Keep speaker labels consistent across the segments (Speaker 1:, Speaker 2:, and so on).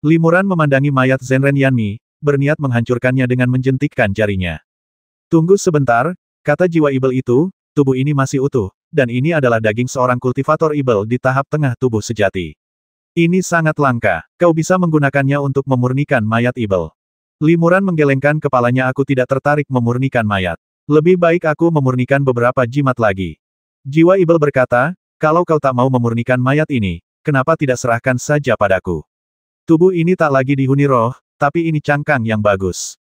Speaker 1: Limuran memandangi mayat Zenren Yanmi, berniat menghancurkannya dengan menjentikkan jarinya. Tunggu sebentar, kata jiwa ibel itu, tubuh ini masih utuh, dan ini adalah daging seorang kultivator ibel di tahap tengah tubuh sejati. Ini sangat langka, kau bisa menggunakannya untuk memurnikan mayat ibel. Limuran menggelengkan kepalanya. Aku tidak tertarik memurnikan mayat. Lebih baik aku memurnikan beberapa jimat lagi. Jiwa ibel berkata, kalau kau tak mau memurnikan mayat ini, kenapa tidak serahkan saja padaku? Tubuh ini tak lagi dihuni roh, tapi ini cangkang yang bagus.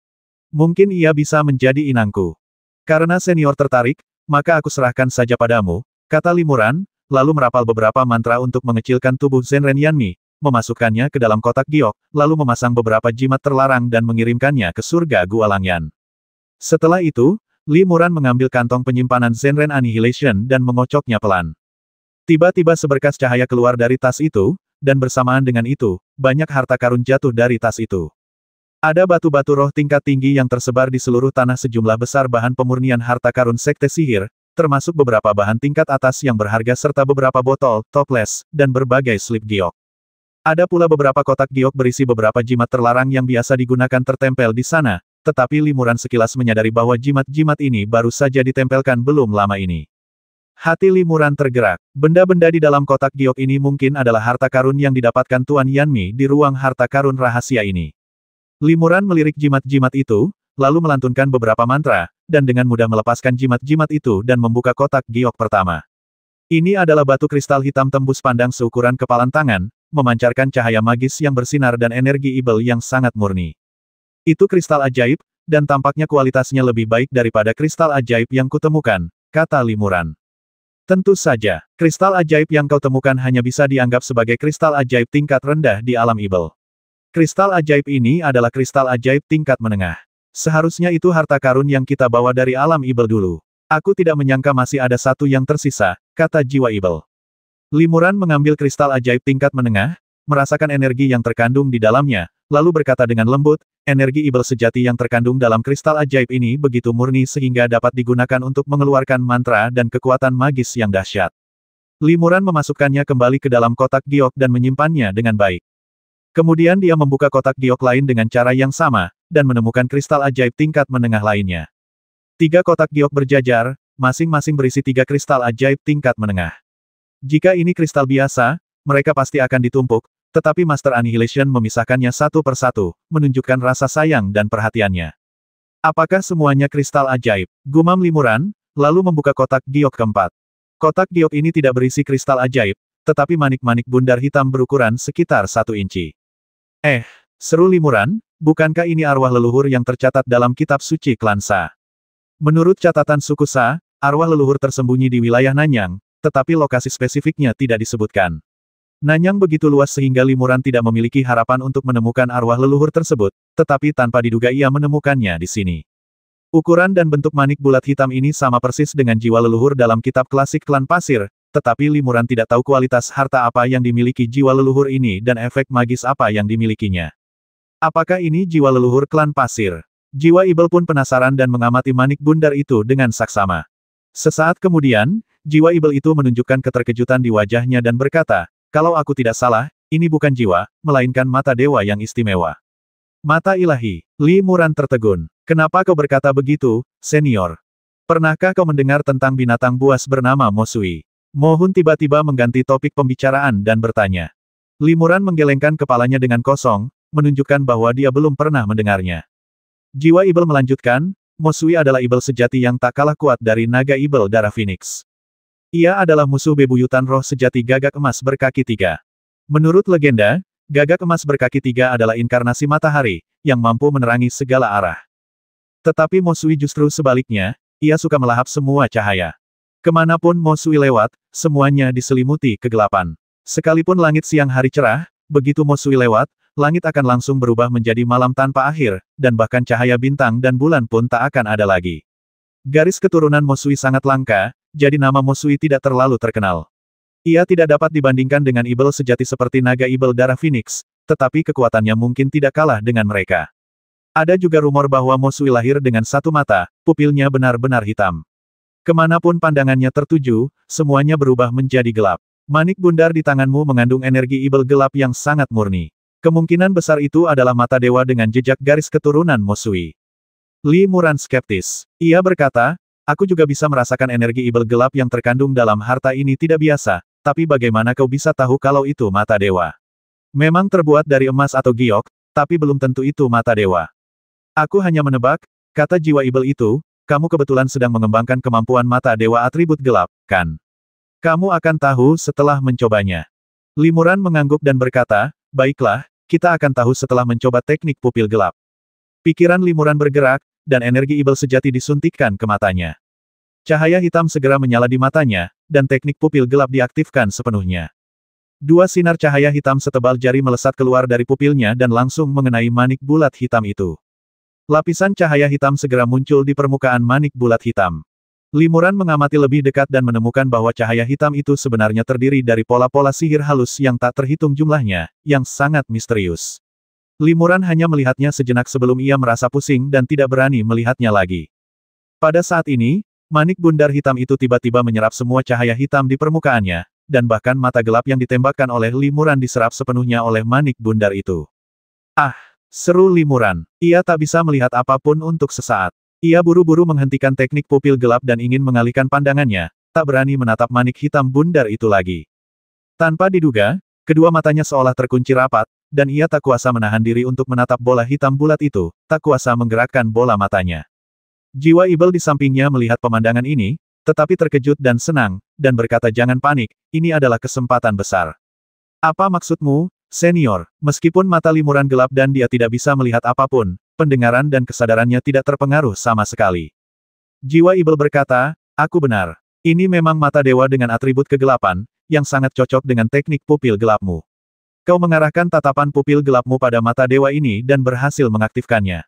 Speaker 1: Mungkin ia bisa menjadi inangku. Karena senior tertarik, maka aku serahkan saja padamu, kata Limuran, lalu merapal beberapa mantra untuk mengecilkan tubuh Zenren Yanmi, memasukkannya ke dalam kotak giok, lalu memasang beberapa jimat terlarang dan mengirimkannya ke surga Gua Langyan. Setelah itu, Limuran mengambil kantong penyimpanan Zenren Annihilation dan mengocoknya pelan. Tiba-tiba seberkas cahaya keluar dari tas itu, dan bersamaan dengan itu, banyak harta karun jatuh dari tas itu. Ada batu-batu roh tingkat tinggi yang tersebar di seluruh tanah, sejumlah besar bahan pemurnian harta karun sekte sihir, termasuk beberapa bahan tingkat atas yang berharga serta beberapa botol, toples, dan berbagai slip giok. Ada pula beberapa kotak giok berisi beberapa jimat terlarang yang biasa digunakan tertempel di sana, tetapi Limuran sekilas menyadari bahwa jimat-jimat ini baru saja ditempelkan belum lama ini. Hati Limuran tergerak. Benda-benda di dalam kotak giok ini mungkin adalah harta karun yang didapatkan Tuan Yanmi di ruang harta karun rahasia ini. Limuran melirik jimat-jimat itu, lalu melantunkan beberapa mantra, dan dengan mudah melepaskan jimat-jimat itu dan membuka kotak giok pertama. Ini adalah batu kristal hitam tembus pandang seukuran kepalan tangan, memancarkan cahaya magis yang bersinar dan energi ibel yang sangat murni. Itu kristal ajaib, dan tampaknya kualitasnya lebih baik daripada kristal ajaib yang kutemukan, kata Limuran. Tentu saja, kristal ajaib yang kau temukan hanya bisa dianggap sebagai kristal ajaib tingkat rendah di alam ibel. Kristal ajaib ini adalah kristal ajaib tingkat menengah. Seharusnya itu harta karun yang kita bawa dari alam ibel dulu. Aku tidak menyangka masih ada satu yang tersisa, kata jiwa ibel. Limuran mengambil kristal ajaib tingkat menengah, merasakan energi yang terkandung di dalamnya, lalu berkata dengan lembut, energi ibel sejati yang terkandung dalam kristal ajaib ini begitu murni sehingga dapat digunakan untuk mengeluarkan mantra dan kekuatan magis yang dahsyat. Limuran memasukkannya kembali ke dalam kotak giok dan menyimpannya dengan baik. Kemudian dia membuka kotak giok lain dengan cara yang sama, dan menemukan kristal ajaib tingkat menengah lainnya. 3 kotak giok berjajar, masing-masing berisi 3 kristal ajaib tingkat menengah. Jika ini kristal biasa, mereka pasti akan ditumpuk, tetapi Master Annihilation memisahkannya satu persatu, menunjukkan rasa sayang dan perhatiannya. Apakah semuanya kristal ajaib? Gumam Limuran, lalu membuka kotak giok keempat. Kotak giok ini tidak berisi kristal ajaib, tetapi manik-manik bundar hitam berukuran sekitar 1 inci. Seru Limuran, bukankah ini arwah leluhur yang tercatat dalam kitab suci klan Sa? Menurut catatan suku Sa, arwah leluhur tersembunyi di wilayah Nanyang, tetapi lokasi spesifiknya tidak disebutkan. Nanyang begitu luas sehingga Limuran tidak memiliki harapan untuk menemukan arwah leluhur tersebut, tetapi tanpa diduga ia menemukannya di sini. Ukuran dan bentuk manik bulat hitam ini sama persis dengan jiwa leluhur dalam kitab klasik klan pasir, tetapi Limuran tidak tahu kualitas harta apa yang dimiliki jiwa leluhur ini dan efek magis apa yang dimilikinya. Apakah ini jiwa leluhur klan pasir? Jiwa ibel pun penasaran dan mengamati manik bundar itu dengan saksama. Sesaat kemudian, jiwa ibel itu menunjukkan keterkejutan di wajahnya dan berkata, kalau aku tidak salah, ini bukan jiwa, melainkan mata dewa yang istimewa. Mata ilahi. Limuran tertegun. Kenapa kau berkata begitu, senior? Pernahkah kau mendengar tentang binatang buas bernama Mosui? Mohun tiba-tiba mengganti topik pembicaraan dan bertanya. Limuran menggelengkan kepalanya dengan kosong, menunjukkan bahwa dia belum pernah mendengarnya. Jiwa ibel melanjutkan, Mosui adalah ibel sejati yang tak kalah kuat dari naga ibel darah Phoenix. Ia adalah musuh bebuyutan roh sejati gagak emas berkaki 3. Menurut legenda, gagak emas berkaki 3 adalah inkarnasi matahari, yang mampu menerangi segala arah. Tetapi Mosui justru sebaliknya, ia suka melahap semua cahaya. Kemanapun Mosui lewat, semuanya diselimuti kegelapan. Sekalipun langit siang hari cerah, begitu Mosui lewat, langit akan langsung berubah menjadi malam tanpa akhir, dan bahkan cahaya bintang dan bulan pun tak akan ada lagi. Garis keturunan Mosui sangat langka, jadi nama Mosui tidak terlalu terkenal. Ia tidak dapat dibandingkan dengan ibel sejati seperti naga ibel darah Phoenix, tetapi kekuatannya mungkin tidak kalah dengan mereka. Ada juga rumor bahwa Mosui lahir dengan satu mata, pupilnya benar-benar hitam. Kemanapun pandangannya tertuju, semuanya berubah menjadi gelap. Manik bundar di tanganmu mengandung energi ibel gelap yang sangat murni. Kemungkinan besar itu adalah mata dewa dengan jejak garis keturunan Mosui. Li Muran skeptis. Ia berkata, aku juga bisa merasakan energi ibel gelap yang terkandung dalam harta ini tidak biasa, tapi bagaimana kau bisa tahu kalau itu mata dewa? Memang terbuat dari emas atau giok, tapi belum tentu itu mata dewa. Aku hanya menebak, kata jiwa ibel itu, kamu kebetulan sedang mengembangkan kemampuan mata dewa atribut gelap, kan? Kamu akan tahu setelah mencobanya. Li Muran mengangguk dan berkata, baiklah, kita akan tahu setelah mencoba teknik pupil gelap. Pikiran Li Muran bergerak, dan energi ibel sejati disuntikkan ke matanya. Cahaya hitam segera menyala di matanya, dan teknik pupil gelap diaktifkan sepenuhnya. Dua sinar cahaya hitam setebal jari melesat keluar dari pupilnya dan langsung mengenai manik bulat hitam itu. Lapisan cahaya hitam segera muncul di permukaan manik bulat hitam. Li Muran mengamati lebih dekat dan menemukan bahwa cahaya hitam itu sebenarnya terdiri dari pola-pola sihir halus yang tak terhitung jumlahnya, yang sangat misterius. Li Muran hanya melihatnya sejenak sebelum ia merasa pusing dan tidak berani melihatnya lagi. Pada saat ini, manik bundar hitam itu tiba-tiba menyerap semua cahaya hitam di permukaannya, dan bahkan mata gelap yang ditembakkan oleh Li Muran diserap sepenuhnya oleh manik bundar itu. Ah! Seru Li Muran. Ia tak bisa melihat apapun untuk sesaat. Ia buru-buru menghentikan teknik pupil gelap dan ingin mengalihkan pandangannya, tak berani menatap manik hitam bundar itu lagi. Tanpa diduga, kedua matanya seolah terkunci rapat, dan ia tak kuasa menahan diri untuk menatap bola hitam bulat itu, tak kuasa menggerakkan bola matanya. Jiwa ibel di sampingnya melihat pemandangan ini, tetapi terkejut dan senang, dan berkata jangan panik, ini adalah kesempatan besar. Apa maksudmu? Senior, meskipun mata Li Muran gelap dan dia tidak bisa melihat apapun, pendengaran dan kesadarannya tidak terpengaruh sama sekali. Jiwa ibel berkata, aku benar. Ini memang mata dewa dengan atribut kegelapan, yang sangat cocok dengan teknik pupil gelapmu. Kau mengarahkan tatapan pupil gelapmu pada mata dewa ini dan berhasil mengaktifkannya.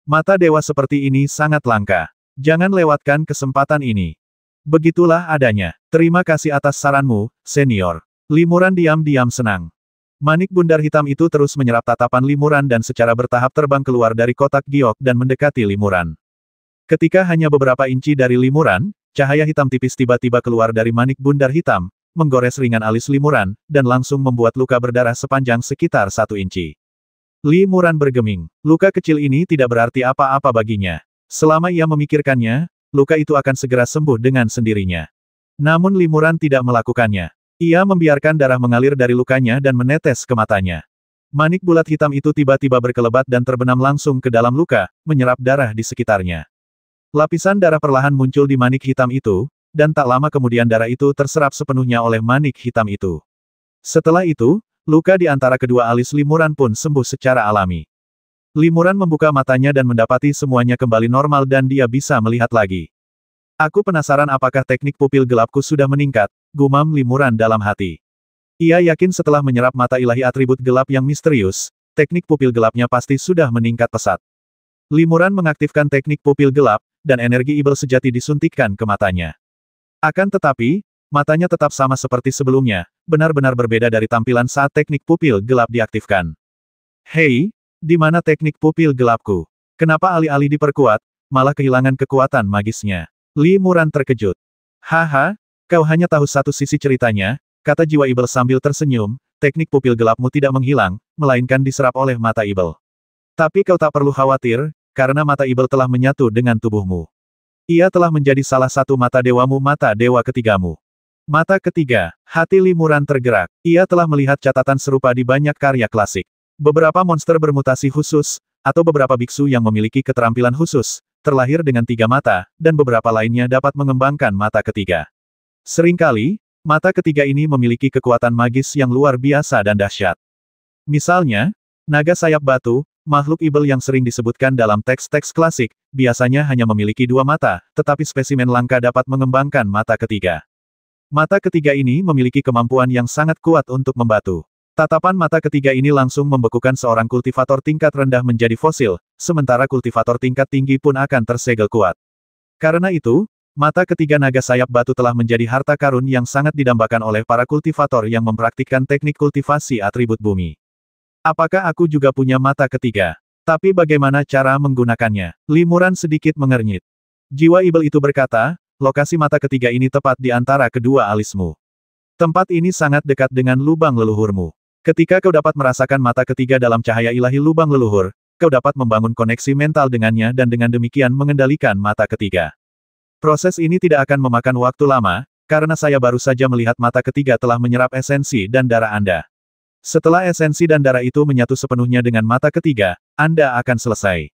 Speaker 1: Mata dewa seperti ini sangat langka. Jangan lewatkan kesempatan ini. Begitulah adanya. Terima kasih atas saranmu, senior. Li Muran diam-diam senang. Manik bundar hitam itu terus menyerap tatapan Li Muran dan secara bertahap terbang keluar dari kotak giok dan mendekati Li Muran. Ketika hanya beberapa inci dari Li Muran, cahaya hitam tipis tiba-tiba keluar dari manik bundar hitam, menggores ringan alis Li Muran, dan langsung membuat luka berdarah sepanjang sekitar 1 inci. Li Muran bergeming. Luka kecil ini tidak berarti apa-apa baginya. Selama ia memikirkannya, luka itu akan segera sembuh dengan sendirinya. Namun Li Muran tidak melakukannya. Ia membiarkan darah mengalir dari lukanya dan menetes ke matanya. Manik bulat hitam itu tiba-tiba berkelebat dan terbenam langsung ke dalam luka, menyerap darah di sekitarnya. Lapisan darah perlahan muncul di manik hitam itu, dan tak lama kemudian darah itu terserap sepenuhnya oleh manik hitam itu. Setelah itu, luka di antara kedua alis Li Muran pun sembuh secara alami. Li Muran membuka matanya dan mendapati semuanya kembali normal dan dia bisa melihat lagi. Aku penasaran apakah teknik pupil gelapku sudah meningkat, gumam Li Muran dalam hati. Ia yakin setelah menyerap mata ilahi atribut gelap yang misterius, teknik pupil gelapnya pasti sudah meningkat pesat. Li Muran mengaktifkan teknik pupil gelap, dan energi ibel sejati disuntikkan ke matanya. Akan tetapi, matanya tetap sama seperti sebelumnya, benar-benar berbeda dari tampilan saat teknik pupil gelap diaktifkan. Hei, di mana teknik pupil gelapku? Kenapa alih-alih diperkuat, malah kehilangan kekuatan magisnya? Li Muran terkejut. Haha, kau hanya tahu satu sisi ceritanya, kata jiwa ibel sambil tersenyum, teknik pupil gelapmu tidak menghilang, melainkan diserap oleh mata ibel. Tapi kau tak perlu khawatir, karena mata ibel telah menyatu dengan tubuhmu. Ia telah menjadi salah satu mata dewamu, mata dewa ketigamu. Mata ketiga, hati Li Muran tergerak. Ia telah melihat catatan serupa di banyak karya klasik. Beberapa monster bermutasi khusus, atau beberapa biksu yang memiliki keterampilan khusus, terlahir dengan 3 mata, dan beberapa lainnya dapat mengembangkan mata ketiga. Seringkali, mata ketiga ini memiliki kekuatan magis yang luar biasa dan dahsyat. Misalnya, naga sayap batu, makhluk ibel yang sering disebutkan dalam teks-teks klasik, biasanya hanya memiliki 2 mata, tetapi spesimen langka dapat mengembangkan mata ketiga. Mata ketiga ini memiliki kemampuan yang sangat kuat untuk membatu. Tatapan mata ketiga ini langsung membekukan seorang kultivator tingkat rendah menjadi fosil, sementara kultivator tingkat tinggi pun akan tersegel kuat. Karena itu, mata ketiga naga sayap batu telah menjadi harta karun yang sangat didambakan oleh para kultivator yang mempraktikkan teknik kultivasi atribut bumi. Apakah aku juga punya mata ketiga? Tapi bagaimana cara menggunakannya? Li Muran sedikit mengernyit. Jiwa ibel itu berkata, lokasi mata ketiga ini tepat di antara kedua alismu. Tempat ini sangat dekat dengan lubang leluhurmu. Ketika kau dapat merasakan mata ketiga dalam cahaya ilahi lubang leluhur, kau dapat membangun koneksi mental dengannya dan dengan demikian mengendalikan mata ketiga. Proses ini tidak akan memakan waktu lama, karena saya baru saja melihat mata ketiga telah menyerap esensi dan darah Anda. Setelah esensi dan darah itu menyatu sepenuhnya dengan mata ketiga, Anda akan selesai.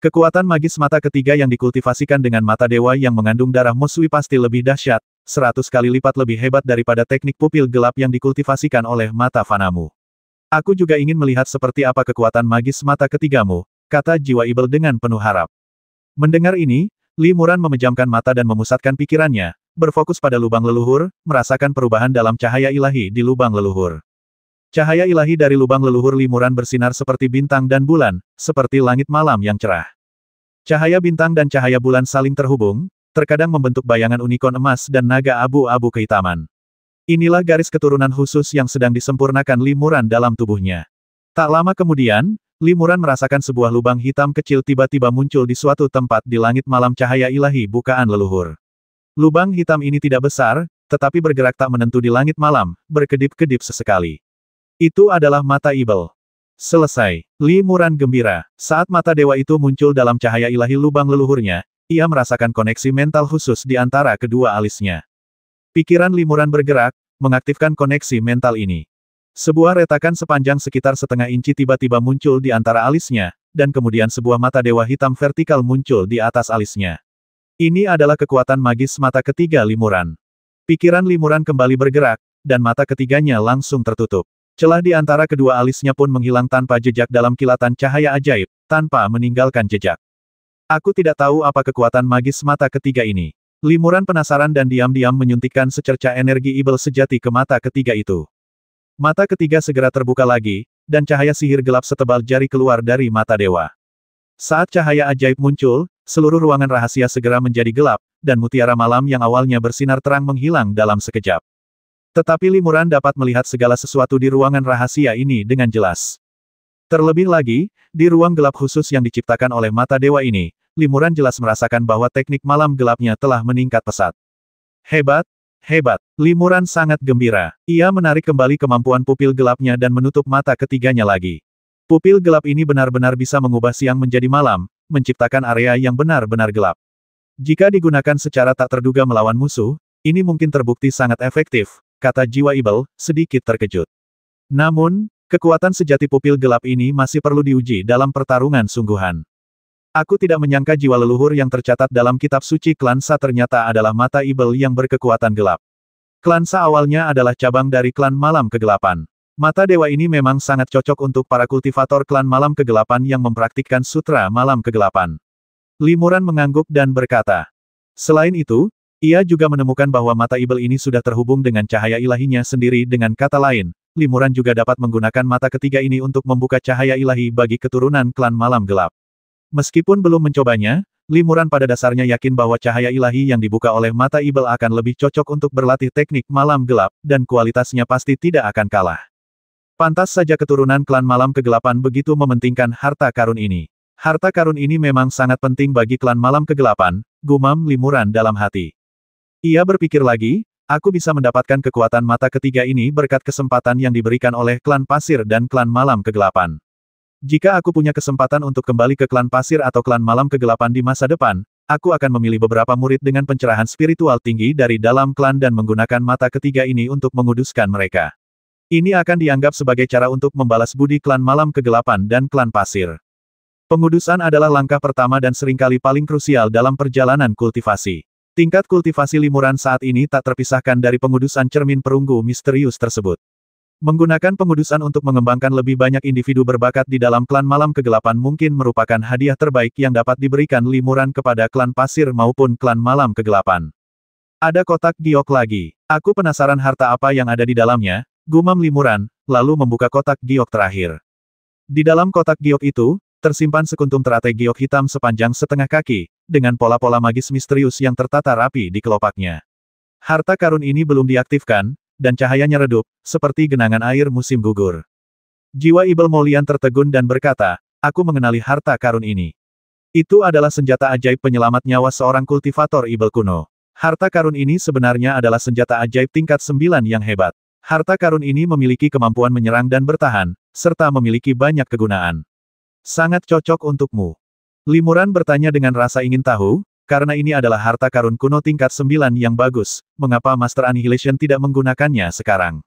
Speaker 1: Kekuatan magis mata ketiga yang dikultivasikan dengan mata dewa yang mengandung darah Mosui pasti lebih dahsyat, 100 kali lipat lebih hebat daripada teknik pupil gelap yang dikultivasikan oleh mata fanamu. Aku juga ingin melihat seperti apa kekuatan magis mata ketigamu, kata jiwa Ibel dengan penuh harap. Mendengar ini, Li Muran memejamkan mata dan memusatkan pikirannya, berfokus pada lubang leluhur, merasakan perubahan dalam cahaya ilahi di lubang leluhur. Cahaya ilahi dari lubang leluhur Li Muran bersinar seperti bintang dan bulan, seperti langit malam yang cerah. Cahaya bintang dan cahaya bulan saling terhubung, terkadang membentuk bayangan unicorn emas dan naga abu-abu kehitaman. Inilah garis keturunan khusus yang sedang disempurnakan Li Muran dalam tubuhnya. Tak lama kemudian, Li Muran merasakan sebuah lubang hitam kecil tiba-tiba muncul di suatu tempat di langit malam cahaya ilahi bukaan leluhur. Lubang hitam ini tidak besar, tetapi bergerak tak menentu di langit malam, berkedip-kedip sesekali. Itu adalah mata Ibel. Selesai. Li Muran gembira. Saat mata dewa itu muncul dalam cahaya ilahi lubang leluhurnya, ia merasakan koneksi mental khusus di antara kedua alisnya. Pikiran Li Muran bergerak, mengaktifkan koneksi mental ini. Sebuah retakan sepanjang sekitar setengah inci tiba-tiba muncul di antara alisnya, dan kemudian sebuah mata dewa hitam vertikal muncul di atas alisnya. Ini adalah kekuatan magis mata ketiga Li Muran. Pikiran Li Muran kembali bergerak, dan mata ketiganya langsung tertutup. Celah di antara kedua alisnya pun menghilang tanpa jejak dalam kilatan cahaya ajaib, tanpa meninggalkan jejak. Aku tidak tahu apa kekuatan magis mata ketiga ini. Li Muran penasaran dan diam-diam menyuntikkan secerca energi Ibel sejati ke mata ketiga itu. Mata ketiga segera terbuka lagi, dan cahaya sihir gelap setebal jari keluar dari mata dewa. Saat cahaya ajaib muncul, seluruh ruangan rahasia segera menjadi gelap, dan mutiara malam yang awalnya bersinar terang menghilang dalam sekejap. Tetapi Li Muran dapat melihat segala sesuatu di ruangan rahasia ini dengan jelas. Terlebih lagi, di ruang gelap khusus yang diciptakan oleh mata dewa ini, Li Muran jelas merasakan bahwa teknik malam gelapnya telah meningkat pesat. Hebat, hebat. Li Muran sangat gembira. Ia menarik kembali kemampuan pupil gelapnya dan menutup mata ketiganya lagi. Pupil gelap ini benar-benar bisa mengubah siang menjadi malam, menciptakan area yang benar-benar gelap. Jika digunakan secara tak terduga melawan musuh, ini mungkin terbukti sangat efektif, kata jiwa Ibel, sedikit terkejut. Namun, kekuatan sejati pupil gelap ini masih perlu diuji dalam pertarungan sungguhan. Aku tidak menyangka jiwa leluhur yang tercatat dalam kitab suci klan Sa ternyata adalah mata Ibel yang berkekuatan gelap. Klan Sa awalnya adalah cabang dari klan malam kegelapan. Mata dewa ini memang sangat cocok untuk para kultivator klan malam kegelapan yang mempraktikkan sutra malam kegelapan. Li Muran mengangguk dan berkata. Selain itu, ia juga menemukan bahwa mata Ibel ini sudah terhubung dengan cahaya ilahinya sendiri. Dengan kata lain, Li Muran juga dapat menggunakan mata ketiga ini untuk membuka cahaya ilahi bagi keturunan klan malam gelap. Meskipun belum mencobanya, Li Muran pada dasarnya yakin bahwa cahaya ilahi yang dibuka oleh mata Ibel akan lebih cocok untuk berlatih teknik malam gelap, dan kualitasnya pasti tidak akan kalah. Pantas saja keturunan klan malam kegelapan begitu mementingkan harta karun ini. Harta karun ini memang sangat penting bagi klan malam kegelapan, gumam Li Muran dalam hati. Ia berpikir lagi, aku bisa mendapatkan kekuatan mata ketiga ini berkat kesempatan yang diberikan oleh klan pasir dan klan malam kegelapan. Jika aku punya kesempatan untuk kembali ke klan pasir atau klan malam kegelapan di masa depan, aku akan memilih beberapa murid dengan pencerahan spiritual tinggi dari dalam klan dan menggunakan mata ketiga ini untuk menguduskan mereka. Ini akan dianggap sebagai cara untuk membalas budi klan malam kegelapan dan klan pasir. Pengudusan adalah langkah pertama dan seringkali paling krusial dalam perjalanan kultivasi. Tingkat kultivasi Li Muran saat ini tak terpisahkan dari pengudusan cermin perunggu misterius tersebut. Menggunakan pengudusan untuk mengembangkan lebih banyak individu berbakat di dalam klan malam kegelapan mungkin merupakan hadiah terbaik yang dapat diberikan Li Muran kepada klan pasir maupun klan malam kegelapan. Ada kotak giok lagi. Aku penasaran harta apa yang ada di dalamnya, gumam Li Muran, lalu membuka kotak giok terakhir. Di dalam kotak giok itu, tersimpan sekuntum teratai giok hitam sepanjang setengah kaki, dengan pola-pola magis misterius yang tertata rapi di kelopaknya. Harta karun ini belum diaktifkan, dan cahayanya redup, seperti genangan air musim gugur. Jiwa Ibel Molian tertegun dan berkata, aku mengenali harta karun ini. Itu adalah senjata ajaib penyelamat nyawa seorang kultivator Ibel kuno. Harta karun ini sebenarnya adalah senjata ajaib tingkat 9 yang hebat. Harta karun ini memiliki kemampuan menyerang dan bertahan, serta memiliki banyak kegunaan. Sangat cocok untukmu. Limuran bertanya dengan rasa ingin tahu, karena ini adalah harta karun kuno tingkat 9 yang bagus, mengapa Master Annihilation tidak menggunakannya sekarang?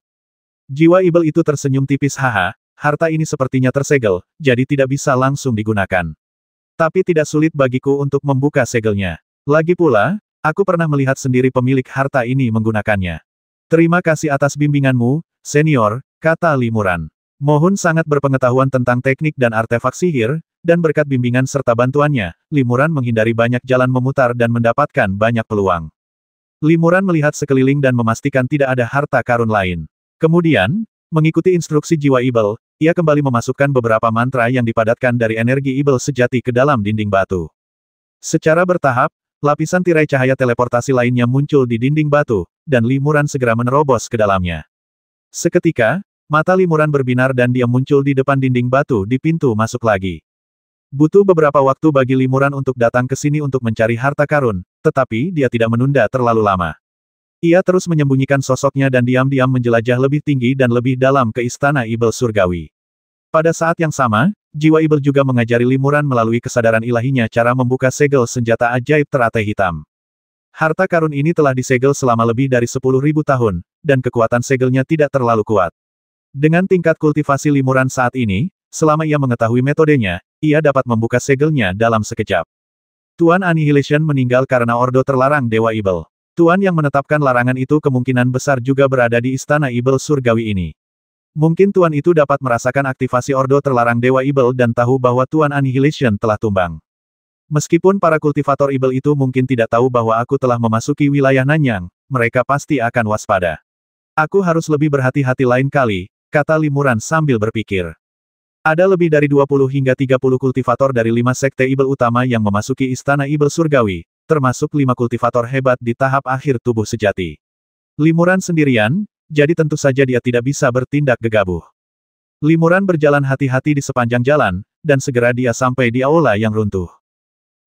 Speaker 1: Jiwa Ibel itu tersenyum tipis. Haha, harta ini sepertinya tersegel, jadi tidak bisa langsung digunakan. Tapi tidak sulit bagiku untuk membuka segelnya. Lagi pula, aku pernah melihat sendiri pemilik harta ini menggunakannya. Terima kasih atas bimbinganmu, senior, kata Limuran. Mohun sangat berpengetahuan tentang teknik dan artefak sihir, dan berkat bimbingan serta bantuannya, Limuran menghindari banyak jalan memutar dan mendapatkan banyak peluang. Limuran melihat sekeliling dan memastikan tidak ada harta karun lain. Kemudian, mengikuti instruksi jiwa Ibel, ia kembali memasukkan beberapa mantra yang dipadatkan dari energi Ibel sejati ke dalam dinding batu. Secara bertahap, lapisan tirai cahaya teleportasi lainnya muncul di dinding batu, dan Limuran segera menerobos ke dalamnya. Seketika, mata Limuran berbinar dan dia muncul di depan dinding batu di pintu masuk lagi. Butuh beberapa waktu bagi Limuran untuk datang ke sini untuk mencari harta karun, tetapi dia tidak menunda terlalu lama. Ia terus menyembunyikan sosoknya dan diam-diam menjelajah lebih tinggi dan lebih dalam ke Istana Ibel Surgawi. Pada saat yang sama, jiwa Ibel juga mengajari Limuran melalui kesadaran ilahinya cara membuka segel senjata ajaib teratai hitam. Harta karun ini telah disegel selama lebih dari 10.000 tahun, dan kekuatan segelnya tidak terlalu kuat. Dengan tingkat kultivasi Limuran saat ini, selama ia mengetahui metodenya, ia dapat membuka segelnya dalam sekejap. Tuan Annihilation meninggal karena Ordo Terlarang Dewa Ibel. Tuan yang menetapkan larangan itu kemungkinan besar juga berada di Istana Ibel Surgawi ini. Mungkin Tuan itu dapat merasakan aktivasi Ordo Terlarang Dewa Ibel dan tahu bahwa Tuan Annihilation telah tumbang. Meskipun para kultivator Ibel itu mungkin tidak tahu bahwa aku telah memasuki wilayah Nanyang, mereka pasti akan waspada. Aku harus lebih berhati-hati lain kali, kata Limuran sambil berpikir. Ada lebih dari 20 hingga 30 kultivator dari 5 sekte Ibel utama yang memasuki Istana Ibel Surgawi, termasuk 5 kultivator hebat di tahap akhir tubuh sejati. Limuran sendirian, jadi tentu saja dia tidak bisa bertindak gegabah. Limuran berjalan hati-hati di sepanjang jalan, dan segera dia sampai di aula yang runtuh.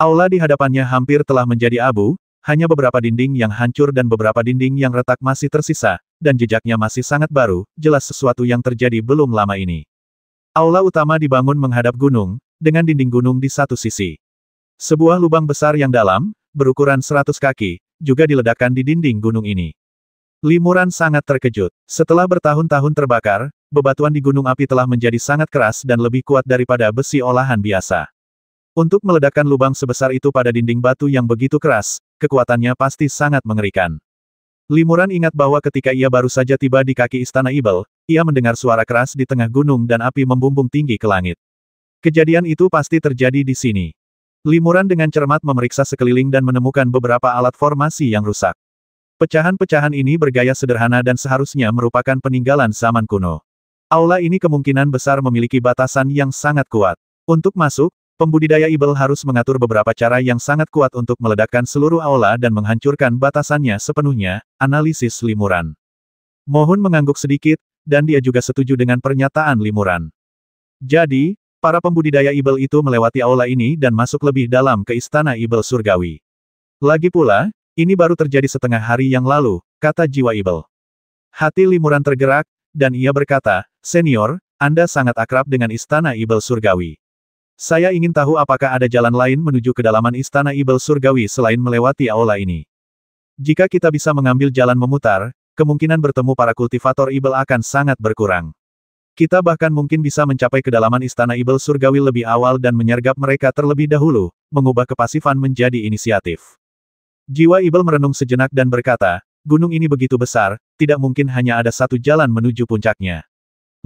Speaker 1: Aula di hadapannya hampir telah menjadi abu, hanya beberapa dinding yang hancur dan beberapa dinding yang retak masih tersisa, dan jejaknya masih sangat baru, jelas sesuatu yang terjadi belum lama ini. Aula utama dibangun menghadap gunung, dengan dinding gunung di satu sisi. Sebuah lubang besar yang dalam, berukuran 100 kaki, juga diledakkan di dinding gunung ini. Limuran sangat terkejut. Setelah bertahun-tahun terbakar, bebatuan di gunung api telah menjadi sangat keras dan lebih kuat daripada besi olahan biasa. Untuk meledakkan lubang sebesar itu pada dinding batu yang begitu keras, kekuatannya pasti sangat mengerikan. Limuran ingat bahwa ketika ia baru saja tiba di kaki Istana Ibel, ia mendengar suara keras di tengah gunung dan api membumbung tinggi ke langit. Kejadian itu pasti terjadi di sini. Limuran dengan cermat memeriksa sekeliling dan menemukan beberapa alat formasi yang rusak. Pecahan-pecahan ini bergaya sederhana dan seharusnya merupakan peninggalan zaman kuno. Aula ini kemungkinan besar memiliki batasan yang sangat kuat. Untuk masuk, pembudidaya Ibel harus mengatur beberapa cara yang sangat kuat untuk meledakkan seluruh aula dan menghancurkan batasannya sepenuhnya, analisis Limuran. Mohon mengangguk sedikit, dan dia juga setuju dengan pernyataan Limuran. Jadi, para pembudidaya Ibel itu melewati aula ini dan masuk lebih dalam ke Istana Ibel Surgawi. Lagi pula, ini baru terjadi setengah hari yang lalu, kata jiwa Ibel. Hati Limuran tergerak, dan ia berkata, Senior, Anda sangat akrab dengan Istana Ibel Surgawi. Saya ingin tahu apakah ada jalan lain menuju kedalaman Istana Ibel Surgawi selain melewati aula ini. Jika kita bisa mengambil jalan memutar, kemungkinan bertemu para kultivator Ibel akan sangat berkurang. Kita bahkan mungkin bisa mencapai kedalaman Istana Ibel Surgawi lebih awal dan menyergap mereka terlebih dahulu, mengubah kepasifan menjadi inisiatif. Jiwa Ibel merenung sejenak dan berkata, gunung ini begitu besar, tidak mungkin hanya ada satu jalan menuju puncaknya.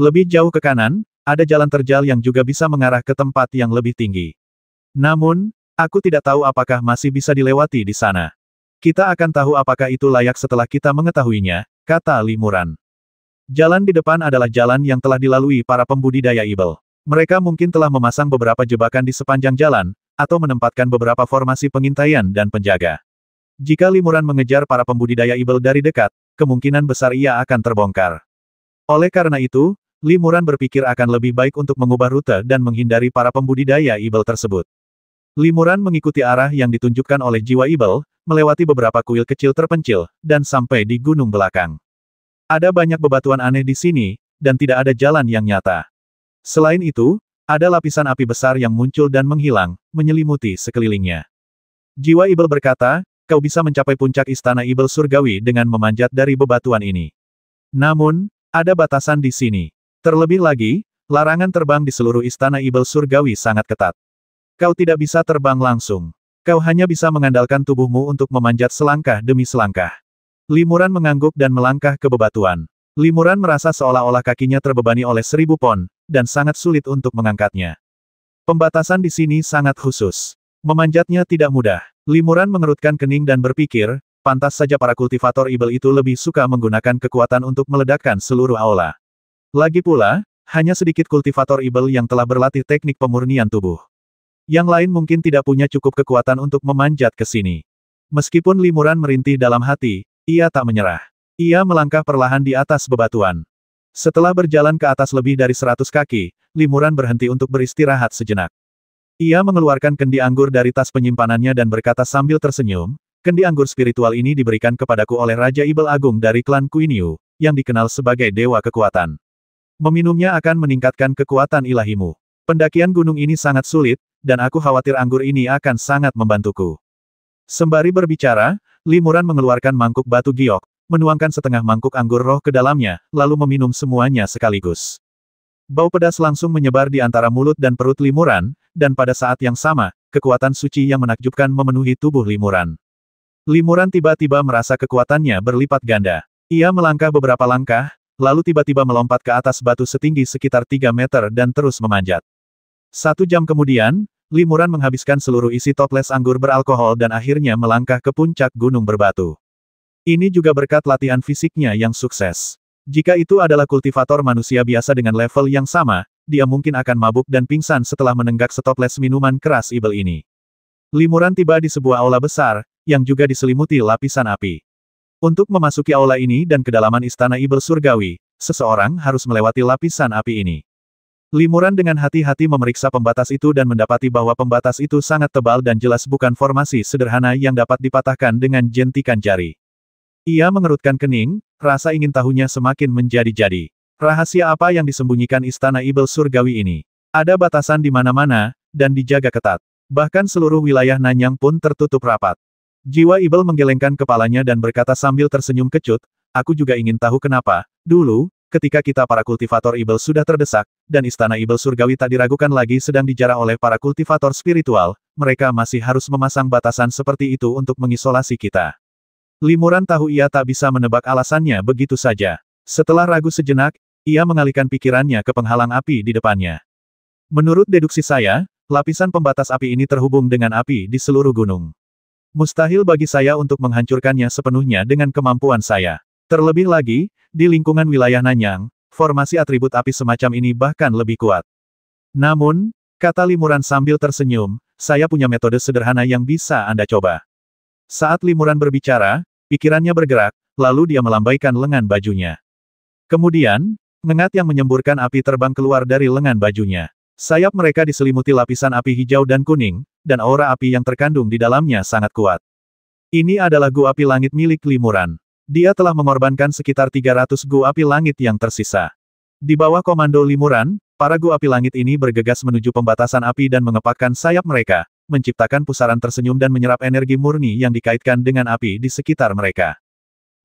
Speaker 1: Lebih jauh ke kanan, ada jalan terjal yang juga bisa mengarah ke tempat yang lebih tinggi. Namun, aku tidak tahu apakah masih bisa dilewati di sana. Kita akan tahu apakah itu layak setelah kita mengetahuinya, kata Limuran. Jalan di depan adalah jalan yang telah dilalui para pembudidaya Ibel. Mereka mungkin telah memasang beberapa jebakan di sepanjang jalan, atau menempatkan beberapa formasi pengintaian dan penjaga. Jika Limuran mengejar para pembudidaya Ibel dari dekat, kemungkinan besar ia akan terbongkar. Oleh karena itu, Limuran berpikir akan lebih baik untuk mengubah rute dan menghindari para pembudidaya Ibel tersebut. Limuran mengikuti arah yang ditunjukkan oleh jiwa Ibel, melewati beberapa kuil kecil terpencil, dan sampai di gunung belakang. Ada banyak bebatuan aneh di sini, dan tidak ada jalan yang nyata. Selain itu, ada lapisan api besar yang muncul dan menghilang, menyelimuti sekelilingnya. Jiwa Ibel berkata, kau bisa mencapai puncak istana Ibel surgawi dengan memanjat dari bebatuan ini. Namun, ada batasan di sini. Terlebih lagi, larangan terbang di seluruh istana Ibel surgawi sangat ketat. Kau tidak bisa terbang langsung. Kau hanya bisa mengandalkan tubuhmu untuk memanjat selangkah demi selangkah. Limuran mengangguk dan melangkah ke bebatuan. Limuran merasa seolah-olah kakinya terbebani oleh 1000 pon, dan sangat sulit untuk mengangkatnya. Pembatasan di sini sangat khusus. Memanjatnya tidak mudah. Limuran mengerutkan kening dan berpikir, pantas saja para kultivator Ibel itu lebih suka menggunakan kekuatan untuk meledakkan seluruh aula. Lagi pula, hanya sedikit kultivator Ibel yang telah berlatih teknik pemurnian tubuh. Yang lain mungkin tidak punya cukup kekuatan untuk memanjat ke sini. Meskipun Limuran merintih dalam hati, ia tak menyerah. Ia melangkah perlahan di atas bebatuan. Setelah berjalan ke atas lebih dari 100 kaki, Limuran berhenti untuk beristirahat sejenak. Ia mengeluarkan kendi anggur dari tas penyimpanannya dan berkata sambil tersenyum, kendi anggur spiritual ini diberikan kepadaku oleh Raja Ibel Agung dari klan Kuiniu, yang dikenal sebagai Dewa Kekuatan. Meminumnya akan meningkatkan kekuatan ilahimu. Pendakian gunung ini sangat sulit, dan aku khawatir anggur ini akan sangat membantuku. Sembari berbicara, Limuran mengeluarkan mangkuk batu giok, menuangkan setengah mangkuk anggur roh ke dalamnya, lalu meminum semuanya sekaligus. Bau pedas langsung menyebar di antara mulut dan perut Limuran, dan pada saat yang sama, kekuatan suci yang menakjubkan memenuhi tubuh Limuran. Limuran tiba-tiba merasa kekuatannya berlipat ganda. Ia melangkah beberapa langkah, lalu tiba-tiba melompat ke atas batu setinggi sekitar 3 meter dan terus memanjat. 1 jam kemudian, Limuran menghabiskan seluruh isi toples anggur beralkohol dan akhirnya melangkah ke puncak gunung berbatu. Ini juga berkat latihan fisiknya yang sukses. Jika itu adalah kultivator manusia biasa dengan level yang sama, dia mungkin akan mabuk dan pingsan setelah menenggak setoples minuman keras Ibel ini. Limuran tiba di sebuah aula besar, yang juga diselimuti lapisan api. Untuk memasuki aula ini dan kedalaman istana Ibel surgawi, seseorang harus melewati lapisan api ini. Limuran dengan hati-hati memeriksa pembatas itu dan mendapati bahwa pembatas itu sangat tebal dan jelas bukan formasi sederhana yang dapat dipatahkan dengan jentikan jari. Ia mengerutkan kening, rasa ingin tahunya semakin menjadi-jadi. Rahasia apa yang disembunyikan istana Ibel surgawi ini? Ada batasan di mana-mana, dan dijaga ketat. Bahkan seluruh wilayah Nanyang pun tertutup rapat. Jiwa Ibel menggelengkan kepalanya dan berkata sambil tersenyum kecut, aku juga ingin tahu kenapa, dulu, ketika kita para kultivator Ibel sudah terdesak, dan istana Ibel surgawi tak diragukan lagi sedang dijarah oleh para kultivator spiritual, mereka masih harus memasang batasan seperti itu untuk mengisolasi kita. Limuran tahu ia tak bisa menebak alasannya begitu saja. Setelah ragu sejenak, ia mengalihkan pikirannya ke penghalang api di depannya. Menurut deduksi saya, lapisan pembatas api ini terhubung dengan api di seluruh gunung. Mustahil bagi saya untuk menghancurkannya sepenuhnya dengan kemampuan saya. Terlebih lagi, di lingkungan wilayah Nanyang, formasi atribut api semacam ini bahkan lebih kuat. Namun, kata Limuran sambil tersenyum, saya punya metode sederhana yang bisa Anda coba. Saat Limuran berbicara, pikirannya bergerak, lalu dia melambaikan lengan bajunya. Kemudian, ngengat yang menyemburkan api terbang keluar dari lengan bajunya. Sayap mereka diselimuti lapisan api hijau dan kuning, dan aura api yang terkandung di dalamnya sangat kuat. Ini adalah gu api langit milik Limuran. Dia telah mengorbankan sekitar 300 gu api langit yang tersisa. Di bawah komando Limuran, para gu api langit ini bergegas menuju pembatasan api dan mengepakkan sayap mereka, menciptakan pusaran tersenyum dan menyerap energi murni yang dikaitkan dengan api di sekitar mereka.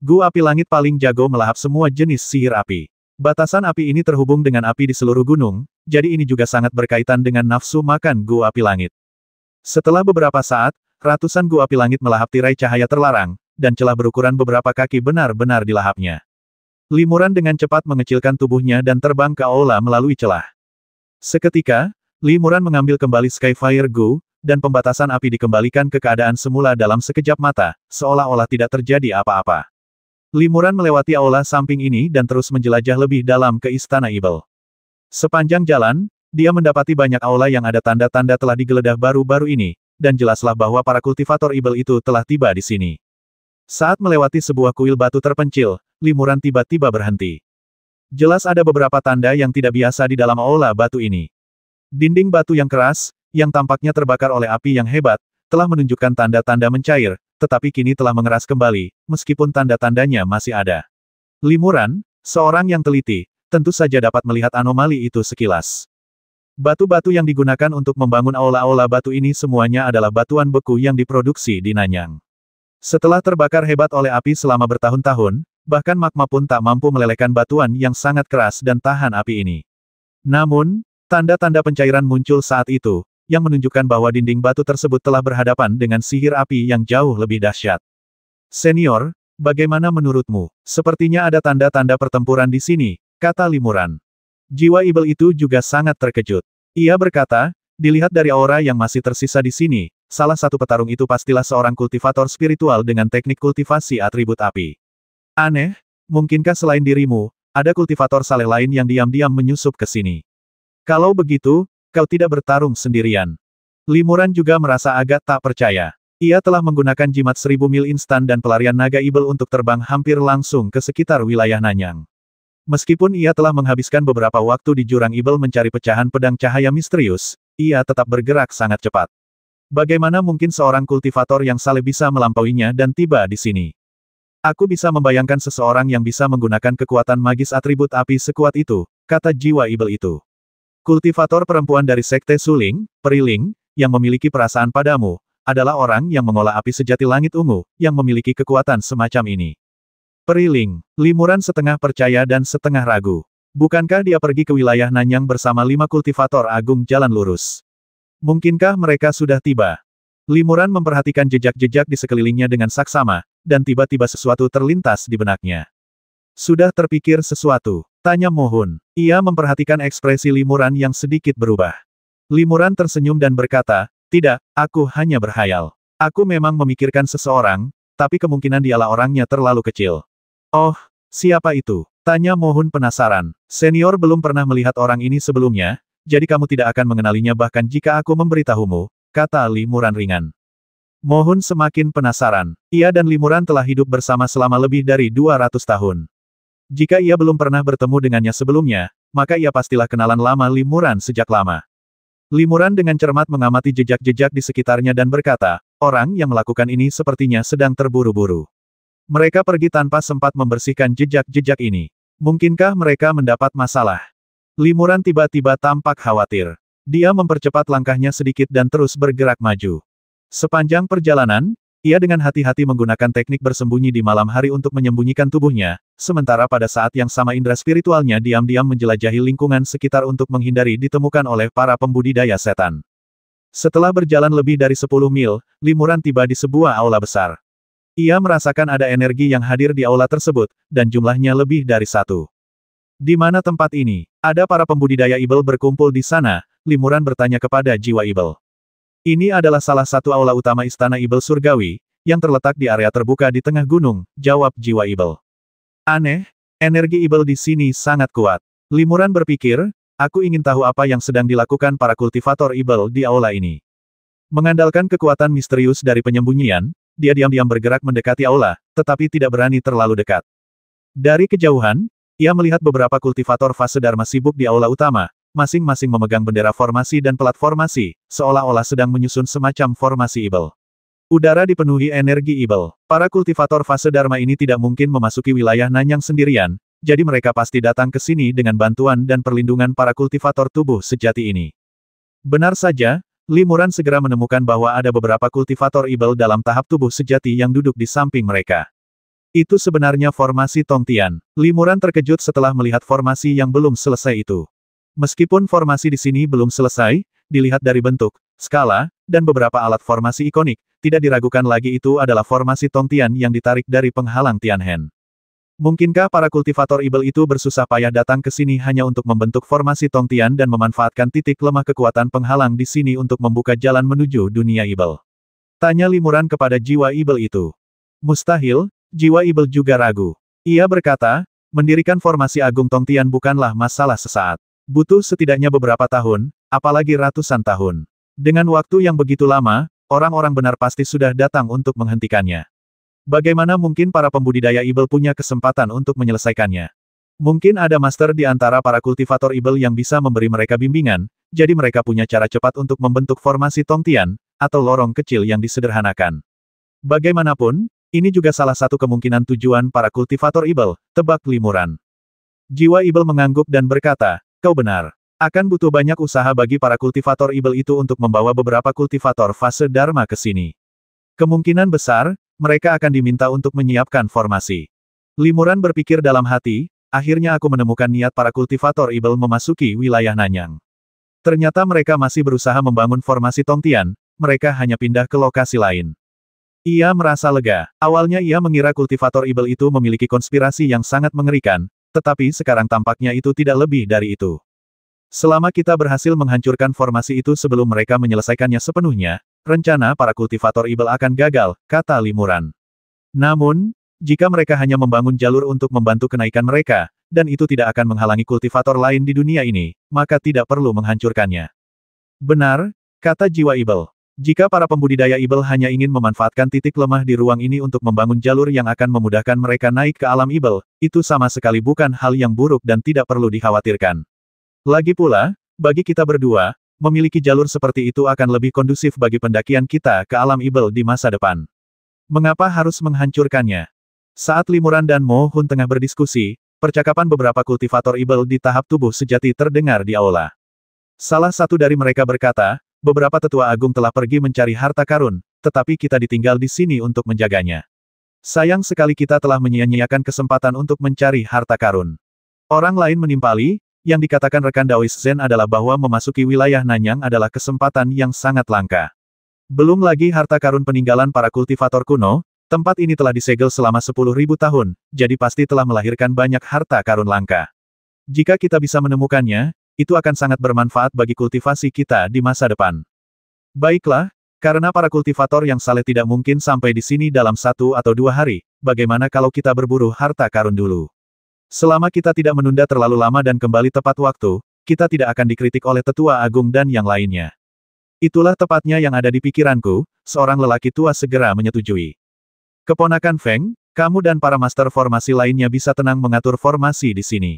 Speaker 1: Gu api langit paling jago melahap semua jenis sihir api. Batasan api ini terhubung dengan api di seluruh gunung, jadi ini juga sangat berkaitan dengan nafsu makan gu api langit. Setelah beberapa saat, ratusan gu api langit melahap tirai cahaya terlarang, dan celah berukuran beberapa kaki benar-benar dilahapnya. Limuran dengan cepat mengecilkan tubuhnya dan terbang ke aula melalui celah. Seketika, Limuran mengambil kembali Skyfire Gu, dan pembatasan api dikembalikan ke keadaan semula dalam sekejap mata, seolah-olah tidak terjadi apa-apa. Limuran melewati aula samping ini dan terus menjelajah lebih dalam ke Istana Ibel. Sepanjang jalan, dia mendapati banyak aula yang ada tanda-tanda telah digeledah baru-baru ini, dan jelaslah bahwa para kultivator Ibel itu telah tiba di sini. Saat melewati sebuah kuil batu terpencil, Limuran tiba-tiba berhenti. Jelas ada beberapa tanda yang tidak biasa di dalam aula batu ini. Dinding batu yang keras, yang tampaknya terbakar oleh api yang hebat, telah menunjukkan tanda-tanda mencair, tetapi kini telah mengeras kembali, meskipun tanda-tandanya masih ada. Limuran, seorang yang teliti, tentu saja dapat melihat anomali itu sekilas. Batu-batu yang digunakan untuk membangun aula-aula batu ini semuanya adalah batuan beku yang diproduksi di Nanyang. Setelah terbakar hebat oleh api selama bertahun-tahun, bahkan magma pun tak mampu melelehkan batuan yang sangat keras dan tahan api ini. Namun, tanda-tanda pencairan muncul saat itu, yang menunjukkan bahwa dinding batu tersebut telah berhadapan dengan sihir api yang jauh lebih dahsyat. Senior, bagaimana menurutmu? Sepertinya ada tanda-tanda pertempuran di sini, kata Limuran. Jiwa Ibel itu juga sangat terkejut. Ia berkata, dilihat dari aura yang masih tersisa di sini, salah satu petarung itu pastilah seorang kultivator spiritual dengan teknik kultivasi atribut api. Aneh, mungkinkah selain dirimu, ada kultivator saleh lain yang diam-diam menyusup ke sini? Kalau begitu, kau tidak bertarung sendirian. Limuran juga merasa agak tak percaya. Ia telah menggunakan jimat 1000 mil instan dan pelarian naga Ibel untuk terbang hampir langsung ke sekitar wilayah Nanyang. Meskipun ia telah menghabiskan beberapa waktu di jurang Ibel mencari pecahan pedang cahaya misterius, ia tetap bergerak sangat cepat. Bagaimana mungkin seorang kultivator yang saleh bisa melampauinya dan tiba di sini? Aku bisa membayangkan seseorang yang bisa menggunakan kekuatan magis atribut api sekuat itu, kata jiwa Ibel itu. Kultivator perempuan dari Sekte Suling, Periling, yang memiliki perasaan padamu, adalah orang yang mengolah api sejati langit ungu, yang memiliki kekuatan semacam ini. Periling, Limuran setengah percaya dan setengah ragu. Bukankah dia pergi ke wilayah Nanyang bersama 5 kultivator agung jalan lurus? Mungkinkah mereka sudah tiba? Limuran memperhatikan jejak-jejak di sekelilingnya dengan saksama, dan tiba-tiba sesuatu terlintas di benaknya. Sudah terpikir sesuatu? Tanya Mohun. Ia memperhatikan ekspresi Limuran yang sedikit berubah. Limuran tersenyum dan berkata, tidak, aku hanya berhayal. Aku memang memikirkan seseorang, tapi kemungkinan dialah orangnya terlalu kecil. Oh, siapa itu? Tanya Mohun penasaran. Senior belum pernah melihat orang ini sebelumnya, jadi kamu tidak akan mengenalinya bahkan jika aku memberitahumu, kata Limuran ringan. Mohun semakin penasaran. Ia dan Limuran telah hidup bersama selama lebih dari 200 tahun. Jika ia belum pernah bertemu dengannya sebelumnya, maka ia pastilah kenalan lama Limuran sejak lama. Limuran dengan cermat mengamati jejak-jejak di sekitarnya dan berkata, orang yang melakukan ini sepertinya sedang terburu-buru. Mereka pergi tanpa sempat membersihkan jejak-jejak ini. Mungkinkah mereka mendapat masalah? Limuran tiba-tiba tampak khawatir. Dia mempercepat langkahnya sedikit dan terus bergerak maju. Sepanjang perjalanan, ia dengan hati-hati menggunakan teknik bersembunyi di malam hari untuk menyembunyikan tubuhnya, sementara pada saat yang sama indera spiritualnya diam-diam menjelajahi lingkungan sekitar untuk menghindari ditemukan oleh para pembudidaya setan. Setelah berjalan lebih dari 10 mil, Limuran tiba di sebuah aula besar. Ia merasakan ada energi yang hadir di aula tersebut, dan jumlahnya lebih dari 1. Di mana tempat ini? Ada para pembudidaya Ibel berkumpul di sana, Limuran bertanya kepada jiwa Ibel. Ini adalah salah satu aula utama Istana Ibel Surgawi, yang terletak di area terbuka di tengah gunung, jawab jiwa Ibel. Aneh, energi Ibel di sini sangat kuat. Limuran berpikir, aku ingin tahu apa yang sedang dilakukan para kultivator Ibel di aula ini. Mengandalkan kekuatan misterius dari penyembunyian, dia diam-diam bergerak mendekati aula, tetapi tidak berani terlalu dekat. Dari kejauhan, ia melihat beberapa kultivator fase Dharma sibuk di aula utama, masing-masing memegang bendera formasi dan pelat formasi, seolah-olah sedang menyusun semacam formasi Ibel. Udara dipenuhi energi Ibel. Para kultivator fase Dharma ini tidak mungkin memasuki wilayah Nanyang sendirian, jadi mereka pasti datang ke sini dengan bantuan dan perlindungan para kultivator tubuh sejati ini. Benar saja, Limuran segera menemukan bahwa ada beberapa kultivator Ibel dalam tahap tubuh sejati yang duduk di samping mereka. Itu sebenarnya formasi Tongtian. Limuran terkejut setelah melihat formasi yang belum selesai itu. Meskipun formasi di sini belum selesai, dilihat dari bentuk, skala, dan beberapa alat formasi ikonik, tidak diragukan lagi itu adalah formasi Tongtian yang ditarik dari penghalang Tianhen. Mungkinkah para kultivator Ibel itu bersusah payah datang ke sini hanya untuk membentuk formasi Tongtian dan memanfaatkan titik lemah kekuatan penghalang di sini untuk membuka jalan menuju dunia Ibel? Tanya Limuran kepada jiwa Ibel itu. Mustahil, jiwa Ibel juga ragu. Ia berkata, mendirikan formasi Agung Tongtian bukanlah masalah sesaat. Butuh setidaknya beberapa tahun, apalagi ratusan tahun. Dengan waktu yang begitu lama, orang-orang benar pasti sudah datang untuk menghentikannya. Bagaimana mungkin para pembudidaya Ibel punya kesempatan untuk menyelesaikannya? Mungkin ada master di antara para kultivator Ibel yang bisa memberi mereka bimbingan, jadi mereka punya cara cepat untuk membentuk formasi Tongtian, atau lorong kecil yang disederhanakan. Bagaimanapun, Ini juga salah satu kemungkinan tujuan para kultivator Ibel, tebak Limuran. Jiwa Ibel mengangguk dan berkata, kau benar. Akan butuh banyak usaha bagi para kultivator Ibel itu untuk membawa beberapa kultivator fase Dharma ke sini. Kemungkinan besar, mereka akan diminta untuk menyiapkan formasi. Limuran berpikir dalam hati, akhirnya aku menemukan niat para kultivator Ibel memasuki wilayah Nanyang. Ternyata mereka masih berusaha membangun formasi Tongtian, mereka hanya pindah ke lokasi lain. Ia merasa lega. Awalnya ia mengira kultivator Ibel itu memiliki konspirasi yang sangat mengerikan, tetapi sekarang tampaknya itu tidak lebih dari itu. Selama kita berhasil menghancurkan formasi itu sebelum mereka menyelesaikannya sepenuhnya, rencana para kultivator Ibel akan gagal, kata Limuran. Namun, jika mereka hanya membangun jalur untuk membantu kenaikan mereka, dan itu tidak akan menghalangi kultivator lain di dunia ini, maka tidak perlu menghancurkannya. Benar, kata jiwa Ibel. Jika para pembudidaya Ibel hanya ingin memanfaatkan titik lemah di ruang ini untuk membangun jalur yang akan memudahkan mereka naik ke alam Ibel, itu sama sekali bukan hal yang buruk dan tidak perlu dikhawatirkan. Lagi pula, bagi kita berdua, memiliki jalur seperti itu akan lebih kondusif bagi pendakian kita ke alam Ibel di masa depan. Mengapa harus menghancurkannya? Saat Limuran dan Mo Hun tengah berdiskusi, percakapan beberapa kultivator Ibel di tahap tubuh sejati terdengar di aula. Salah satu dari mereka berkata, beberapa tetua agung telah pergi mencari harta karun, tetapi kita ditinggal di sini untuk menjaganya. Sayang sekali kita telah menyia-nyiakan kesempatan untuk mencari harta karun. Orang lain menimpali, yang dikatakan rekan Daois Zen adalah bahwa memasuki wilayah Nanyang adalah kesempatan yang sangat langka. Belum lagi harta karun peninggalan para kultivator kuno, tempat ini telah disegel selama 10.000 tahun, jadi pasti telah melahirkan banyak harta karun langka. Jika kita bisa menemukannya, itu akan sangat bermanfaat bagi kultivasi kita di masa depan. Baiklah, karena para kultivator yang saleh tidak mungkin sampai di sini dalam 1 atau 2 hari, bagaimana kalau kita berburu harta karun dulu? Selama kita tidak menunda terlalu lama dan kembali tepat waktu, kita tidak akan dikritik oleh tetua agung dan yang lainnya. Itulah tepatnya yang ada di pikiranku, seorang lelaki tua segera menyetujui. Keponakan Feng, kamu dan para master formasi lainnya bisa tenang mengatur formasi di sini.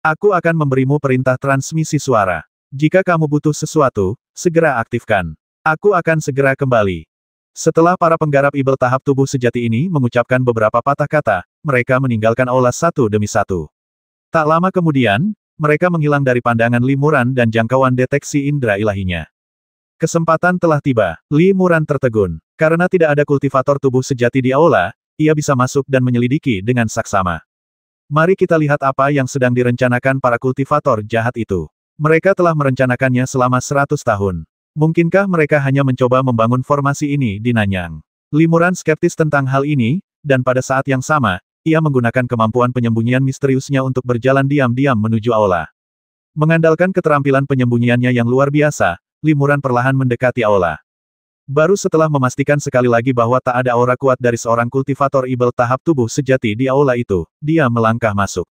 Speaker 1: Aku akan memberimu perintah transmisi suara. Jika kamu butuh sesuatu, segera aktifkan. Aku akan segera kembali. Setelah para penggarap Ibel tahap tubuh sejati ini mengucapkan beberapa patah kata, mereka meninggalkan aula satu demi satu. Tak lama kemudian, mereka menghilang dari pandangan Limuran dan jangkauan deteksi indera ilahinya. Kesempatan telah tiba. Limuran tertegun. Karena tidak ada kultivator tubuh sejati di aula, ia bisa masuk dan menyelidiki dengan saksama. Mari kita lihat apa yang sedang direncanakan para kultivator jahat itu. Mereka telah merencanakannya selama 100 tahun. Mungkinkah mereka hanya mencoba membangun formasi ini di Nanyang? Limuran skeptis tentang hal ini, dan pada saat yang sama, ia menggunakan kemampuan penyembunyian misteriusnya untuk berjalan diam-diam menuju aula. Mengandalkan keterampilan penyembunyiannya yang luar biasa, Limuran perlahan mendekati aula. Baru setelah memastikan sekali lagi bahwa tak ada aura kuat dari seorang kultivator Ibel tahap tubuh sejati di aula itu, dia melangkah masuk.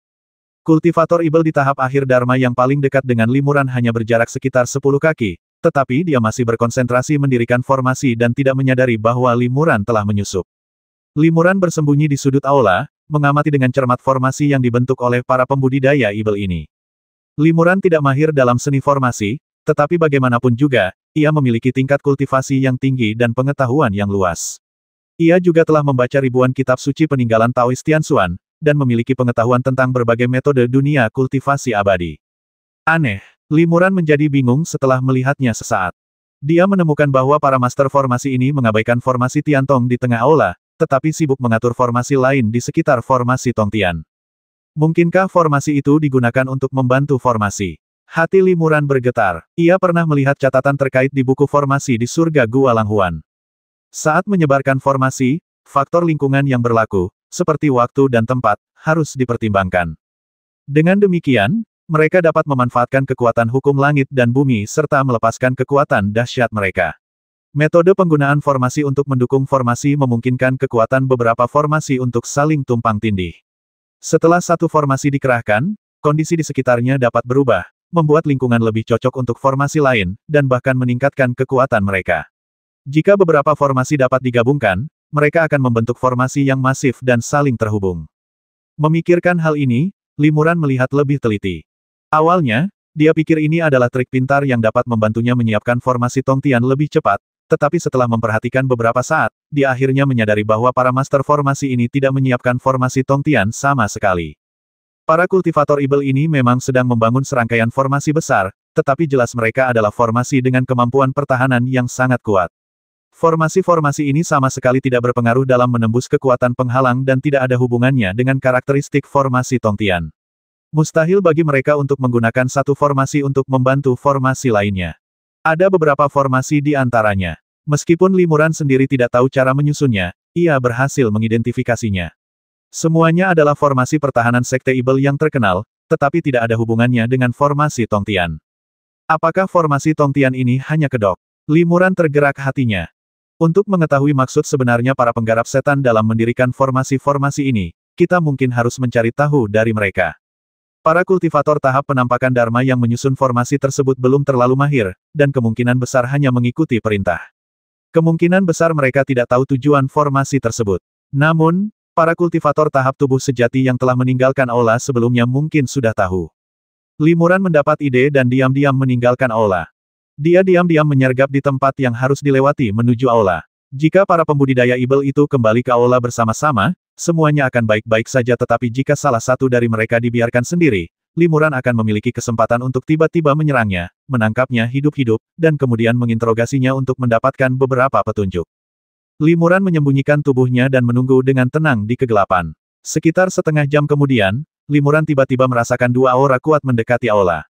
Speaker 1: Kultivator Ibel di tahap akhir Dharma yang paling dekat dengan Limuran hanya berjarak sekitar 10 kaki, tetapi dia masih berkonsentrasi mendirikan formasi dan tidak menyadari bahwa Limuran telah menyusup. Limuran bersembunyi di sudut aula, mengamati dengan cermat formasi yang dibentuk oleh para pembudidaya Ibel ini. Limuran tidak mahir dalam seni formasi, tetapi bagaimanapun juga, ia memiliki tingkat kultivasi yang tinggi dan pengetahuan yang luas. Ia juga telah membaca ribuan kitab suci peninggalan Taoist Tianxuan, dan memiliki pengetahuan tentang berbagai metode dunia kultivasi abadi. Aneh. Limuran menjadi bingung setelah melihatnya sesaat. Dia menemukan bahwa para master formasi ini mengabaikan formasi Tiantong di tengah aula, tetapi sibuk mengatur formasi lain di sekitar formasi Tongtian. Mungkinkah formasi itu digunakan untuk membantu formasi? Hati Limuran bergetar. Ia pernah melihat catatan terkait di buku formasi di surga Gua Langhuan. Saat menyebarkan formasi, faktor lingkungan yang berlaku, seperti waktu dan tempat, harus dipertimbangkan. Dengan demikian, mereka dapat memanfaatkan kekuatan hukum langit dan bumi serta melepaskan kekuatan dahsyat mereka. Metode penggunaan formasi untuk mendukung formasi memungkinkan kekuatan beberapa formasi untuk saling tumpang tindih. Setelah satu formasi dikerahkan, kondisi di sekitarnya dapat berubah, membuat lingkungan lebih cocok untuk formasi lain, dan bahkan meningkatkan kekuatan mereka. Jika beberapa formasi dapat digabungkan, mereka akan membentuk formasi yang masif dan saling terhubung. Memikirkan hal ini, Limuran melihat lebih teliti. Awalnya, dia pikir ini adalah trik pintar yang dapat membantunya menyiapkan formasi Tongtian lebih cepat, tetapi setelah memperhatikan beberapa saat, dia akhirnya menyadari bahwa para master formasi ini tidak menyiapkan formasi Tongtian sama sekali. Para kultivator Ibel ini memang sedang membangun serangkaian formasi besar, tetapi jelas mereka adalah formasi dengan kemampuan pertahanan yang sangat kuat. Formasi-formasi ini sama sekali tidak berpengaruh dalam menembus kekuatan penghalang dan tidak ada hubungannya dengan karakteristik formasi Tongtian. Mustahil bagi mereka untuk menggunakan satu formasi untuk membantu formasi lainnya. Ada beberapa formasi di antaranya. Meskipun Limuran sendiri tidak tahu cara menyusunnya, ia berhasil mengidentifikasinya. Semuanya adalah formasi pertahanan Sekte Ibel yang terkenal, tetapi tidak ada hubungannya dengan formasi Tongtian. Apakah formasi Tongtian ini hanya kedok? Limuran tergerak hatinya. Untuk mengetahui maksud sebenarnya para penggarap setan dalam mendirikan formasi-formasi ini, kita mungkin harus mencari tahu dari mereka. Para kultivator tahap penampakan Dharma yang menyusun formasi tersebut belum terlalu mahir, dan kemungkinan besar hanya mengikuti perintah. Kemungkinan besar mereka tidak tahu tujuan formasi tersebut. Namun, para kultivator tahap tubuh sejati yang telah meninggalkan aula sebelumnya mungkin sudah tahu. Limuran mendapat ide dan diam-diam meninggalkan aula. Dia diam-diam menyergap di tempat yang harus dilewati menuju aula. Jika para pembudidaya Ibel itu kembali ke aula bersama-sama, semuanya akan baik-baik saja, tetapi jika salah satu dari mereka dibiarkan sendiri, Limuran akan memiliki kesempatan untuk tiba-tiba menyerangnya, menangkapnya hidup-hidup, dan kemudian menginterogasinya untuk mendapatkan beberapa petunjuk. Limuran menyembunyikan tubuhnya dan menunggu dengan tenang di kegelapan. Sekitar setengah jam kemudian, Limuran tiba-tiba merasakan dua aura kuat mendekati aula.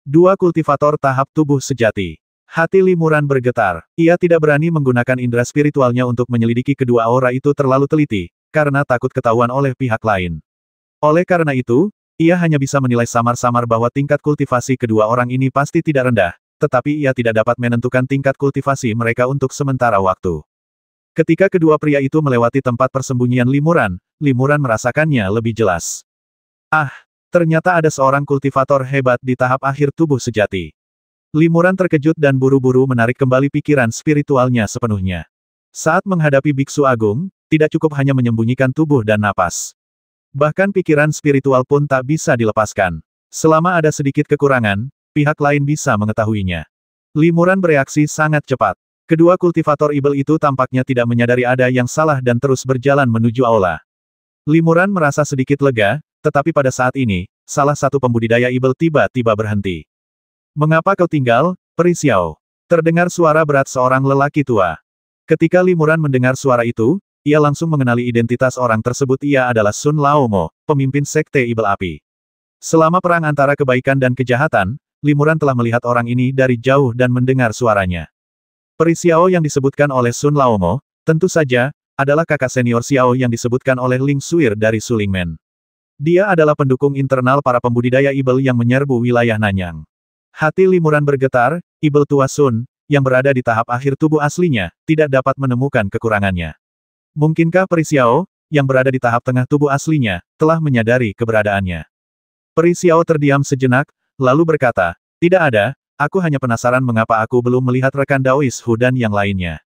Speaker 1: Dua kultivator tahap tubuh sejati. Hati Limuran bergetar. Ia tidak berani menggunakan indera spiritualnya untuk menyelidiki kedua aura itu terlalu teliti, karena takut ketahuan oleh pihak lain. Oleh karena itu, ia hanya bisa menilai samar-samar bahwa tingkat kultivasi kedua orang ini pasti tidak rendah, tetapi ia tidak dapat menentukan tingkat kultivasi mereka untuk sementara waktu. Ketika kedua pria itu melewati tempat persembunyian Limuran, Limuran merasakannya lebih jelas. Ah, ternyata ada seorang kultivator hebat di tahap akhir tubuh sejati. Limuran terkejut dan buru-buru menarik kembali pikiran spiritualnya sepenuhnya. Saat menghadapi Biksu Agung, tidak cukup hanya menyembunyikan tubuh dan napas. Bahkan pikiran spiritual pun tak bisa dilepaskan. Selama ada sedikit kekurangan, pihak lain bisa mengetahuinya. Limuran bereaksi sangat cepat. Kedua kultivator Ibel itu tampaknya tidak menyadari ada yang salah dan terus berjalan menuju aula. Limuran merasa sedikit lega, tetapi pada saat ini, salah satu pembudidaya Ibel tiba-tiba berhenti. "Mengapa kau tinggal, Peri Xiao?" Terdengar suara berat seorang lelaki tua. Ketika Limuran mendengar suara itu, ia langsung mengenali identitas orang tersebut. Ia adalah Sun Laomo, pemimpin Sekte Ibel Api. Selama perang antara kebaikan dan kejahatan, Limuran telah melihat orang ini dari jauh dan mendengar suaranya. Peri Xiao yang disebutkan oleh Sun Laomo, tentu saja, adalah kakak senior Xiao yang disebutkan oleh Ling Suir dari Sulingmen. Dia adalah pendukung internal para pembudidaya Ibel yang menyerbu wilayah Nanyang. Hati Limuran bergetar. Ibel tua Sun, yang berada di tahap akhir tubuh aslinya, tidak dapat menemukan kekurangannya. Mungkinkah Peri Xiao, yang berada di tahap tengah tubuh aslinya, telah menyadari keberadaannya? Peri Xiao terdiam sejenak, lalu berkata, "Tidak ada, aku hanya penasaran mengapa aku belum melihat rekan Daois Hu dan yang lainnya."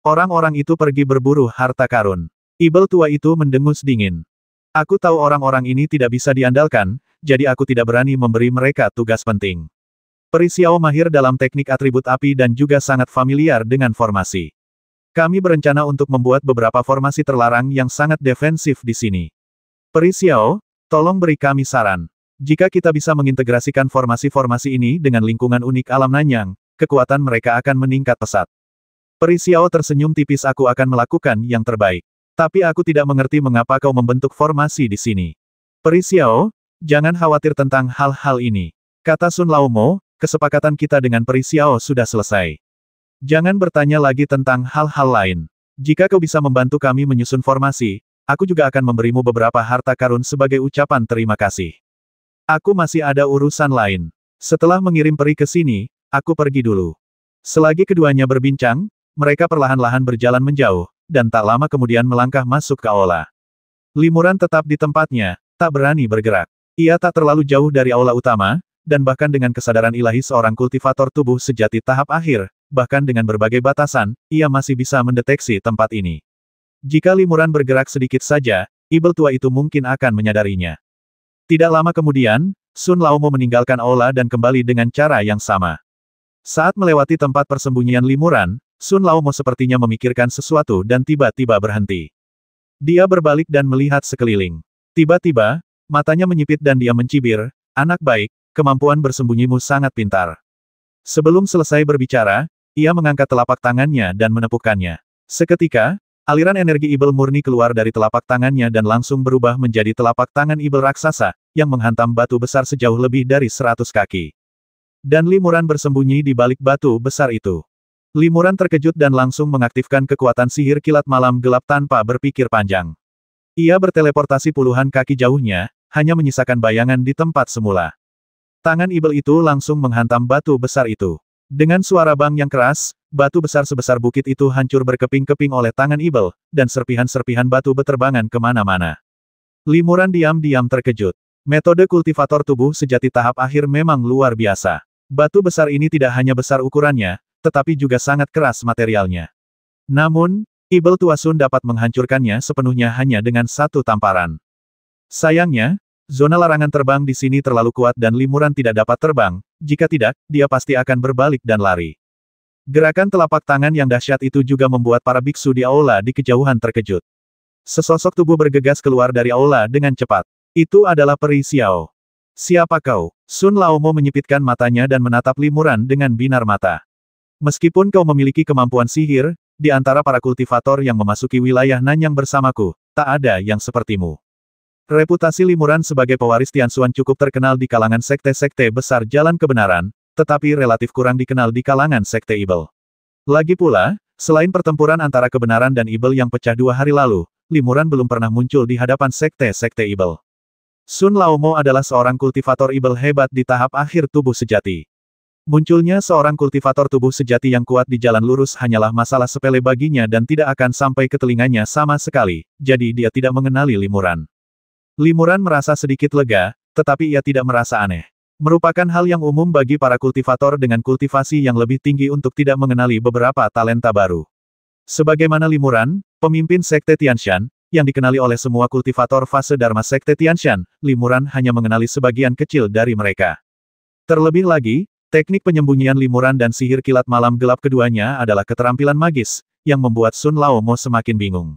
Speaker 1: Orang-orang itu pergi berburu harta karun. Ibel tua itu mendengus dingin. "Aku tahu orang-orang ini tidak bisa diandalkan, jadi aku tidak berani memberi mereka tugas penting." Peri Xiao mahir dalam teknik atribut api dan juga sangat familiar dengan formasi. "Kami berencana untuk membuat beberapa formasi terlarang yang sangat defensif di sini. Peri Xiao, tolong beri kami saran. Jika kita bisa mengintegrasikan formasi-formasi ini dengan lingkungan unik alam Nanyang, kekuatan mereka akan meningkat pesat." Peri Xiao tersenyum tipis. "Aku akan melakukan yang terbaik. Tapi aku tidak mengerti mengapa kau membentuk formasi di sini." "Peri Xiao, jangan khawatir tentang hal-hal ini," kata Sun Laomo, "kesepakatan kita dengan Peri Xiao sudah selesai. Jangan bertanya lagi tentang hal-hal lain. Jika kau bisa membantu kami menyusun formasi, aku juga akan memberimu beberapa harta karun sebagai ucapan terima kasih. Aku masih ada urusan lain. Setelah mengirim peri ke sini, aku pergi dulu." Selagi keduanya berbincang, mereka perlahan-lahan berjalan menjauh, dan tak lama kemudian melangkah masuk ke aula. Limuran tetap di tempatnya, tak berani bergerak. Ia tak terlalu jauh dari aula utama, dan bahkan dengan kesadaran ilahi seorang kultivator tubuh sejati tahap akhir, bahkan dengan berbagai batasan, ia masih bisa mendeteksi tempat ini. Jika Limuran bergerak sedikit saja, Ibel tua itu mungkin akan menyadarinya. Tidak lama kemudian, Sun Laomo meninggalkan aula dan kembali dengan cara yang sama. Saat melewati tempat persembunyian Limuran, Sun Laomo sepertinya memikirkan sesuatu dan tiba-tiba berhenti. Dia berbalik dan melihat sekeliling. Tiba-tiba, matanya menyipit dan dia mencibir, "Anak baik, kemampuan bersembunyimu sangat pintar." Sebelum selesai berbicara, ia mengangkat telapak tangannya dan menepukkannya. Seketika, aliran energi ibel murni keluar dari telapak tangannya dan langsung berubah menjadi telapak tangan ibel raksasa, yang menghantam batu besar sejauh lebih dari 100 kaki. Dan Limuran bersembunyi di balik batu besar itu. Limuran terkejut dan langsung mengaktifkan kekuatan sihir kilat malam gelap tanpa berpikir panjang. Ia berteleportasi puluhan kaki jauhnya, hanya menyisakan bayangan di tempat semula. Tangan ibel itu langsung menghantam batu besar itu. Dengan suara bang yang keras, batu besar sebesar bukit itu hancur berkeping-keping oleh tangan ibel, dan serpihan-serpihan batu beterbangan kemana-mana. Limuran diam-diam terkejut. Metode kultivator tubuh sejati tahap akhir memang luar biasa. Batu besar ini tidak hanya besar ukurannya, tetapi juga sangat keras materialnya. Namun, ibel tua Sun dapat menghancurkannya sepenuhnya hanya dengan satu tamparan. Sayangnya, zona larangan terbang di sini terlalu kuat dan Limuran tidak dapat terbang, jika tidak, dia pasti akan berbalik dan lari. Gerakan telapak tangan yang dahsyat itu juga membuat para biksu di aula di kejauhan terkejut. Sesosok tubuh bergegas keluar dari aula dengan cepat. Itu adalah Peri Xiao. "Siapa kau?" Sun Laomo menyipitkan matanya dan menatap Limuran dengan binar mata. "Meskipun kau memiliki kemampuan sihir, di antara para kultivator yang memasuki wilayah Nanyang bersamaku, tak ada yang sepertimu." Reputasi Limuran sebagai pewaris Tianxuan cukup terkenal di kalangan sekte-sekte besar jalan kebenaran, tetapi relatif kurang dikenal di kalangan sekte ibel. Lagi pula, selain pertempuran antara kebenaran dan ibel yang pecah 2 hari lalu, Limuran belum pernah muncul di hadapan sekte-sekte ibel. Sun Laomo adalah seorang kultivator ibel hebat di tahap akhir tubuh sejati. Munculnya seorang kultivator tubuh sejati yang kuat di jalan lurus hanyalah masalah sepele baginya dan tidak akan sampai ke telinganya sama sekali, jadi dia tidak mengenali Limuran. Limuran merasa sedikit lega, tetapi ia tidak merasa aneh. Merupakan hal yang umum bagi para kultivator dengan kultivasi yang lebih tinggi untuk tidak mengenali beberapa talenta baru. Sebagaimana Limuran, pemimpin Sekte Tianshan, yang dikenali oleh semua kultivator fase Dharma Sekte Tianshan, Limuran hanya mengenali sebagian kecil dari mereka. Terlebih lagi, teknik penyembunyian Limuran dan sihir kilat malam gelap keduanya adalah keterampilan magis, yang membuat Sun Laomo semakin bingung.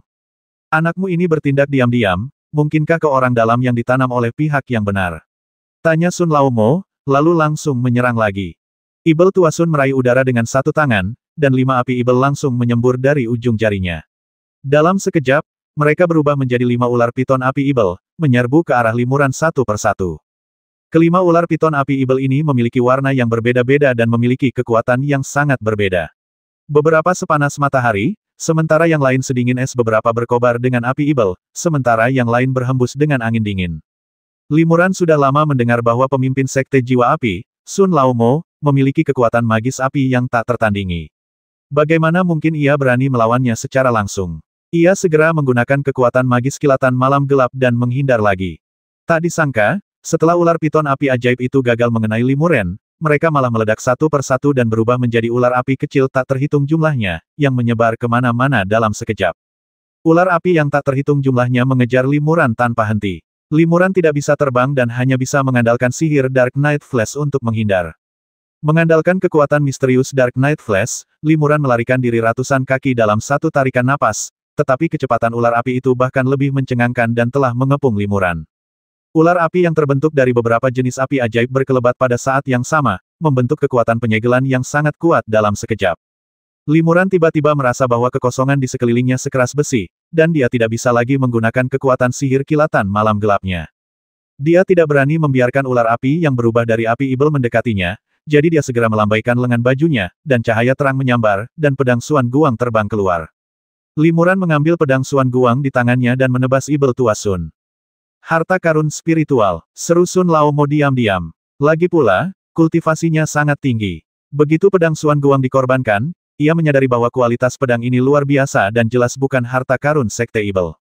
Speaker 1: "Anakmu ini bertindak diam-diam, mungkinkah ke orang dalam yang ditanam oleh pihak yang benar?" tanya Sun Laomo, lalu langsung menyerang lagi. Ibel tua Sun meraih udara dengan satu tangan, dan 5 api ibel langsung menyembur dari ujung jarinya. Dalam sekejap, mereka berubah menjadi 5 ular piton api ibel, menyerbu ke arah Limuran satu persatu. Kelima ular piton api ibel ini memiliki warna yang berbeda-beda dan memiliki kekuatan yang sangat berbeda. Beberapa sepanas matahari, sementara yang lain sedingin es, beberapa berkobar dengan api ibel, sementara yang lain berhembus dengan angin dingin. Limuran sudah lama mendengar bahwa pemimpin Sekte Jiwa Api, Sun Laomo, memiliki kekuatan magis api yang tak tertandingi. Bagaimana mungkin ia berani melawannya secara langsung? Ia segera menggunakan kekuatan magis kilatan malam gelap dan menghindar lagi. Tak disangka, setelah ular piton api ajaib itu gagal mengenai Limuran, mereka malah meledak satu persatu dan berubah menjadi ular api kecil tak terhitung jumlahnya, yang menyebar kemana-mana dalam sekejap. Ular api yang tak terhitung jumlahnya mengejar Limuran tanpa henti. Limuran tidak bisa terbang dan hanya bisa mengandalkan sihir Dark Night Flash untuk menghindar. Mengandalkan kekuatan misterius Dark Night Flash, Limuran melarikan diri ratusan kaki dalam satu tarikan napas, tetapi kecepatan ular api itu bahkan lebih mencengangkan dan telah mengepung Limuran. Ular api yang terbentuk dari beberapa jenis api ajaib berkelebat pada saat yang sama, membentuk kekuatan penyegelan yang sangat kuat dalam sekejap. Limuran tiba-tiba merasa bahwa kekosongan di sekelilingnya sekeras besi, dan dia tidak bisa lagi menggunakan kekuatan sihir kilatan malam gelapnya. Dia tidak berani membiarkan ular api yang berubah dari api ibel mendekatinya, jadi dia segera melambaikan lengan bajunya, dan cahaya terang menyambar, dan pedang Suan Guang terbang keluar. Limuran mengambil pedang Suan Guang di tangannya dan menebas ibel tua Sun. "Harta karun spiritual," seru Sun Laomo diam-diam. Lagi pula, kultivasinya sangat tinggi. Begitu pedang Suan Guang dikorbankan, ia menyadari bahwa kualitas pedang ini luar biasa dan jelas bukan harta karun Sekte Ibel.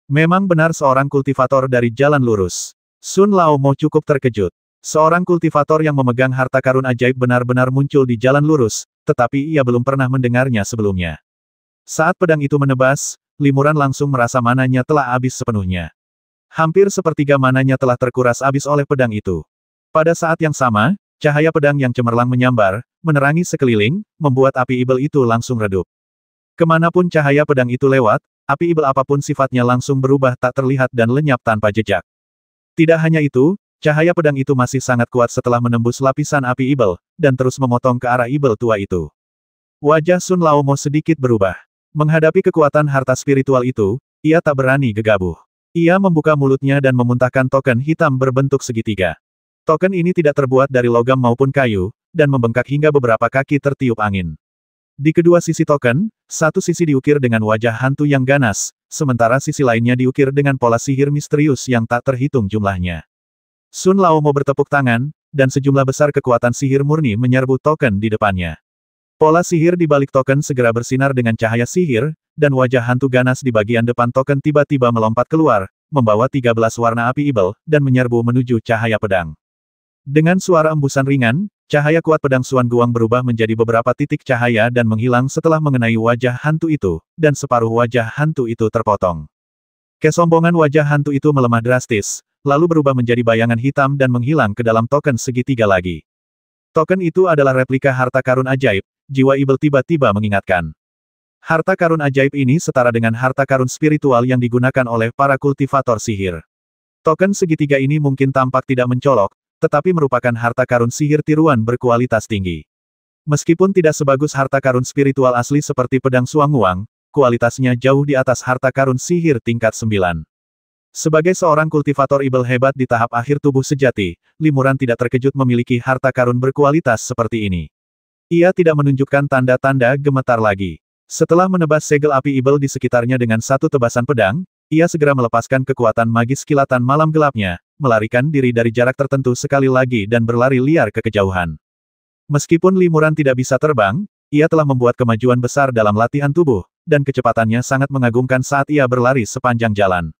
Speaker 1: Memang benar seorang kultivator dari jalan lurus. Sun Laomo cukup terkejut. Seorang kultivator yang memegang harta karun ajaib benar-benar muncul di jalan lurus, tetapi ia belum pernah mendengarnya sebelumnya. Saat pedang itu menebas, Limuran langsung merasa mananya telah habis sepenuhnya. Hampir sepertiga mananya telah terkuras habis oleh pedang itu. Pada saat yang sama, cahaya pedang yang cemerlang menyambar, menerangi sekeliling, membuat api ibel itu langsung redup. Kemanapun cahaya pedang itu lewat, api ibel apapun sifatnya langsung berubah tak terlihat dan lenyap tanpa jejak. Tidak hanya itu, cahaya pedang itu masih sangat kuat setelah menembus lapisan api ibel, dan terus memotong ke arah ibel tua itu. Wajah Sun Laomo sedikit berubah. Menghadapi kekuatan harta spiritual itu, ia tak berani gegabah. Ia membuka mulutnya dan memuntahkan token hitam berbentuk segitiga. Token ini tidak terbuat dari logam maupun kayu, dan membengkak hingga beberapa kaki tertiup angin. Di kedua sisi token, satu sisi diukir dengan wajah hantu yang ganas, sementara sisi lainnya diukir dengan pola sihir misterius yang tak terhitung jumlahnya. Sun Laomo bertepuk tangan, dan sejumlah besar kekuatan sihir murni menyerbu token di depannya. Pola sihir di balik token segera bersinar dengan cahaya sihir, dan wajah hantu ganas di bagian depan token tiba-tiba melompat keluar, membawa 13 warna api ibel, dan menyerbu menuju cahaya pedang. Dengan suara embusan ringan, cahaya kuat pedang Xuan Guang berubah menjadi beberapa titik cahaya dan menghilang setelah mengenai wajah hantu itu, dan separuh wajah hantu itu terpotong. Kesombongan wajah hantu itu melemah drastis, lalu berubah menjadi bayangan hitam dan menghilang ke dalam token segitiga lagi. Token itu adalah replika harta karun ajaib, jiwa ibel tiba-tiba mengingatkan. Harta karun ajaib ini setara dengan harta karun spiritual yang digunakan oleh para kultivator sihir. Token segitiga ini mungkin tampak tidak mencolok, tetapi merupakan harta karun sihir tiruan berkualitas tinggi. Meskipun tidak sebagus harta karun spiritual asli seperti pedang Xuanguang, kualitasnya jauh di atas harta karun sihir tingkat 9. Sebagai seorang kultivator ibel hebat di tahap akhir tubuh sejati, Limuran tidak terkejut memiliki harta karun berkualitas seperti ini. Ia tidak menunjukkan tanda-tanda gemetar lagi. Setelah menebas segel api ibel di sekitarnya dengan satu tebasan pedang, ia segera melepaskan kekuatan magis kilatan malam gelapnya, melarikan diri dari jarak tertentu sekali lagi dan berlari liar ke kejauhan. Meskipun Limuran tidak bisa terbang, ia telah membuat kemajuan besar dalam latihan tubuh, dan kecepatannya sangat mengagumkan saat ia berlari sepanjang jalan.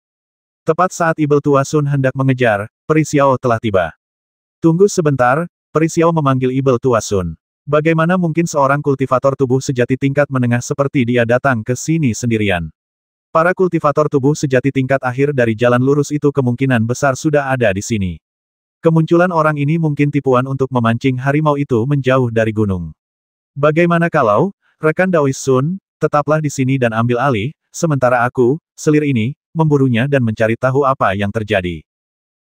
Speaker 1: Tepat saat ibel tua Sun hendak mengejar, Peri Xiao telah tiba. Tunggu sebentar, Peri Xiao memanggil ibel tua Sun. Bagaimana mungkin seorang kultivator tubuh sejati tingkat menengah seperti dia datang ke sini sendirian? Para kultivator tubuh sejati tingkat akhir dari jalan lurus itu kemungkinan besar sudah ada di sini. Kemunculan orang ini mungkin tipuan untuk memancing harimau itu menjauh dari gunung. Bagaimana kalau, rekan Daois Sun, tetaplah di sini dan ambil alih, sementara aku, selir ini, memburunya dan mencari tahu apa yang terjadi.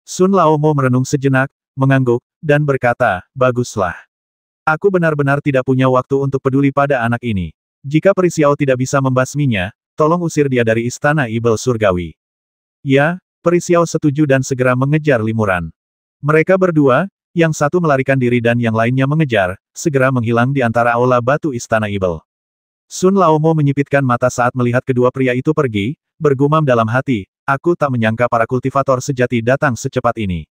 Speaker 1: Sun Laomo merenung sejenak, mengangguk, dan berkata, baguslah. Aku benar-benar tidak punya waktu untuk peduli pada anak ini. Jika Peri Xiao tidak bisa membasminya, tolong usir dia dari istana ibel surgawi. Ya, Peri Xiao setuju dan segera mengejar Limuran. Mereka berdua, yang satu melarikan diri dan yang lainnya mengejar, segera menghilang di antara aula batu istana ibel. Sun Laomo menyipitkan mata saat melihat kedua pria itu pergi, bergumam dalam hati, aku tak menyangka para kultivator sejati datang secepat ini.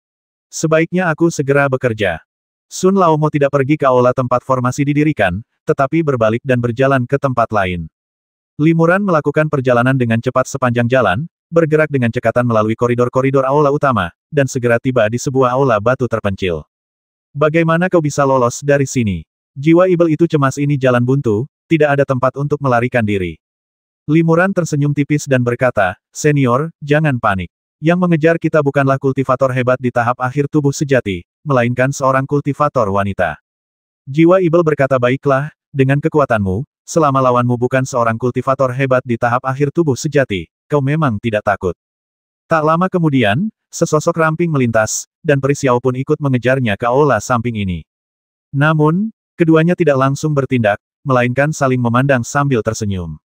Speaker 1: Sebaiknya aku segera bekerja. Sun Laomo tidak pergi ke aula tempat formasi didirikan, tetapi berbalik dan berjalan ke tempat lain. Limuran melakukan perjalanan dengan cepat sepanjang jalan, bergerak dengan cekatan melalui koridor-koridor aula utama, dan segera tiba di sebuah aula batu terpencil. Bagaimana kau bisa lolos dari sini? Jiwa ibel itu cemas, ini jalan buntu, tidak ada tempat untuk melarikan diri. Limuran tersenyum tipis dan berkata, senior, jangan panik. Yang mengejar kita bukanlah kultivator hebat di tahap akhir tubuh sejati, melainkan seorang kultivator wanita. Jiwa ibel berkata, baiklah, dengan kekuatanmu, selama lawanmu bukan seorang kultivator hebat di tahap akhir tubuh sejati, kau memang tidak takut. Tak lama kemudian, sesosok ramping melintas, dan Peri Xiao pun ikut mengejarnya ke aula samping ini. Namun, keduanya tidak langsung bertindak, melainkan saling memandang sambil tersenyum.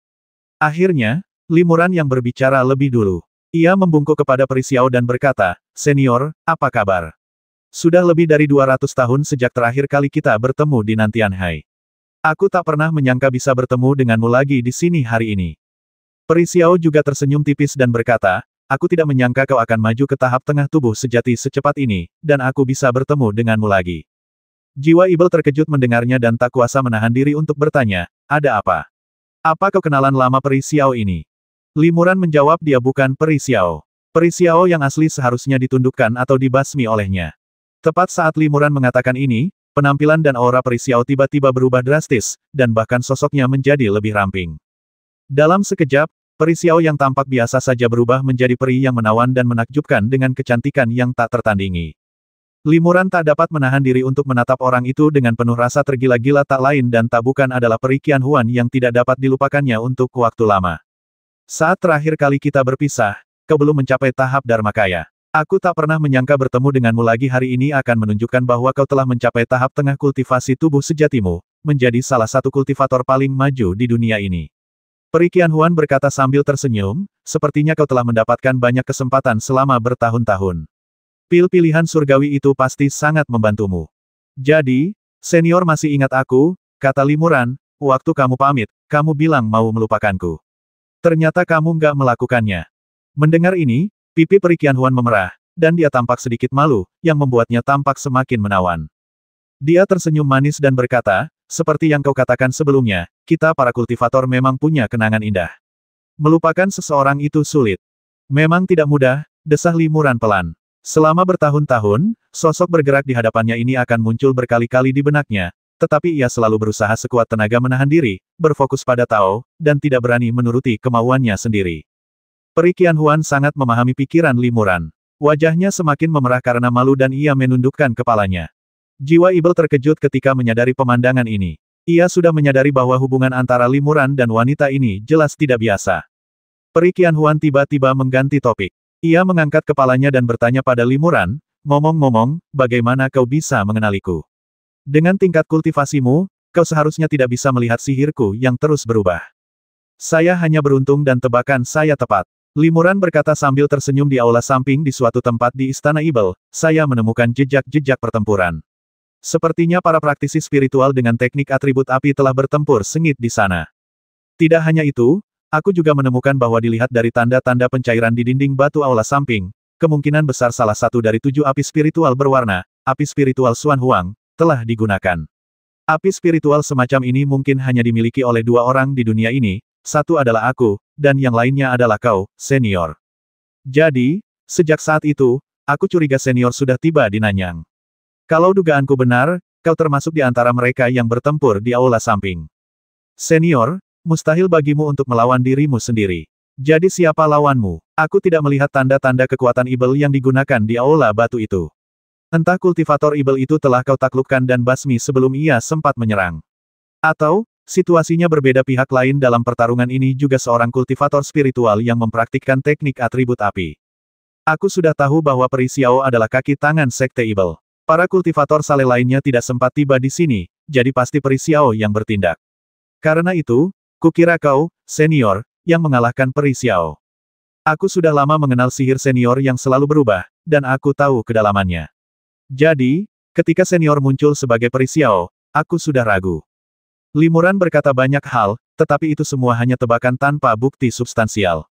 Speaker 1: Akhirnya, Limuran yang berbicara lebih dulu. Ia membungkuk kepada Peri Xiao dan berkata, senior, apa kabar? Sudah lebih dari 200 tahun sejak terakhir kali kita bertemu di Nantianhai. Aku tak pernah menyangka bisa bertemu denganmu lagi di sini hari ini. Peri Xiao juga tersenyum tipis dan berkata, aku tidak menyangka kau akan maju ke tahap tengah tubuh sejati secepat ini, dan aku bisa bertemu denganmu lagi. Jiwa ibel terkejut mendengarnya dan tak kuasa menahan diri untuk bertanya, ada apa? Apa kau kenalan lama Peri Xiao ini? Limuran menjawab, dia bukan Peri Xiao. Peri Xiao yang asli seharusnya ditundukkan atau dibasmi olehnya. Tepat saat Limuran mengatakan ini, penampilan dan aura Peri Xiao tiba-tiba berubah drastis, dan bahkan sosoknya menjadi lebih ramping. Dalam sekejap, Peri Xiao yang tampak biasa saja berubah menjadi peri yang menawan dan menakjubkan dengan kecantikan yang tak tertandingi. Limuran tak dapat menahan diri untuk menatap orang itu dengan penuh rasa tergila-gila, tak lain dan tak bukan adalah Peri Qianhuan yang tidak dapat dilupakannya untuk waktu lama. Saat terakhir kali kita berpisah, kau belum mencapai tahap Dharmakaya. Aku tak pernah menyangka bertemu denganmu lagi hari ini akan menunjukkan bahwa kau telah mencapai tahap tengah kultivasi tubuh sejatimu, menjadi salah satu kultivator paling maju di dunia ini. Peri Qianhuan berkata sambil tersenyum, sepertinya kau telah mendapatkan banyak kesempatan selama bertahun-tahun. Pil-pilihan surgawi itu pasti sangat membantumu. Jadi, senior masih ingat aku, kata Limuran, waktu kamu pamit, kamu bilang mau melupakanku. Ternyata kamu nggak melakukannya. Mendengar ini, pipi Peri Qianhuan memerah, dan dia tampak sedikit malu, yang membuatnya tampak semakin menawan. Dia tersenyum manis dan berkata, seperti yang kau katakan sebelumnya, kita para kultivator memang punya kenangan indah. Melupakan seseorang itu sulit. Memang tidak mudah, desah Limuran pelan. Selama bertahun-tahun, sosok bergerak di hadapannya ini akan muncul berkali-kali di benaknya, tetapi ia selalu berusaha sekuat tenaga menahan diri, berfokus pada Tao, dan tidak berani menuruti kemauannya sendiri. Peri Qianhuan sangat memahami pikiran Limuran. Wajahnya semakin memerah karena malu dan ia menundukkan kepalanya. Jiwa Ibel terkejut ketika menyadari pemandangan ini. Ia sudah menyadari bahwa hubungan antara Limuran dan wanita ini jelas tidak biasa. Peri Qianhuan tiba-tiba mengganti topik. Ia mengangkat kepalanya dan bertanya pada Limuran, ngomong-ngomong, bagaimana kau bisa mengenaliku? Dengan tingkat kultivasimu, kau seharusnya tidak bisa melihat sihirku yang terus berubah. Saya hanya beruntung dan tebakan saya tepat. Limuran berkata sambil tersenyum di aula samping di suatu tempat di Istana Ibel, saya menemukan jejak-jejak pertempuran. Sepertinya para praktisi spiritual dengan teknik atribut api telah bertempur sengit di sana. Tidak hanya itu, aku juga menemukan bahwa dilihat dari tanda-tanda pencairan di dinding batu aula samping, kemungkinan besar salah satu dari 7 api spiritual berwarna, api spiritual Xuan Huang, telah digunakan. Api spiritual semacam ini mungkin hanya dimiliki oleh 2 orang di dunia ini, satu adalah aku, dan yang lainnya adalah kau, senior. Jadi, sejak saat itu, aku curiga senior sudah tiba di Nanyang. Kalau dugaanku benar, kau termasuk di antara mereka yang bertempur di aula samping. Senior, mustahil bagimu untuk melawan dirimu sendiri. Jadi siapa lawanmu? Aku tidak melihat tanda-tanda kekuatan Ibel yang digunakan di aula batu itu. Entah kultivator Ibel itu telah kau taklukkan dan basmi sebelum ia sempat menyerang. Atau, situasinya berbeda, pihak lain dalam pertarungan ini juga seorang kultivator spiritual yang mempraktikkan teknik atribut api. Aku sudah tahu bahwa Peri Xiao adalah kaki tangan Sekte Ibel. Para kultivator Sale lainnya tidak sempat tiba di sini, jadi pasti Peri Xiao yang bertindak. Karena itu, kukira kau, senior, yang mengalahkan Peri Xiao. Aku sudah lama mengenal sihir senior yang selalu berubah, dan aku tahu kedalamannya. Jadi, ketika senior muncul sebagai Peri Xiao, aku sudah ragu. Limuran berkata banyak hal, tetapi itu semua hanya tebakan tanpa bukti substansial.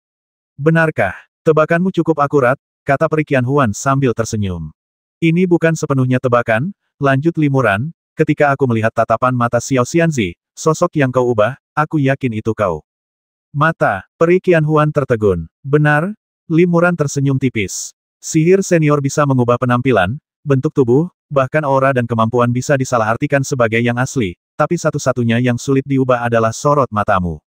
Speaker 1: Benarkah? Tebakanmu cukup akurat, kata Peri Qianhuan sambil tersenyum. Ini bukan sepenuhnya tebakan, lanjut Limuran, ketika aku melihat tatapan mata Xiao Xianzi, sosok yang kau ubah, aku yakin itu kau. Mata, Peri Qianhuan tertegun. Benar? Limuran tersenyum tipis. Sihir senior bisa mengubah penampilan, bentuk tubuh, bahkan aura dan kemampuan bisa disalahartikan sebagai yang asli. Tapi satu-satunya yang sulit diubah adalah sorot matamu.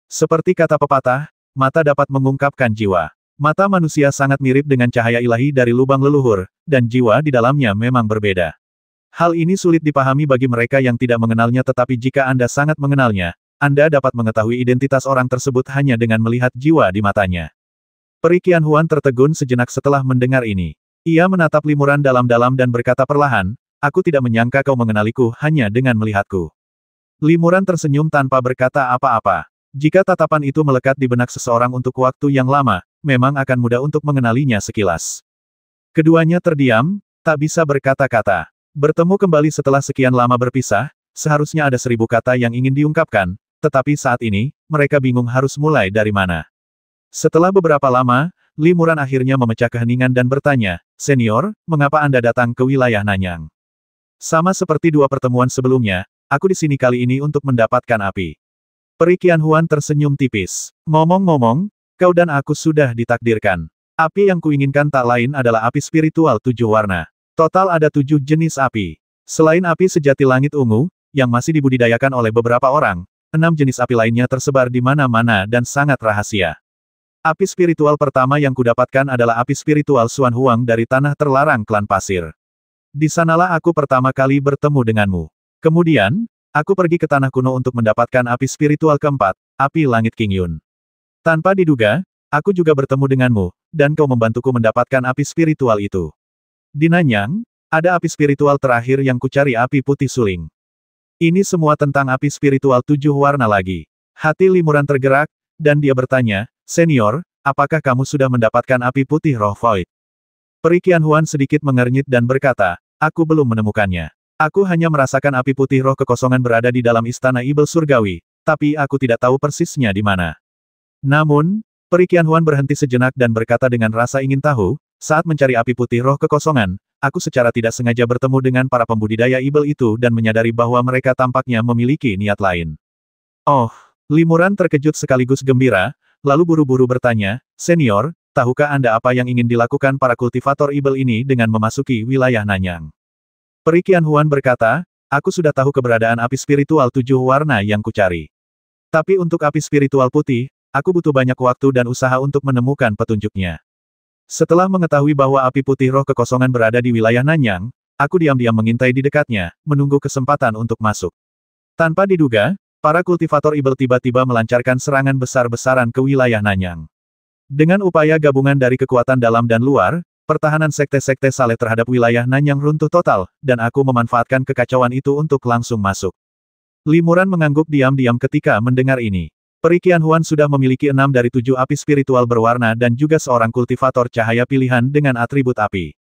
Speaker 1: Seperti kata pepatah, mata dapat mengungkapkan jiwa. Mata manusia sangat mirip dengan cahaya ilahi dari lubang leluhur, dan jiwa di dalamnya memang berbeda. Hal ini sulit dipahami bagi mereka yang tidak mengenalnya, tetapi jika Anda sangat mengenalnya, Anda dapat mengetahui identitas orang tersebut hanya dengan melihat jiwa di matanya. Peri Qianhuan tertegun sejenak setelah mendengar ini. Ia menatap Limuran dalam-dalam dan berkata perlahan, aku tidak menyangka kau mengenaliku hanya dengan melihatku. Limuran tersenyum tanpa berkata apa-apa. Jika tatapan itu melekat di benak seseorang untuk waktu yang lama, memang akan mudah untuk mengenalinya sekilas. Keduanya terdiam, tak bisa berkata-kata. Bertemu kembali setelah sekian lama berpisah, seharusnya ada 1000 kata yang ingin diungkapkan, tetapi saat ini, mereka bingung harus mulai dari mana. Setelah beberapa lama, Limuran akhirnya memecah keheningan dan bertanya, senior, mengapa Anda datang ke wilayah Nanyang? Sama seperti 2 pertemuan sebelumnya, aku di sini kali ini untuk mendapatkan api. Peri Qianhuan tersenyum tipis. Ngomong-ngomong, kau dan aku sudah ditakdirkan. Api yang kuinginkan tak lain adalah api spiritual 7 warna. Total ada 7 jenis api. Selain api sejati langit ungu, yang masih dibudidayakan oleh beberapa orang, 6 jenis api lainnya tersebar di mana-mana dan sangat rahasia. Api spiritual pertama yang kudapatkan adalah api spiritual Xuan Huang dari tanah terlarang klan pasir. Di sanalah aku pertama kali bertemu denganmu. Kemudian, aku pergi ke tanah kuno untuk mendapatkan api spiritual keempat, api langit King Yun. Tanpa diduga, aku juga bertemu denganmu, dan kau membantuku mendapatkan api spiritual itu. Di Nanyang, ada api spiritual terakhir yang kucari, api putih suling. Ini semua tentang api spiritual 7 warna lagi. Hati Limuran tergerak, dan dia bertanya, Senior, apakah kamu sudah mendapatkan api putih roh Void? Peri Qianhuan sedikit mengernyit dan berkata, aku belum menemukannya. Aku hanya merasakan api putih roh kekosongan berada di dalam istana Ibel Surgawi, tapi aku tidak tahu persisnya di mana. Namun, Peri Qianhuan berhenti sejenak dan berkata dengan rasa ingin tahu, saat mencari api putih roh kekosongan, aku secara tidak sengaja bertemu dengan para pembudidaya Ibel itu dan menyadari bahwa mereka tampaknya memiliki niat lain. Oh, Limuran terkejut sekaligus gembira, lalu buru-buru bertanya, Senior, tahukah Anda apa yang ingin dilakukan para kultivator Ibel ini dengan memasuki wilayah Nanyang? Peri Qianhuan berkata, aku sudah tahu keberadaan api spiritual 7 warna yang kucari. Tapi untuk api spiritual putih, aku butuh banyak waktu dan usaha untuk menemukan petunjuknya. Setelah mengetahui bahwa api putih roh kekosongan berada di wilayah Nanyang, aku diam-diam mengintai di dekatnya, menunggu kesempatan untuk masuk. Tanpa diduga, para kultivator Ibel tiba-tiba melancarkan serangan besar-besaran ke wilayah Nanyang. Dengan upaya gabungan dari kekuatan dalam dan luar, pertahanan sekte-sekte Saleh terhadap wilayah Nanyang runtuh total, dan aku memanfaatkan kekacauan itu untuk langsung masuk. Limuran mengangguk diam-diam ketika mendengar ini. Peri Qianhuan sudah memiliki 6 dari 7 api spiritual berwarna dan juga seorang kultivator cahaya pilihan dengan atribut api.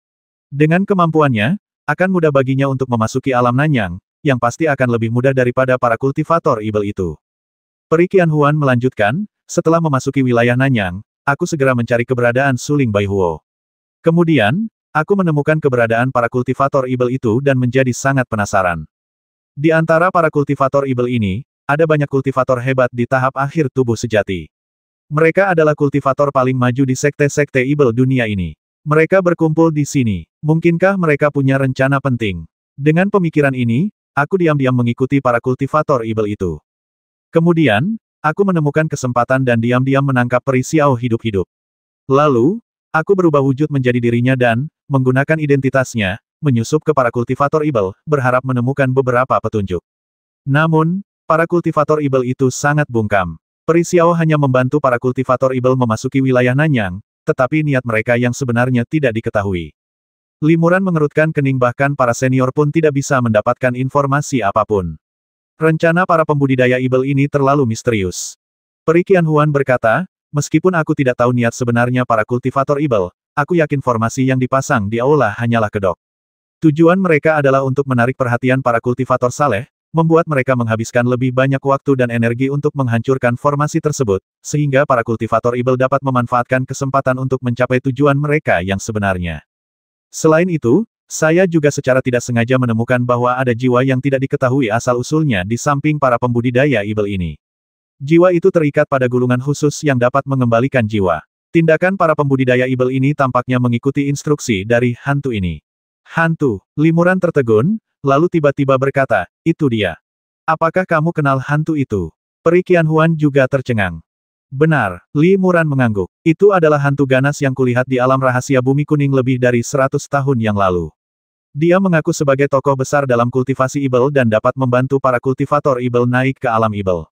Speaker 1: Dengan kemampuannya, akan mudah baginya untuk memasuki alam Nanyang, yang pasti akan lebih mudah daripada para kultivator Ibel itu. Peri Qianhuan melanjutkan, setelah memasuki wilayah Nanyang, aku segera mencari keberadaan Suling Baihuo. Kemudian, aku menemukan keberadaan para kultivator Ibel itu dan menjadi sangat penasaran. Di antara para kultivator Ibel ini, ada banyak kultivator hebat di tahap akhir tubuh sejati. Mereka adalah kultivator paling maju di sekte-sekte Ibel dunia ini. Mereka berkumpul di sini. Mungkinkah mereka punya rencana penting? Dengan pemikiran ini, aku diam-diam mengikuti para kultivator Ibel itu. Kemudian, aku menemukan kesempatan dan diam-diam menangkap Peri Xiao hidup-hidup. Lalu, aku berubah wujud menjadi dirinya dan, menggunakan identitasnya, menyusup ke para kultivator Ibel, berharap menemukan beberapa petunjuk. Namun, para kultivator Ibel itu sangat bungkam. Peri Xiao hanya membantu para kultivator Ibel memasuki wilayah Nanyang, tetapi niat mereka yang sebenarnya tidak diketahui. Limuran mengerutkan kening, bahkan para senior pun tidak bisa mendapatkan informasi apapun. Rencana para pembudidaya Ibel ini terlalu misterius. Peri Qianhuan berkata, meskipun aku tidak tahu niat sebenarnya para kultivator Ibel, aku yakin formasi yang dipasang di aula hanyalah kedok. Tujuan mereka adalah untuk menarik perhatian para kultivator Saleh, membuat mereka menghabiskan lebih banyak waktu dan energi untuk menghancurkan formasi tersebut, sehingga para kultivator Ibel dapat memanfaatkan kesempatan untuk mencapai tujuan mereka yang sebenarnya. Selain itu, saya juga secara tidak sengaja menemukan bahwa ada jiwa yang tidak diketahui asal-usulnya di samping para pembudidaya Ibel ini. Jiwa itu terikat pada gulungan khusus yang dapat mengembalikan jiwa. Tindakan para pembudidaya Ibel ini tampaknya mengikuti instruksi dari hantu ini. Hantu, Limuran tertegun, lalu tiba-tiba berkata, itu dia. Apakah kamu kenal hantu itu? Peri Qianhuan juga tercengang. Benar, Limuran mengangguk. Itu adalah hantu ganas yang kulihat di alam rahasia bumi kuning lebih dari 100 tahun yang lalu. Dia mengaku sebagai tokoh besar dalam kultivasi Ibel dan dapat membantu para kultivator Ibel naik ke alam Ibel.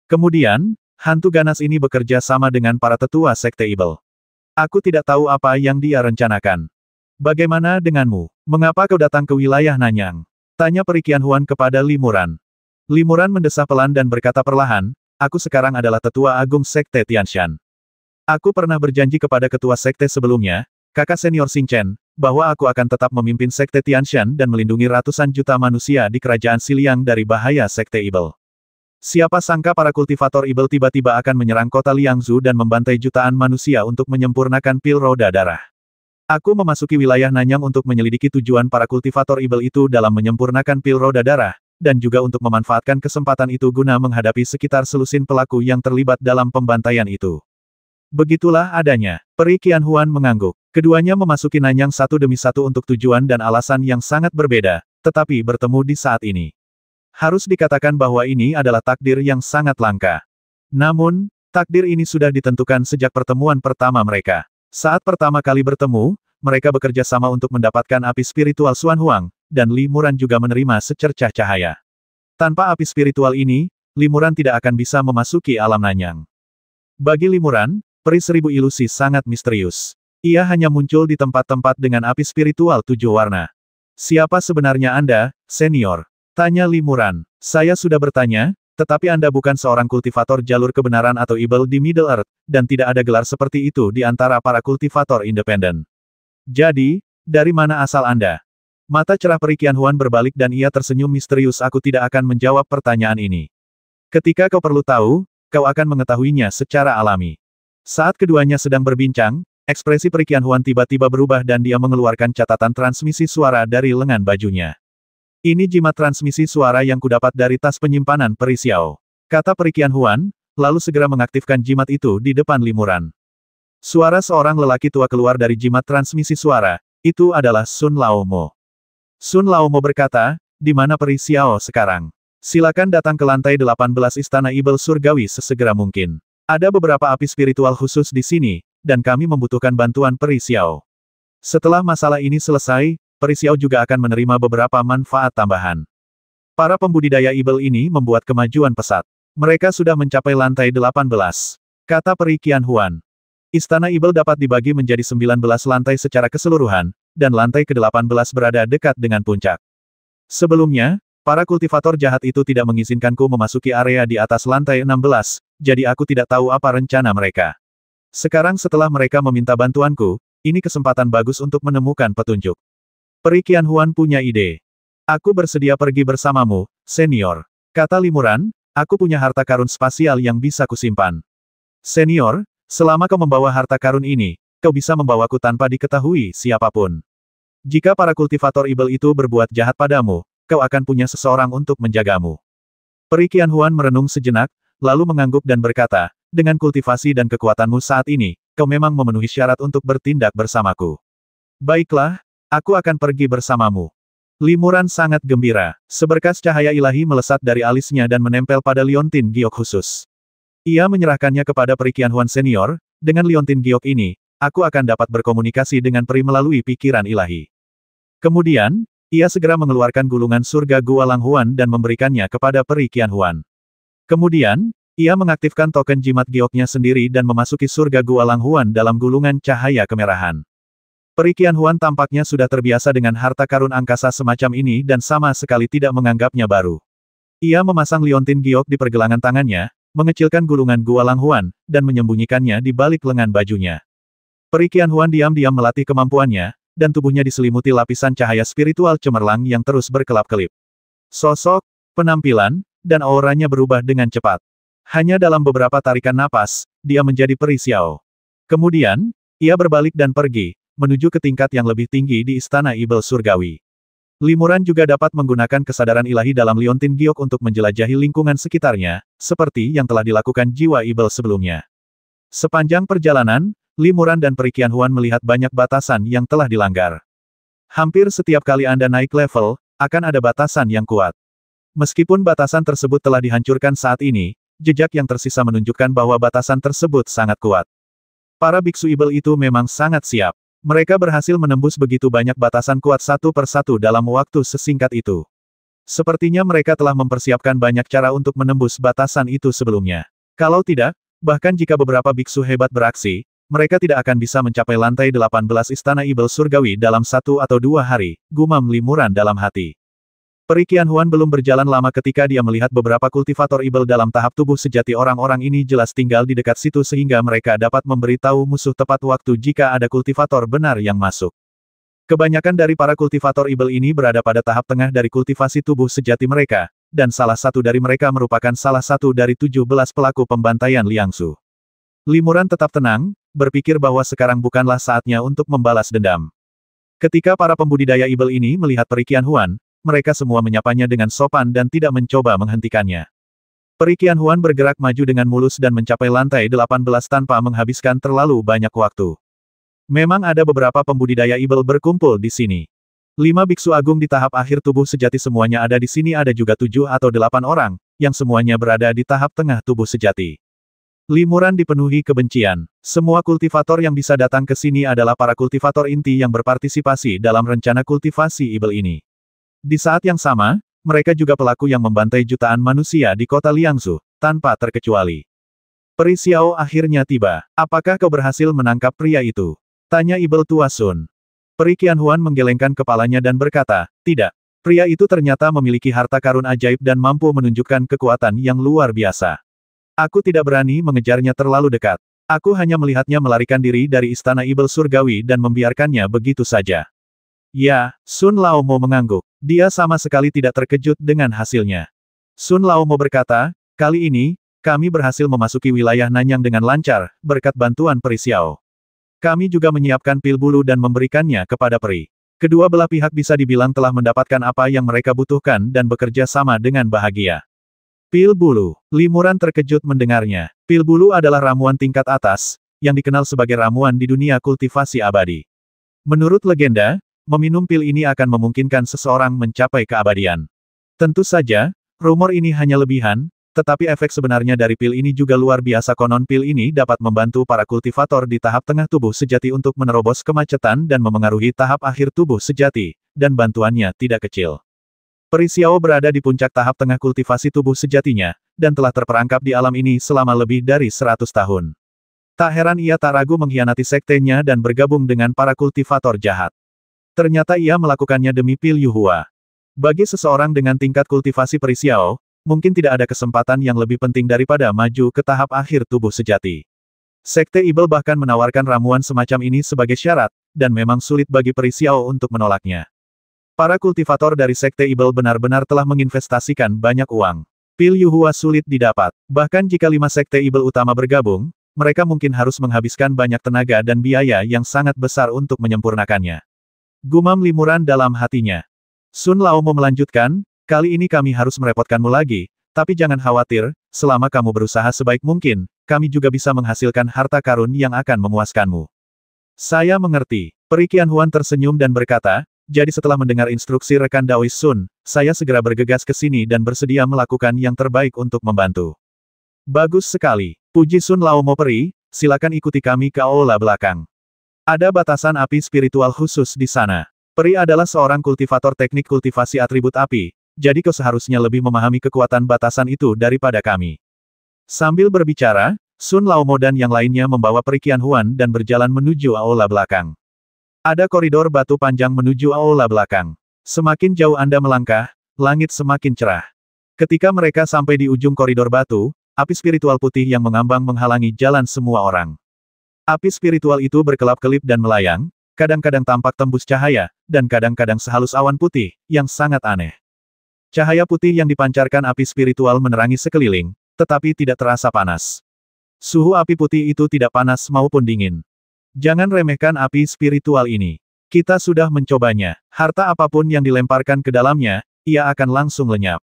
Speaker 1: Kemudian, hantu ganas ini bekerja sama dengan para tetua sekte Ibel. Aku tidak tahu apa yang dia rencanakan. Bagaimana denganmu? Mengapa kau datang ke wilayah Nanyang? Tanya Peri Qianhuan kepada Limuran. Limuran mendesah pelan dan berkata perlahan, aku sekarang adalah tetua agung sekte Tianshan. Aku pernah berjanji kepada ketua sekte sebelumnya, kakak senior Xing Chen, bahwa aku akan tetap memimpin sekte Tianshan dan melindungi ratusan juta manusia di kerajaan Xiliang dari bahaya sekte Ibel. Siapa sangka para kultivator Ibel tiba-tiba akan menyerang kota Liangzhu dan membantai jutaan manusia untuk menyempurnakan pil roda darah. Aku memasuki wilayah Nanyang untuk menyelidiki tujuan para kultivator Ibel itu dalam menyempurnakan pil roda darah, dan juga untuk memanfaatkan kesempatan itu guna menghadapi sekitar selusin pelaku yang terlibat dalam pembantaian itu. Begitulah adanya. Peri Qianhuan mengangguk. Keduanya memasuki Nanyang satu demi satu untuk tujuan dan alasan yang sangat berbeda, tetapi bertemu di saat ini. Harus dikatakan bahwa ini adalah takdir yang sangat langka. Namun, takdir ini sudah ditentukan sejak pertemuan pertama mereka. Saat pertama kali bertemu, mereka bekerja sama untuk mendapatkan api spiritual Xuan Huang, dan Li Muran juga menerima secercah cahaya. Tanpa api spiritual ini, Li Muran tidak akan bisa memasuki alam Nanyang. Bagi Li Muran, peri 1000 ilusi sangat misterius. Ia hanya muncul di tempat-tempat dengan api spiritual 7 warna. Siapa sebenarnya Anda, senior? Tanya Li Muran. Saya sudah bertanya, tetapi Anda bukan seorang kultivator jalur kebenaran atau Ibel di Middle Earth, dan tidak ada gelar seperti itu di antara para kultivator independen. Jadi, dari mana asal Anda? Mata cerah Peri Qianhuan berbalik dan ia tersenyum misterius. Aku tidak akan menjawab pertanyaan ini. Ketika kau perlu tahu, kau akan mengetahuinya secara alami. Saat keduanya sedang berbincang, ekspresi Peri Qianhuan tiba-tiba berubah dan dia mengeluarkan catatan transmisi suara dari lengan bajunya. Ini jimat transmisi suara yang kudapat dari tas penyimpanan Peri Xiao. Kata Peri Qianhuan, lalu segera mengaktifkan jimat itu di depan Li Muran. Suara seorang lelaki tua keluar dari jimat transmisi suara, itu adalah Sun Laomo. Sun Laomo berkata, di mana Peri Xiao sekarang? Silakan datang ke lantai 18 Istana Ibel Surgawi sesegera mungkin. Ada beberapa api spiritual khusus di sini, dan kami membutuhkan bantuan Peri Xiao. Setelah masalah ini selesai, Peri Xiao juga akan menerima beberapa manfaat tambahan. Para pembudidaya Ibel ini membuat kemajuan pesat. Mereka sudah mencapai lantai 18. Kata Peri Qianhuan. Istana Ibel dapat dibagi menjadi 19 lantai secara keseluruhan, dan lantai ke-18 berada dekat dengan puncak. Sebelumnya, para kultivator jahat itu tidak mengizinkanku memasuki area di atas lantai 16, jadi aku tidak tahu apa rencana mereka. Sekarang setelah mereka meminta bantuanku, ini kesempatan bagus untuk menemukan petunjuk. Peri Qianhuan punya ide. Aku bersedia pergi bersamamu, senior. Kata Li Muran, aku punya harta karun spasial yang bisa kusimpan. Senior, selama kau membawa harta karun ini, kau bisa membawaku tanpa diketahui siapapun. Jika para kultivator Ibel itu berbuat jahat padamu, kau akan punya seseorang untuk menjagamu. Peri Qianhuan merenung sejenak, lalu mengangguk dan berkata, dengan kultivasi dan kekuatanmu saat ini, kau memang memenuhi syarat untuk bertindak bersamaku. Baiklah, aku akan pergi bersamamu. Li Muran sangat gembira. Seberkas cahaya ilahi melesat dari alisnya dan menempel pada liontin giok khusus. Ia menyerahkannya kepada Peri Qianhuan senior, dengan liontin giok ini, aku akan dapat berkomunikasi dengan peri melalui pikiran ilahi. Kemudian, ia segera mengeluarkan gulungan surga Gua Langhuan dan memberikannya kepada Peri Qianhuan. Kemudian, ia mengaktifkan token jimat gioknya sendiri dan memasuki surga Gua Langhuan dalam gulungan cahaya kemerahan. Peri Qianhuan tampaknya sudah terbiasa dengan harta karun angkasa semacam ini dan sama sekali tidak menganggapnya baru. Ia memasang liontin giok di pergelangan tangannya, mengecilkan gulungan Gua Langhuan, dan menyembunyikannya di balik lengan bajunya. Peri Qianhuan diam-diam melatih kemampuannya, dan tubuhnya diselimuti lapisan cahaya spiritual cemerlang yang terus berkelap-kelip. Sosok, penampilan, dan auranya berubah dengan cepat. Hanya dalam beberapa tarikan napas, dia menjadi Peri Xiao. Kemudian, ia berbalik dan pergi, menuju ke tingkat yang lebih tinggi di Istana Ibel Surgawi. Li Muran juga dapat menggunakan kesadaran ilahi dalam liontin giok untuk menjelajahi lingkungan sekitarnya, seperti yang telah dilakukan jiwa Ibel sebelumnya. Sepanjang perjalanan, Li Muran dan Peri Qianhuan melihat banyak batasan yang telah dilanggar. Hampir setiap kali Anda naik level, akan ada batasan yang kuat. Meskipun batasan tersebut telah dihancurkan saat ini, jejak yang tersisa menunjukkan bahwa batasan tersebut sangat kuat. Para biksu Ibel itu memang sangat siap. Mereka berhasil menembus begitu banyak batasan kuat satu persatu dalam waktu sesingkat itu. Sepertinya mereka telah mempersiapkan banyak cara untuk menembus batasan itu sebelumnya. Kalau tidak, bahkan jika beberapa biksu hebat beraksi, mereka tidak akan bisa mencapai lantai 18 Istana Ibel Surgawi dalam 1 atau 2 hari, gumam Li Muran dalam hati. Peri Qianhuan belum berjalan lama ketika dia melihat beberapa kultivator Ibel dalam tahap tubuh sejati. Orang-orang ini jelas tinggal di dekat situ sehingga mereka dapat memberitahu musuh tepat waktu jika ada kultivator benar yang masuk. Kebanyakan dari para kultivator Ibel ini berada pada tahap tengah dari kultivasi tubuh sejati mereka, dan salah satu dari mereka merupakan salah satu dari 17 pelaku pembantaian Liangsu. Li Muran tetap tenang, berpikir bahwa sekarang bukanlah saatnya untuk membalas dendam. Ketika para pembudidaya Ibel ini melihat Peri Qianhuan, mereka semua menyapanya dengan sopan dan tidak mencoba menghentikannya. Peri Qianhuan bergerak maju dengan mulus dan mencapai lantai 18 tanpa menghabiskan terlalu banyak waktu. Memang ada beberapa pembudidaya Ibel berkumpul di sini. 5 biksu agung di tahap akhir tubuh sejati semuanya ada di sini, ada juga 7 atau 8 orang, yang semuanya berada di tahap tengah tubuh sejati. Limuran dipenuhi kebencian. Semua kultivator yang bisa datang ke sini adalah para kultivator inti yang berpartisipasi dalam rencana kultivasi Ibel ini. Di saat yang sama, mereka juga pelaku yang membantai jutaan manusia di kota Liangzhu, tanpa terkecuali. Peri Xiao akhirnya tiba. Apakah kau berhasil menangkap pria itu? Tanya Ibel tua Sun. Peri Qianhuan menggelengkan kepalanya dan berkata, tidak. Pria itu ternyata memiliki harta karun ajaib dan mampu menunjukkan kekuatan yang luar biasa. Aku tidak berani mengejarnya terlalu dekat. Aku hanya melihatnya melarikan diri dari istana Ibel Surgawi dan membiarkannya begitu saja. Ya, Sun Laomo mengangguk. Dia sama sekali tidak terkejut dengan hasilnya. Sun Laomo berkata, kali ini, kami berhasil memasuki wilayah Nanyang dengan lancar, berkat bantuan Peri Xiao. Kami juga menyiapkan pil bulu dan memberikannya kepada peri. Kedua belah pihak bisa dibilang telah mendapatkan apa yang mereka butuhkan dan bekerja sama dengan bahagia. Pil bulu. Limuran terkejut mendengarnya. Pil bulu adalah ramuan tingkat atas, yang dikenal sebagai ramuan di dunia kultivasi abadi. Menurut legenda, meminum pil ini akan memungkinkan seseorang mencapai keabadian. Tentu saja, rumor ini hanya lebihan, tetapi efek sebenarnya dari pil ini juga luar biasa. Konon pil ini dapat membantu para kultivator di tahap tengah tubuh sejati untuk menerobos kemacetan dan memengaruhi tahap akhir tubuh sejati, dan bantuannya tidak kecil. Peri Xiao berada di puncak tahap tengah kultivasi tubuh sejatinya, dan telah terperangkap di alam ini selama lebih dari 100 tahun. Tak heran ia tak ragu mengkhianati sektenya dan bergabung dengan para kultivator jahat. Ternyata ia melakukannya demi pil Yuhua. Bagi seseorang dengan tingkat kultivasi Peri Xiao, mungkin tidak ada kesempatan yang lebih penting daripada maju ke tahap akhir tubuh sejati. Sekte Ibel bahkan menawarkan ramuan semacam ini sebagai syarat, dan memang sulit bagi Peri Xiao untuk menolaknya. Para kultivator dari Sekte Ibel benar-benar telah menginvestasikan banyak uang. Pil Yuhua sulit didapat. Bahkan jika 5 Sekte Ibel utama bergabung, mereka mungkin harus menghabiskan banyak tenaga dan biaya yang sangat besar untuk menyempurnakannya. Gumam Limuran dalam hatinya. Sun Laomo melanjutkan, kali ini kami harus merepotkanmu lagi, tapi jangan khawatir, selama kamu berusaha sebaik mungkin, kami juga bisa menghasilkan harta karun yang akan memuaskanmu. Saya mengerti. Peri Qianhuan tersenyum dan berkata, jadi setelah mendengar instruksi rekan Daois Sun, saya segera bergegas ke sini dan bersedia melakukan yang terbaik untuk membantu. Bagus sekali. Puji Sun Laomo Peri, silakan ikuti kami ke aula belakang. Ada batasan api spiritual khusus di sana. Peri adalah seorang kultivator teknik kultivasi atribut api, jadi kau seharusnya lebih memahami kekuatan batasan itu daripada kami. Sambil berbicara, Sun Laomo dan yang lainnya membawa Peri Qianhuan dan berjalan menuju aula belakang. Ada koridor batu panjang menuju aula belakang. Semakin jauh Anda melangkah, langit semakin cerah. Ketika mereka sampai di ujung koridor batu, api spiritual putih yang mengambang menghalangi jalan semua orang. Api spiritual itu berkelap-kelip dan melayang, kadang-kadang tampak tembus cahaya, dan kadang-kadang sehalus awan putih, yang sangat aneh. Cahaya putih yang dipancarkan api spiritual menerangi sekeliling, tetapi tidak terasa panas. Suhu api putih itu tidak panas maupun dingin. Jangan remehkan api spiritual ini. Kita sudah mencobanya. Harta apapun yang dilemparkan ke dalamnya, ia akan langsung lenyap.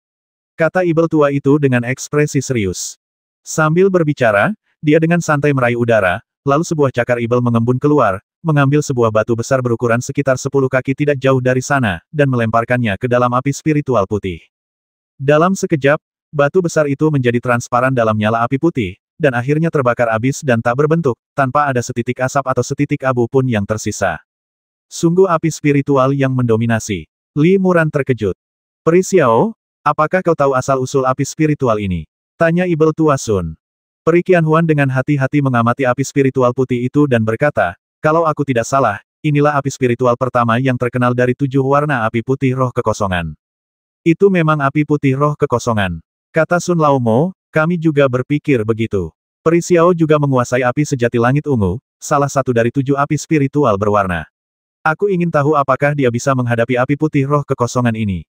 Speaker 1: Kata Ibel tua itu dengan ekspresi serius. Sambil berbicara, dia dengan santai meraih udara, lalu sebuah cakar Ibel mengembun keluar, mengambil sebuah batu besar berukuran sekitar 10 kaki tidak jauh dari sana, dan melemparkannya ke dalam api spiritual putih. Dalam sekejap, batu besar itu menjadi transparan dalam nyala api putih, dan akhirnya terbakar habis dan tak berbentuk, tanpa ada setitik asap atau setitik abu pun yang tersisa. Sungguh api spiritual yang mendominasi. Li Muran terkejut. Peri Xiao, apakah kau tahu asal-usul api spiritual ini? Tanya Ibel tua Sun. Peri Qianhuan dengan hati-hati mengamati api spiritual putih itu dan berkata, kalau aku tidak salah, inilah api spiritual pertama yang terkenal dari 7 warna api putih roh kekosongan. Itu memang api putih roh kekosongan. Kata Sun Laomo, kami juga berpikir begitu. Peri Xiao juga menguasai api sejati langit ungu, salah satu dari 7 api spiritual berwarna. Aku ingin tahu apakah dia bisa menghadapi api putih roh kekosongan ini.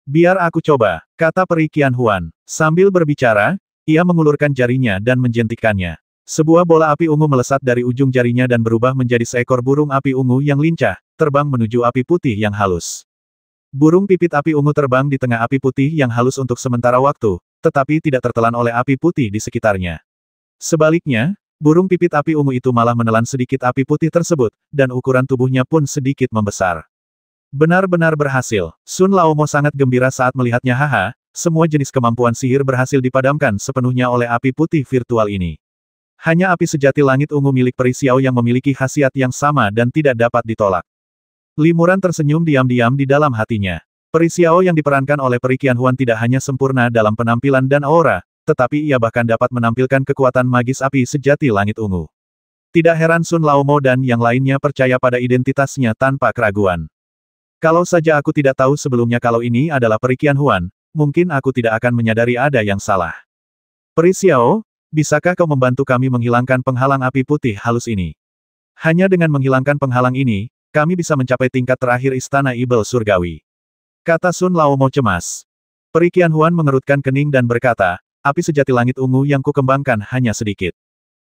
Speaker 1: Biar aku coba, kata Peri Qianhuan. Sambil berbicara, ia mengulurkan jarinya dan menjentikkannya. Sebuah bola api ungu melesat dari ujung jarinya dan berubah menjadi seekor burung api ungu yang lincah, terbang menuju api putih yang halus. Burung pipit api ungu terbang di tengah api putih yang halus untuk sementara waktu, tetapi tidak tertelan oleh api putih di sekitarnya. Sebaliknya, burung pipit api ungu itu malah menelan sedikit api putih tersebut, dan ukuran tubuhnya pun sedikit membesar. Benar-benar berhasil. Sun Laomo sangat gembira saat melihatnya. Haha, semua jenis kemampuan sihir berhasil dipadamkan sepenuhnya oleh api putih virtual ini. Hanya api sejati langit ungu milik peri Xiao yang memiliki khasiat yang sama dan tidak dapat ditolak. Limuran tersenyum diam-diam di dalam hatinya. Peri Xiao yang diperankan oleh peri Qianhuan tidak hanya sempurna dalam penampilan dan aura, tetapi ia bahkan dapat menampilkan kekuatan magis api sejati langit ungu. Tidak heran Sun Laomo dan yang lainnya percaya pada identitasnya tanpa keraguan. Kalau saja aku tidak tahu sebelumnya kalau ini adalah peri Qianhuan, mungkin aku tidak akan menyadari ada yang salah. Peri Xiao, bisakah kau membantu kami menghilangkan penghalang api putih halus ini? Hanya dengan menghilangkan penghalang ini, kami bisa mencapai tingkat terakhir Istana Ibel Surgawi. Kata Sun Laomo cemas. Peri Qianhuan mengerutkan kening dan berkata, api sejati langit ungu yang kukembangkan hanya sedikit.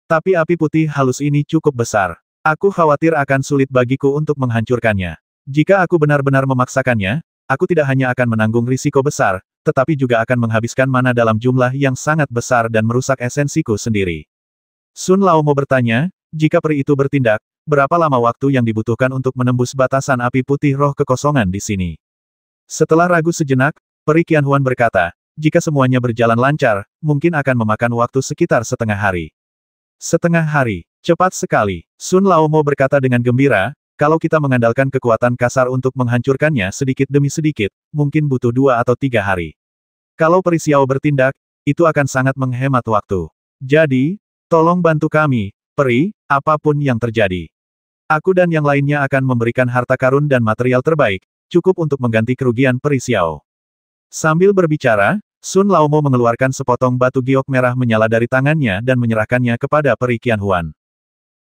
Speaker 1: Tapi api putih halus ini cukup besar. Aku khawatir akan sulit bagiku untuk menghancurkannya. Jika aku benar-benar memaksakannya, aku tidak hanya akan menanggung risiko besar, tetapi juga akan menghabiskan mana dalam jumlah yang sangat besar dan merusak esensiku sendiri. Sun Laomo bertanya, jika peri itu bertindak, berapa lama waktu yang dibutuhkan untuk menembus batasan api putih roh kekosongan di sini? Setelah ragu sejenak, peri Qianhuan berkata, jika semuanya berjalan lancar, mungkin akan memakan waktu sekitar setengah hari. Setengah hari, cepat sekali. Sun Laomo berkata dengan gembira, kalau kita mengandalkan kekuatan kasar untuk menghancurkannya sedikit demi sedikit, mungkin butuh 2 atau 3 hari. Kalau peri Xiao bertindak, itu akan sangat menghemat waktu. Jadi, tolong bantu kami, peri, apapun yang terjadi. Aku dan yang lainnya akan memberikan harta karun dan material terbaik, cukup untuk mengganti kerugian peri Xiao. Sambil berbicara, Sun Laomo mengeluarkan sepotong batu giok merah menyala dari tangannya dan menyerahkannya kepada peri Qianhuan.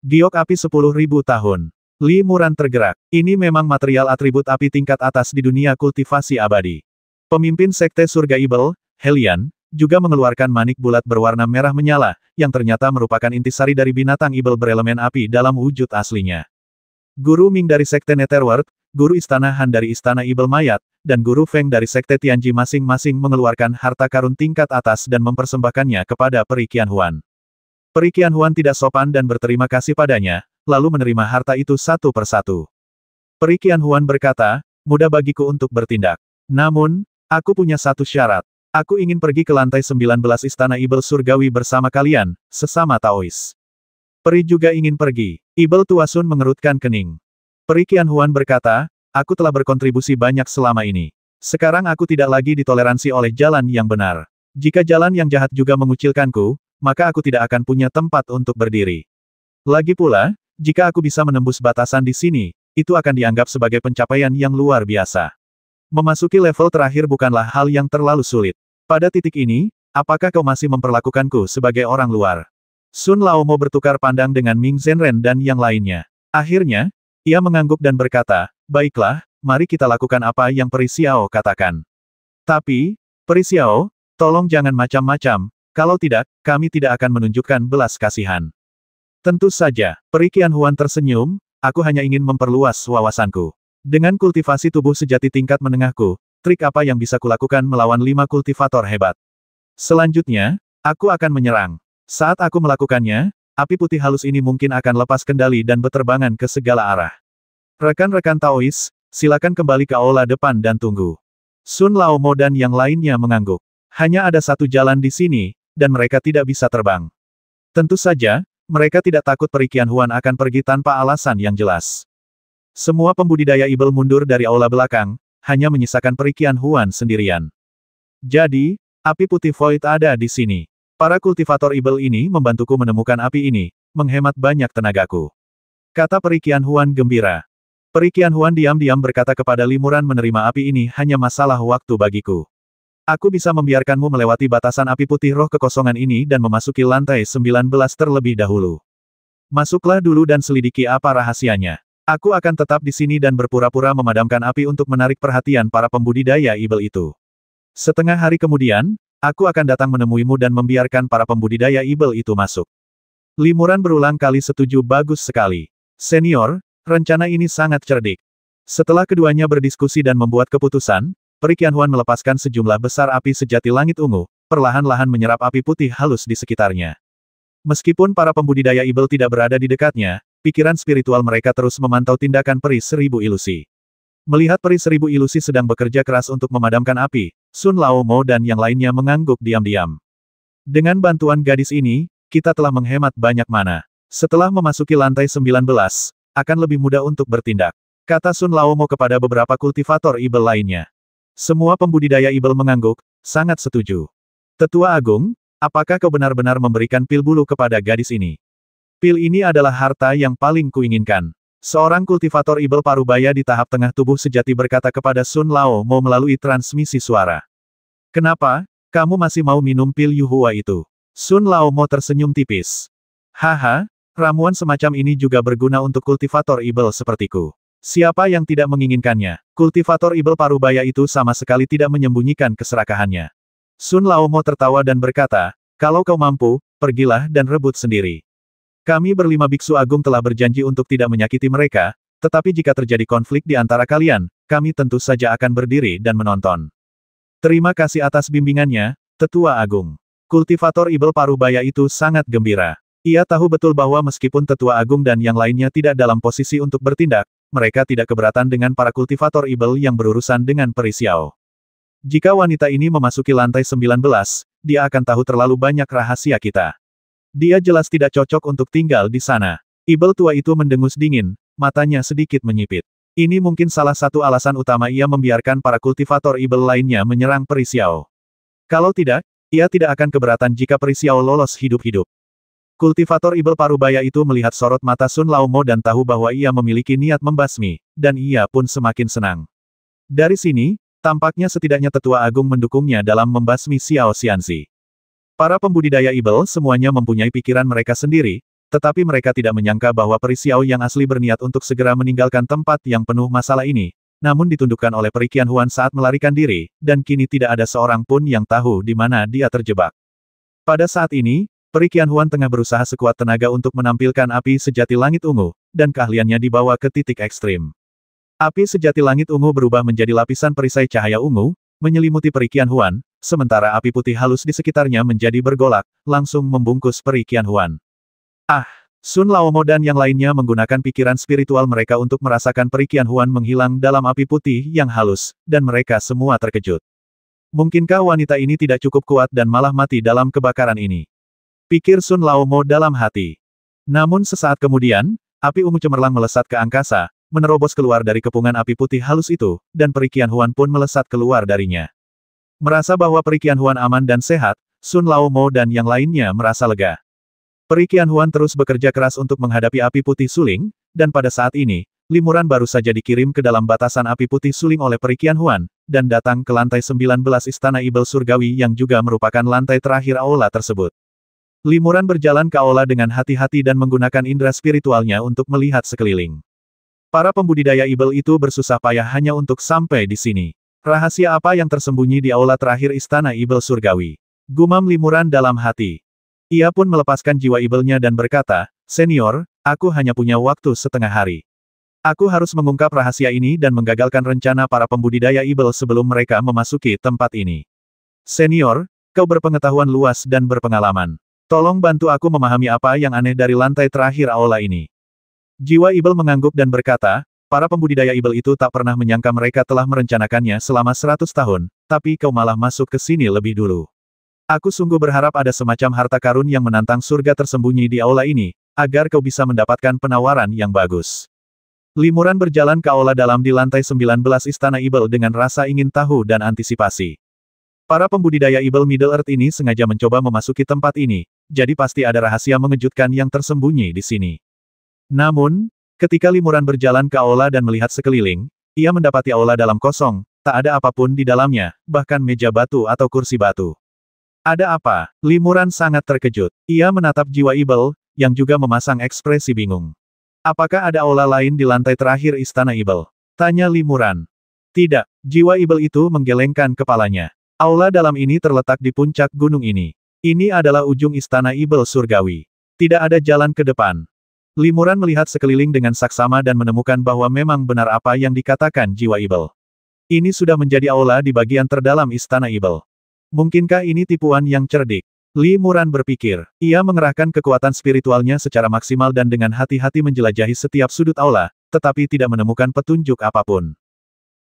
Speaker 1: Giok api 10.000 tahun. Limuran tergerak. Ini memang material atribut api tingkat atas di dunia kultivasi abadi. Pemimpin Sekte Surga Ibel, Helian, juga mengeluarkan manik bulat berwarna merah menyala, yang ternyata merupakan intisari dari binatang Ibel berelemen api dalam wujud aslinya. Guru Ming dari Sekte Netherworld, Guru Istana Han dari Istana Ibel Mayat, dan Guru Feng dari Sekte Tianji masing-masing mengeluarkan harta karun tingkat atas dan mempersembahkannya kepada peri Qianhuan. Peri Qianhuan tidak sopan dan berterima kasih padanya, lalu menerima harta itu satu persatu. Peri Qianhuan berkata, mudah bagiku untuk bertindak. Namun, aku punya satu syarat. Aku ingin pergi ke lantai 19 Istana Ibel Surgawi bersama kalian, sesama Taois. Peri juga ingin pergi. Ibel Tua Sun mengerutkan kening. Peri Qianhuan berkata, aku telah berkontribusi banyak selama ini. Sekarang aku tidak lagi ditoleransi oleh jalan yang benar. Jika jalan yang jahat juga mengucilkanku, maka aku tidak akan punya tempat untuk berdiri. Lagi pula, jika aku bisa menembus batasan di sini, itu akan dianggap sebagai pencapaian yang luar biasa. Memasuki level terakhir bukanlah hal yang terlalu sulit. Pada titik ini, apakah kau masih memperlakukanku sebagai orang luar? Sun Laomo bertukar pandang dengan Ming Zhenren dan yang lainnya. Akhirnya, ia mengangguk dan berkata, baiklah, mari kita lakukan apa yang peri Xiao katakan. Tapi, peri Xiao, tolong jangan macam-macam, kalau tidak, kami tidak akan menunjukkan belas kasihan. Tentu saja, peri Qianhuan tersenyum, aku hanya ingin memperluas wawasanku. Dengan kultivasi tubuh sejati tingkat menengahku, trik apa yang bisa kulakukan melawan 5 kultivator hebat? Selanjutnya, aku akan menyerang. Saat aku melakukannya, api putih halus ini mungkin akan lepas kendali dan berterbangan ke segala arah. Rekan-rekan Taois, silakan kembali ke aula depan dan tunggu. Sun Laomo dan yang lainnya mengangguk. Hanya ada satu jalan di sini, dan mereka tidak bisa terbang. Tentu saja, mereka tidak takut peri Qianhuan akan pergi tanpa alasan yang jelas. Semua pembudidaya Ibel mundur dari aula belakang, hanya menyisakan peri Qianhuan sendirian. Jadi, api putih void ada di sini. Para kultivator Ibel ini membantuku menemukan api ini, menghemat banyak tenagaku. Kata peri Qianhuan gembira. Peri Qianhuan diam-diam berkata kepada Limuran menerima api ini hanya masalah waktu bagiku. Aku bisa membiarkanmu melewati batasan api putih roh kekosongan ini dan memasuki lantai 19 terlebih dahulu. Masuklah dulu dan selidiki apa rahasianya. Aku akan tetap di sini dan berpura-pura memadamkan api untuk menarik perhatian para pembudidaya Ibel itu. Setengah hari kemudian, aku akan datang menemuimu dan membiarkan para pembudidaya Ibel itu masuk. Limuran berulang kali setuju bagus sekali. Senior, rencana ini sangat cerdik. Setelah keduanya berdiskusi dan membuat keputusan, peri Qianhuan melepaskan sejumlah besar api sejati langit ungu, perlahan-lahan menyerap api putih halus di sekitarnya. Meskipun para pembudidaya Ibel tidak berada di dekatnya, pikiran spiritual mereka terus memantau tindakan peri 1000 ilusi. Melihat peri 1000 ilusi sedang bekerja keras untuk memadamkan api, Sun Laomo dan yang lainnya mengangguk diam-diam. Dengan bantuan gadis ini, kita telah menghemat banyak mana. Setelah memasuki lantai 19, akan lebih mudah untuk bertindak. Kata Sun Laomo kepada beberapa kultivator ibel lainnya. Semua pembudidaya ibel mengangguk, sangat setuju. Tetua Agung, apakah kau benar-benar memberikan pil bulu kepada gadis ini? Pil ini adalah harta yang paling kuinginkan. Seorang kultivator ibel parubaya di tahap tengah tubuh sejati berkata kepada Sun Laomo melalui transmisi suara. Kenapa, kamu masih mau minum pil Yuhua itu? Sun Laomo tersenyum tipis. Haha, ramuan semacam ini juga berguna untuk kultivator ibel sepertiku. Siapa yang tidak menginginkannya? Kultivator ibel parubaya itu sama sekali tidak menyembunyikan keserakahannya. Sun Laomo tertawa dan berkata, kalau kau mampu, pergilah dan rebut sendiri. Kami berlima biksu agung telah berjanji untuk tidak menyakiti mereka, tetapi jika terjadi konflik di antara kalian, kami tentu saja akan berdiri dan menonton. Terima kasih atas bimbingannya, Tetua Agung. Kultivator ibel parubaya itu sangat gembira. Ia tahu betul bahwa meskipun Tetua Agung dan yang lainnya tidak dalam posisi untuk bertindak, mereka tidak keberatan dengan para kultivator ibel yang berurusan dengan Peri Xiao. Jika wanita ini memasuki lantai 19, dia akan tahu terlalu banyak rahasia kita. Dia jelas tidak cocok untuk tinggal di sana. Ibel tua itu mendengus dingin, matanya sedikit menyipit. Ini mungkin salah satu alasan utama ia membiarkan para kultivator ibel lainnya menyerang Peri Xiao. Kalau tidak, ia tidak akan keberatan jika Peri Xiao lolos hidup-hidup. Kultivator ibel parubaya itu melihat sorot mata Sun Laomo dan tahu bahwa ia memiliki niat membasmi, dan ia pun semakin senang. Dari sini, tampaknya setidaknya Tetua Agung mendukungnya dalam membasmi Xiao Xianzi. Para pembudidaya ibel semuanya mempunyai pikiran mereka sendiri, tetapi mereka tidak menyangka bahwa Peri Xiao yang asli berniat untuk segera meninggalkan tempat yang penuh masalah ini, namun ditundukkan oleh Peri Qianhuan saat melarikan diri, dan kini tidak ada seorang pun yang tahu di mana dia terjebak. Pada saat ini, Peri Qianhuan tengah berusaha sekuat tenaga untuk menampilkan api sejati langit ungu, dan keahliannya dibawa ke titik ekstrim. Api sejati langit ungu berubah menjadi lapisan perisai cahaya ungu, menyelimuti Peri Qianhuan, sementara api putih halus di sekitarnya menjadi bergolak, langsung membungkus Peri Qianhuan. Sun Laomo dan yang lainnya menggunakan pikiran spiritual mereka untuk merasakan Peri Qianhuan menghilang dalam api putih yang halus, dan mereka semua terkejut. Mungkinkah wanita ini tidak cukup kuat dan malah mati dalam kebakaran ini? Pikir Sun Laomo dalam hati. Namun sesaat kemudian, api ungu cemerlang melesat ke angkasa, menerobos keluar dari kepungan api putih halus itu, dan Peri Qianhuan pun melesat keluar darinya. Merasa bahwa Peri Qianhuan aman dan sehat, Sun Laomo dan yang lainnya merasa lega. Peri Qianhuan terus bekerja keras untuk menghadapi api putih suling, dan pada saat ini, limuran baru saja dikirim ke dalam batasan api putih suling oleh Peri Qianhuan, dan datang ke lantai 19 Istana Ibel Surgawi yang juga merupakan lantai terakhir aula tersebut. Limuran berjalan ke aula dengan hati-hati dan menggunakan indera spiritualnya untuk melihat sekeliling. Para pembudidaya ibel itu bersusah payah hanya untuk sampai di sini. Rahasia apa yang tersembunyi di aula terakhir Istana Ibel Surgawi? Gumam limuran dalam hati. Ia pun melepaskan jiwa ibelnya dan berkata, Senior, aku hanya punya waktu setengah hari. Aku harus mengungkap rahasia ini dan menggagalkan rencana para pembudidaya ibel sebelum mereka memasuki tempat ini. Senior, kau berpengetahuan luas dan berpengalaman. Tolong bantu aku memahami apa yang aneh dari lantai terakhir aula ini. Jiwa ibel mengangguk dan berkata, para pembudidaya ibel itu tak pernah menyangka mereka telah merencanakannya selama 100 tahun, tapi kau malah masuk ke sini lebih dulu. Aku sungguh berharap ada semacam harta karun yang menantang surga tersembunyi di aula ini, agar kau bisa mendapatkan penawaran yang bagus. Limuran berjalan ke aula dalam di lantai 19 Istana Ibel dengan rasa ingin tahu dan antisipasi. Para pembudidaya ibel Middle Earth ini sengaja mencoba memasuki tempat ini, jadi pasti ada rahasia mengejutkan yang tersembunyi di sini. Namun, ketika limuran berjalan ke aula dan melihat sekeliling, ia mendapati aula dalam kosong, tak ada apapun di dalamnya, bahkan meja batu atau kursi batu. Ada apa? Limuran sangat terkejut. Ia menatap jiwa ibel, yang juga memasang ekspresi bingung. Apakah ada aula lain di lantai terakhir Istana Ibel? Tanya limuran. Tidak, jiwa ibel itu menggelengkan kepalanya. Aula dalam ini terletak di puncak gunung ini. Ini adalah ujung Istana Ibel Surgawi. Tidak ada jalan ke depan. Limuran melihat sekeliling dengan saksama dan menemukan bahwa memang benar apa yang dikatakan jiwa ibel. Ini sudah menjadi aula di bagian terdalam Istana Ibel. Mungkinkah ini tipuan yang cerdik? Limuran berpikir. Ia mengerahkan kekuatan spiritualnya secara maksimal dan dengan hati-hati menjelajahi setiap sudut aula, tetapi tidak menemukan petunjuk apapun.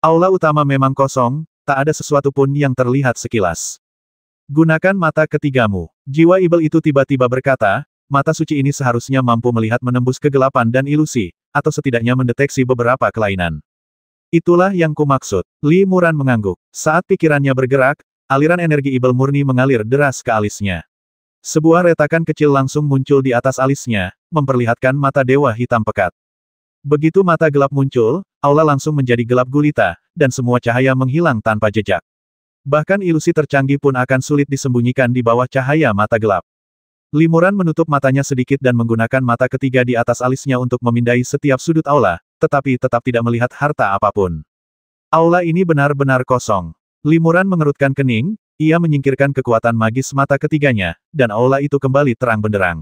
Speaker 1: Aula utama memang kosong, tak ada sesuatu pun yang terlihat sekilas. Gunakan mata ketigamu. Jiwa Ibel itu tiba-tiba berkata, mata suci ini seharusnya mampu melihat menembus kegelapan dan ilusi, atau setidaknya mendeteksi beberapa kelainan. Itulah yang kumaksud. Li Muran mengangguk. Saat pikirannya bergerak, aliran energi Ibel murni mengalir deras ke alisnya. Sebuah retakan kecil langsung muncul di atas alisnya, memperlihatkan mata dewa hitam pekat. Begitu mata gelap muncul, aula langsung menjadi gelap gulita, dan semua cahaya menghilang tanpa jejak. Bahkan ilusi tercanggih pun akan sulit disembunyikan di bawah cahaya mata gelap. Li Muran menutup matanya sedikit dan menggunakan mata ketiga di atas alisnya untuk memindai setiap sudut aula, tetapi tetap tidak melihat harta apapun. Aula ini benar-benar kosong. Li Muran mengerutkan kening, ia menyingkirkan kekuatan magis mata ketiganya, dan aula itu kembali terang benderang.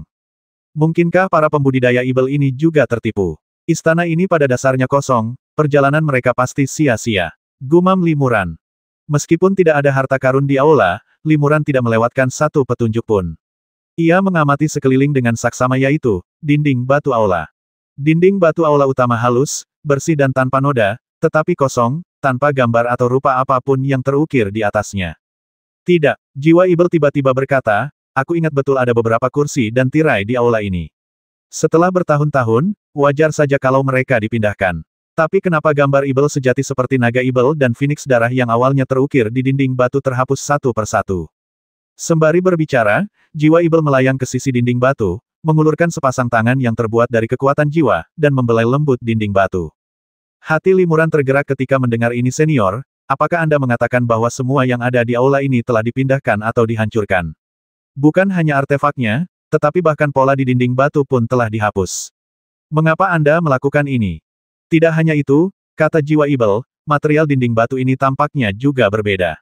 Speaker 1: Mungkinkah para pembudidaya Ibel ini juga tertipu? Istana ini pada dasarnya kosong, perjalanan mereka pasti sia-sia. Gumam Li Muran. Meskipun tidak ada harta karun di aula, Li Muran tidak melewatkan satu petunjuk pun. Ia mengamati sekeliling dengan saksama yaitu, dinding batu aula. Dinding batu aula utama halus, bersih dan tanpa noda, tetapi kosong, tanpa gambar atau rupa apapun yang terukir di atasnya. Tidak, jiwa Ibel tiba-tiba berkata, aku ingat betul ada beberapa kursi dan tirai di aula ini. Setelah bertahun-tahun, wajar saja kalau mereka dipindahkan. Tapi kenapa gambar Ibel sejati seperti naga Ibel dan Phoenix darah yang awalnya terukir di dinding batu terhapus satu persatu? Sembari berbicara, jiwa Ibel melayang ke sisi dinding batu, mengulurkan sepasang tangan yang terbuat dari kekuatan jiwa, dan membelai lembut dinding batu. Hati Li Muran tergerak ketika mendengar ini senior, apakah Anda mengatakan bahwa semua yang ada di aula ini telah dipindahkan atau dihancurkan? Bukan hanya artefaknya, tetapi bahkan pola di dinding batu pun telah dihapus. Mengapa Anda melakukan ini? Tidak hanya itu, kata jiwa Ibel, material dinding batu ini tampaknya juga berbeda.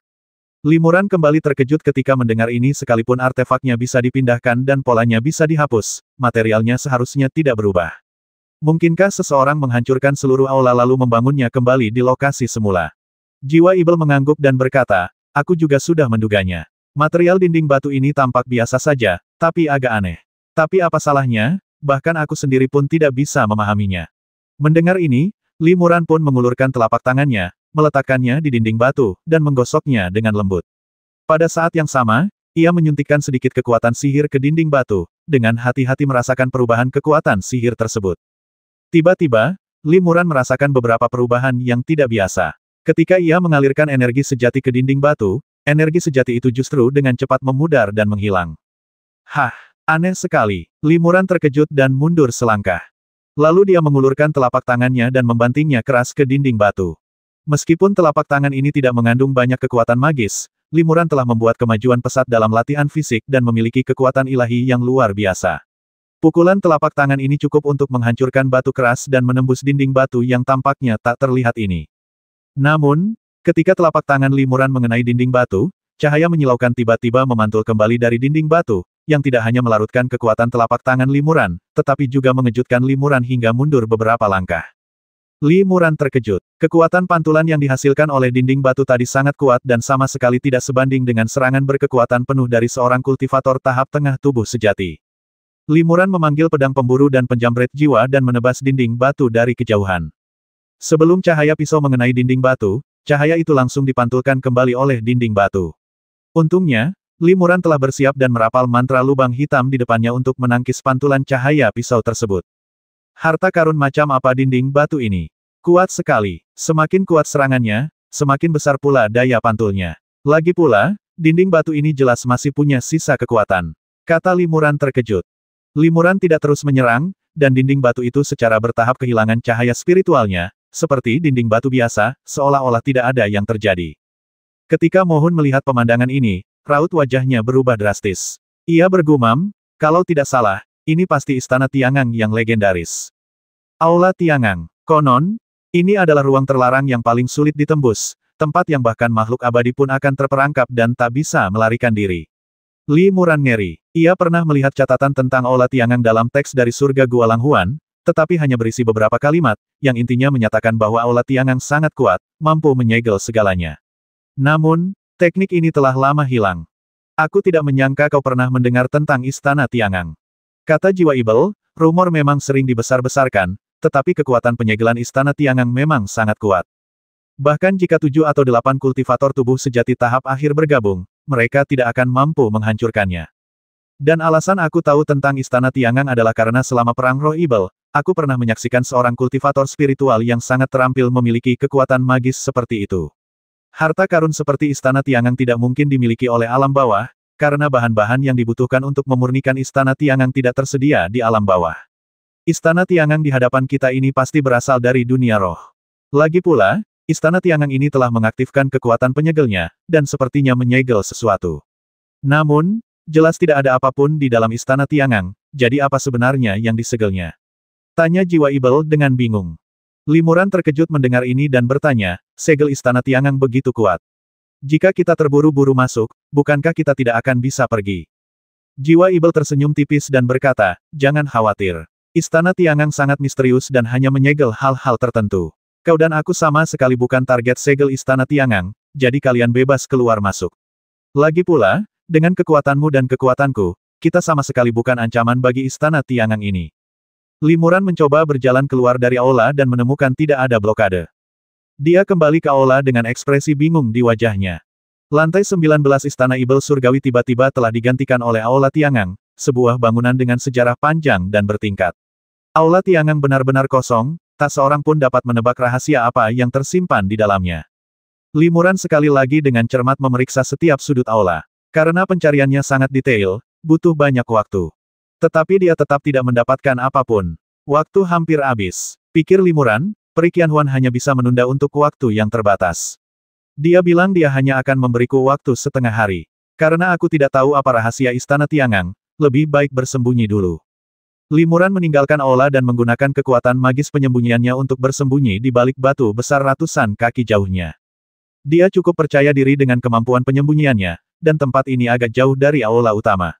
Speaker 1: Li Muran kembali terkejut ketika mendengar ini sekalipun artefaknya bisa dipindahkan dan polanya bisa dihapus, materialnya seharusnya tidak berubah. Mungkinkah seseorang menghancurkan seluruh aula lalu membangunnya kembali di lokasi semula? Jiwa Ibel mengangguk dan berkata, aku juga sudah menduganya. Material dinding batu ini tampak biasa saja, tapi agak aneh. Tapi apa salahnya, bahkan aku sendiri pun tidak bisa memahaminya. Mendengar ini, Li Muran pun mengulurkan telapak tangannya, meletakkannya di dinding batu, dan menggosoknya dengan lembut. Pada saat yang sama, ia menyuntikkan sedikit kekuatan sihir ke dinding batu, dengan hati-hati merasakan perubahan kekuatan sihir tersebut. Tiba-tiba, Li Muran merasakan beberapa perubahan yang tidak biasa. Ketika ia mengalirkan energi sejati ke dinding batu, energi sejati itu justru dengan cepat memudar dan menghilang. Hah, aneh sekali. Li Muran terkejut dan mundur selangkah. Lalu dia mengulurkan telapak tangannya dan membantingnya keras ke dinding batu. Meskipun telapak tangan ini tidak mengandung banyak kekuatan magis, Li Muran telah membuat kemajuan pesat dalam latihan fisik dan memiliki kekuatan ilahi yang luar biasa. Pukulan telapak tangan ini cukup untuk menghancurkan batu keras dan menembus dinding batu yang tampaknya tak terlihat ini. Namun, ketika telapak tangan Li Muran mengenai dinding batu, cahaya menyilaukan tiba-tiba memantul kembali dari dinding batu, yang tidak hanya melarutkan kekuatan telapak tangan Li Muran, tetapi juga mengejutkan Li Muran hingga mundur beberapa langkah. Li Muran terkejut. Kekuatan pantulan yang dihasilkan oleh dinding batu tadi sangat kuat dan sama sekali tidak sebanding dengan serangan berkekuatan penuh dari seorang kultivator tahap tengah tubuh sejati. Li Muran memanggil pedang pemburu dan penjamret jiwa dan menebas dinding batu dari kejauhan. Sebelum cahaya pisau mengenai dinding batu, cahaya itu langsung dipantulkan kembali oleh dinding batu. Untungnya, Li Muran telah bersiap dan merapal mantra lubang hitam di depannya untuk menangkis pantulan cahaya pisau tersebut. Harta karun macam apa dinding batu ini? Kuat sekali. Semakin kuat serangannya, semakin besar pula daya pantulnya. Lagi pula, dinding batu ini jelas masih punya sisa kekuatan. Kata Li Muran terkejut. Li Muran tidak terus menyerang, dan dinding batu itu secara bertahap kehilangan cahaya spiritualnya, seperti dinding batu biasa, seolah-olah tidak ada yang terjadi. Ketika Mohun melihat pemandangan ini, raut wajahnya berubah drastis. Ia bergumam, kalau tidak salah, ini pasti istana Tiangang yang legendaris. Aula Tiangang. Konon, ini adalah ruang terlarang yang paling sulit ditembus, tempat yang bahkan makhluk abadi pun akan terperangkap dan tak bisa melarikan diri. Li Muran ngeri. Ia pernah melihat catatan tentang Aula Tiangang dalam teks dari surga Gua Langhuan, tetapi hanya berisi beberapa kalimat, yang intinya menyatakan bahwa Aula Tiangang sangat kuat, mampu menyegel segalanya. Namun, teknik ini telah lama hilang. Aku tidak menyangka kau pernah mendengar tentang Istana Tiangang. Kata jiwa Ibel, rumor memang sering dibesar-besarkan, tetapi kekuatan penyegelan Istana Tiangang memang sangat kuat. Bahkan jika 7 atau 8 kultivator tubuh sejati tahap akhir bergabung, mereka tidak akan mampu menghancurkannya. Dan alasan aku tahu tentang Istana Tiangang adalah karena selama Perang Roh Ibel, aku pernah menyaksikan seorang kultivator spiritual yang sangat terampil memiliki kekuatan magis seperti itu. Harta karun seperti Istana Tiangang tidak mungkin dimiliki oleh alam bawah, karena bahan-bahan yang dibutuhkan untuk memurnikan Istana Tiangang tidak tersedia di alam bawah. Istana Tiangang di hadapan kita ini pasti berasal dari dunia roh. Lagi pula, Istana Tiangang ini telah mengaktifkan kekuatan penyegelnya, dan sepertinya menyegel sesuatu. Namun, jelas tidak ada apapun di dalam Istana Tiangang, jadi apa sebenarnya yang disegelnya? Tanya jiwa Ibel dengan bingung. Limuran terkejut mendengar ini dan bertanya, segel Istana Tiangang begitu kuat. Jika kita terburu-buru masuk, bukankah kita tidak akan bisa pergi? Jiwa Ibel tersenyum tipis dan berkata, jangan khawatir. Istana Tiangang sangat misterius dan hanya menyegel hal-hal tertentu. Kau dan aku sama sekali bukan target segel Istana Tiangang, jadi kalian bebas keluar masuk. Lagi pula, dengan kekuatanmu dan kekuatanku, kita sama sekali bukan ancaman bagi Istana Tiangang ini. Limuran mencoba berjalan keluar dari aula dan menemukan tidak ada blokade. Dia kembali ke aula dengan ekspresi bingung di wajahnya. Lantai 19 Istana Ibel Surgawi tiba-tiba telah digantikan oleh Aula Tiangang, sebuah bangunan dengan sejarah panjang dan bertingkat. Aula Tiangang benar-benar kosong, tak seorang pun dapat menebak rahasia apa yang tersimpan di dalamnya. Limuran sekali lagi dengan cermat memeriksa setiap sudut aula. Karena pencariannya sangat detail, butuh banyak waktu. Tetapi dia tetap tidak mendapatkan apapun. Waktu hampir habis. Pikir Limuran, Peri Qianhuan hanya bisa menunda untuk waktu yang terbatas. Dia bilang dia hanya akan memberiku waktu setengah hari. Karena aku tidak tahu apa rahasia Istana Tiangang, lebih baik bersembunyi dulu. Limuran meninggalkan aula dan menggunakan kekuatan magis penyembunyiannya untuk bersembunyi di balik batu besar ratusan kaki jauhnya. Dia cukup percaya diri dengan kemampuan penyembunyiannya, dan tempat ini agak jauh dari aula utama.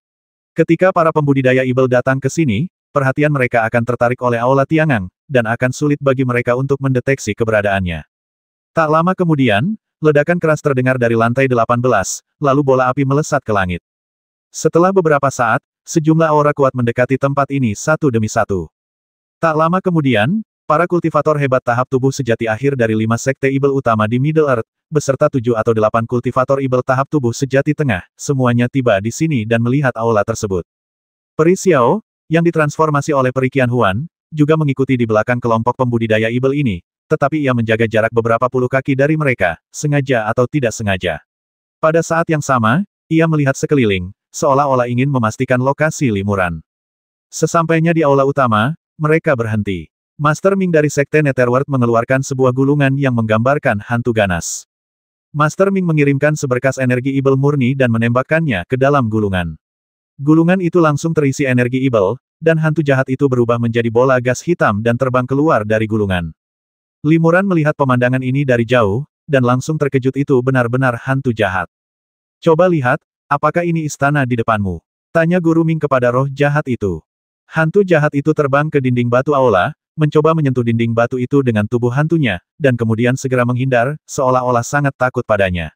Speaker 1: Ketika para pembudidaya Ibel datang ke sini, perhatian mereka akan tertarik oleh aula Tiangang, dan akan sulit bagi mereka untuk mendeteksi keberadaannya. Tak lama kemudian, ledakan keras terdengar dari lantai 18, lalu bola api melesat ke langit. Setelah beberapa saat, sejumlah aura kuat mendekati tempat ini satu demi satu. Tak lama kemudian, para kultivator hebat tahap tubuh sejati akhir dari 5 sekte Ibel utama di Middle Earth, beserta 7 atau 8 kultivator Ibel tahap tubuh sejati tengah, semuanya tiba di sini dan melihat aula tersebut. Peri Xiao, yang ditransformasi oleh Peri Qianhuan, juga mengikuti di belakang kelompok pembudidaya Ibel ini, tetapi ia menjaga jarak beberapa puluh kaki dari mereka, sengaja atau tidak sengaja. Pada saat yang sama, ia melihat sekeliling, seolah-olah ingin memastikan lokasi Limuran. Sesampainya di aula utama, mereka berhenti. Master Ming dari Sekte Netherworld mengeluarkan sebuah gulungan yang menggambarkan hantu ganas. Master Ming mengirimkan seberkas energi Ibel murni dan menembakkannya ke dalam gulungan. Gulungan itu langsung terisi energi Ibel, dan hantu jahat itu berubah menjadi bola gas hitam dan terbang keluar dari gulungan. Limuran melihat pemandangan ini dari jauh, dan langsung terkejut itu benar-benar hantu jahat. Coba lihat, apakah ini istana di depanmu? Tanya Guru Ming kepada roh jahat itu. Hantu jahat itu terbang ke dinding batu aula, mencoba menyentuh dinding batu itu dengan tubuh hantunya, dan kemudian segera menghindar, seolah-olah sangat takut padanya.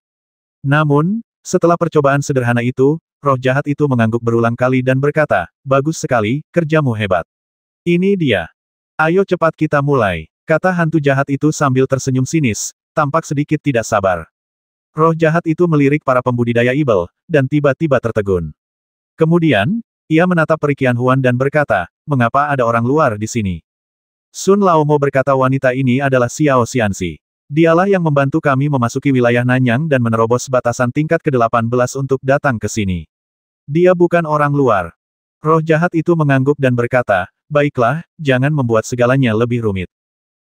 Speaker 1: Namun, setelah percobaan sederhana itu, roh jahat itu mengangguk berulang kali dan berkata, bagus sekali, kerjamu hebat. Ini dia. Ayo cepat kita mulai, kata hantu jahat itu sambil tersenyum sinis, tampak sedikit tidak sabar. Roh jahat itu melirik para pembudidaya Ibel, dan tiba-tiba tertegun. Kemudian, ia menatap Peri Qianhuan dan berkata, mengapa ada orang luar di sini? Sun Laomo berkata wanita ini adalah Xiao Xianxi. Dialah yang membantu kami memasuki wilayah Nanyang dan menerobos batasan tingkat ke-18 untuk datang ke sini. Dia bukan orang luar. Roh jahat itu mengangguk dan berkata, baiklah, jangan membuat segalanya lebih rumit.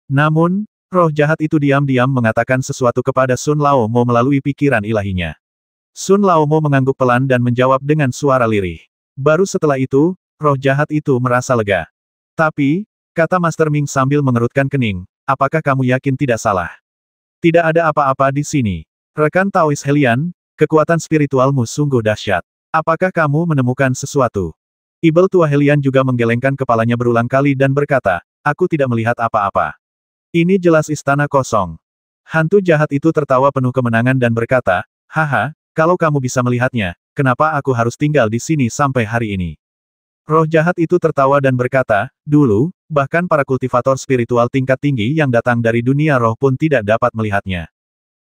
Speaker 1: Namun, roh jahat itu diam-diam mengatakan sesuatu kepada Sun Laomo melalui pikiran ilahinya. Sun Laomo mengangguk pelan dan menjawab dengan suara lirih. Baru setelah itu, roh jahat itu merasa lega. Tapi, kata Master Ming sambil mengerutkan kening, apakah kamu yakin tidak salah? Tidak ada apa-apa di sini. Rekan Taois Helian, kekuatan spiritualmu sungguh dahsyat. Apakah kamu menemukan sesuatu? Ibel tua Helian juga menggelengkan kepalanya berulang kali dan berkata, aku tidak melihat apa-apa. Ini jelas istana kosong. Hantu jahat itu tertawa penuh kemenangan dan berkata, haha, kalau kamu bisa melihatnya, kenapa aku harus tinggal di sini sampai hari ini? Roh jahat itu tertawa dan berkata, dulu, bahkan para kultivator spiritual tingkat tinggi yang datang dari dunia roh pun tidak dapat melihatnya.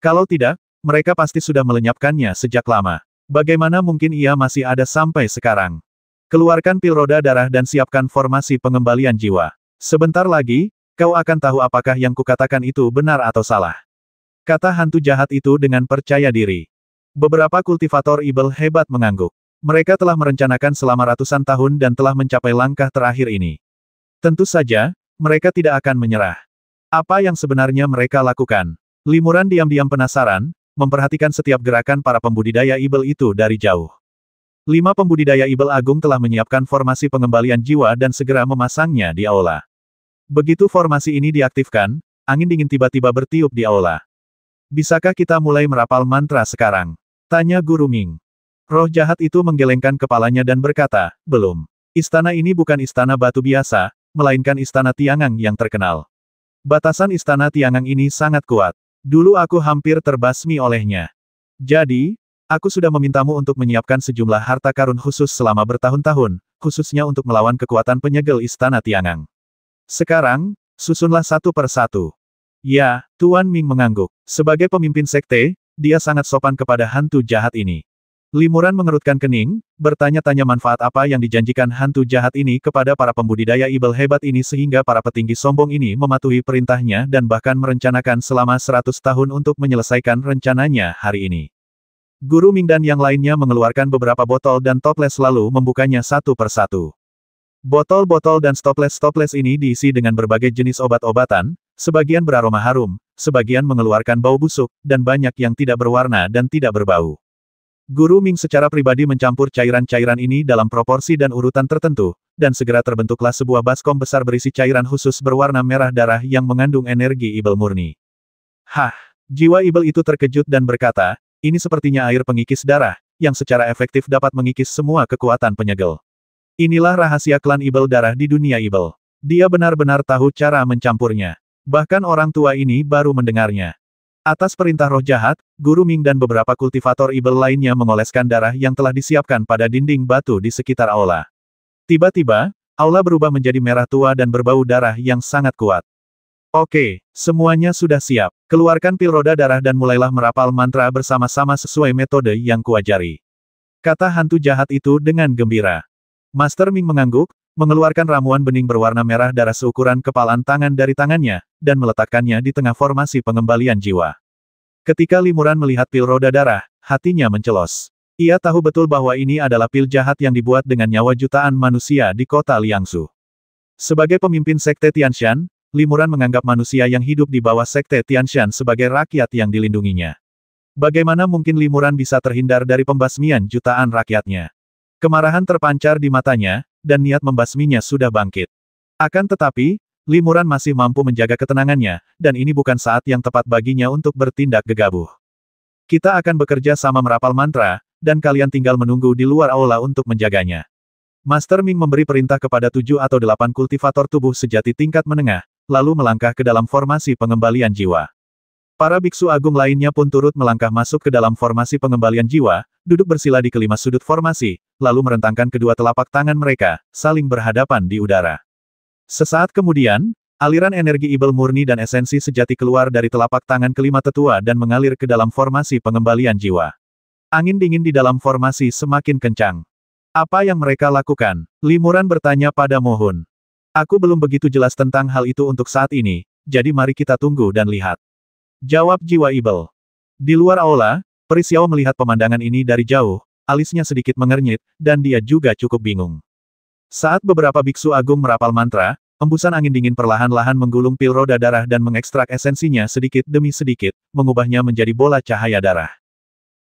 Speaker 1: Kalau tidak, mereka pasti sudah melenyapkannya sejak lama. Bagaimana mungkin ia masih ada sampai sekarang? Keluarkan pil roda darah dan siapkan formasi pengembalian jiwa. Sebentar lagi, kau akan tahu apakah yang kukatakan itu benar atau salah. Kata hantu jahat itu dengan percaya diri. Beberapa kultivator ibel hebat mengangguk. Mereka telah merencanakan selama ratusan tahun dan telah mencapai langkah terakhir ini. Tentu saja, mereka tidak akan menyerah. Apa yang sebenarnya mereka lakukan? Limuran diam-diam penasaran, memperhatikan setiap gerakan para pembudidaya ibel itu dari jauh. 5 pembudidaya ibel agung telah menyiapkan formasi pengembalian jiwa dan segera memasangnya di aula. Begitu formasi ini diaktifkan, angin dingin tiba-tiba bertiup di aula. Bisakah kita mulai merapal mantra sekarang? Tanya Guru Ming. Roh jahat itu menggelengkan kepalanya dan berkata, belum. Istana ini bukan istana batu biasa, melainkan istana Tiangang yang terkenal. Batasan istana Tiangang ini sangat kuat. Dulu aku hampir terbasmi olehnya. Jadi, aku sudah memintamu untuk menyiapkan sejumlah harta karun khusus selama bertahun-tahun, khususnya untuk melawan kekuatan penyegel istana Tiangang. Sekarang, susunlah satu per satu. Ya, Tuan Ming mengangguk. Sebagai pemimpin sekte, dia sangat sopan kepada hantu jahat ini. Limuran mengerutkan kening, bertanya-tanya manfaat apa yang dijanjikan hantu jahat ini kepada para pembudidaya ibel hebat ini sehingga para petinggi sombong ini mematuhi perintahnya dan bahkan merencanakan selama 100 tahun untuk menyelesaikan rencananya hari ini. Guru Ming dan yang lainnya mengeluarkan beberapa botol dan toples lalu membukanya satu per satu. Botol-botol dan toples-toples ini diisi dengan berbagai jenis obat-obatan, sebagian beraroma harum, sebagian mengeluarkan bau busuk, dan banyak yang tidak berwarna dan tidak berbau. Guru Ming secara pribadi mencampur cairan-cairan ini dalam proporsi dan urutan tertentu, dan segera terbentuklah sebuah baskom besar berisi cairan khusus berwarna merah darah yang mengandung energi ibel murni. Hah! Jiwa ibel itu terkejut dan berkata, ini sepertinya air pengikis darah, yang secara efektif dapat mengikis semua kekuatan penyegel. Inilah rahasia klan ibel darah di dunia ibel. Dia benar-benar tahu cara mencampurnya. Bahkan orang tua ini baru mendengarnya. Atas perintah roh jahat, Guru Ming dan beberapa kultivator ibel lainnya mengoleskan darah yang telah disiapkan pada dinding batu di sekitar aula. Tiba-tiba, aula berubah menjadi merah tua dan berbau darah yang sangat kuat. Oke, semuanya sudah siap. Keluarkan pil roda darah dan mulailah merapal mantra bersama-sama sesuai metode yang kuajari. Kata hantu jahat itu dengan gembira. Master Ming mengangguk, mengeluarkan ramuan bening berwarna merah darah seukuran kepalan tangan dari tangannya, dan meletakkannya di tengah formasi pengembalian jiwa. Ketika Limuran melihat pil roda darah, hatinya mencelos. Ia tahu betul bahwa ini adalah pil jahat yang dibuat dengan nyawa jutaan manusia di kota Liangsu. Sebagai pemimpin sekte Tianshan, Limuran menganggap manusia yang hidup di bawah sekte Tianshan sebagai rakyat yang dilindunginya. Bagaimana mungkin Limuran bisa terhindar dari pembasmian jutaan rakyatnya? Kemarahan terpancar di matanya, dan niat membasminya sudah bangkit. Akan tetapi, Limuran masih mampu menjaga ketenangannya, dan ini bukan saat yang tepat baginya untuk bertindak gegabah. Kita akan bekerja sama merapal mantra, dan kalian tinggal menunggu di luar aula untuk menjaganya. Master Ming memberi perintah kepada 7 atau 8 kultivator tubuh sejati tingkat menengah, lalu melangkah ke dalam formasi pengembalian jiwa. Para biksu agung lainnya pun turut melangkah masuk ke dalam formasi pengembalian jiwa, duduk bersila di kelima sudut formasi, lalu merentangkan kedua telapak tangan mereka, saling berhadapan di udara. Sesaat kemudian, aliran energi ibel murni dan esensi sejati keluar dari telapak tangan kelima tetua dan mengalir ke dalam formasi pengembalian jiwa. Angin dingin di dalam formasi semakin kencang. Apa yang mereka lakukan? Limuran bertanya pada Mohun. Aku belum begitu jelas tentang hal itu untuk saat ini, jadi mari kita tunggu dan lihat. Jawab jiwa ibel. Di luar aula, Peri Xiao melihat pemandangan ini dari jauh, alisnya sedikit mengernyit, dan dia juga cukup bingung. Saat beberapa biksu agung merapal mantra, embusan angin dingin perlahan-lahan menggulung pil roda darah dan mengekstrak esensinya sedikit demi sedikit, mengubahnya menjadi bola cahaya darah.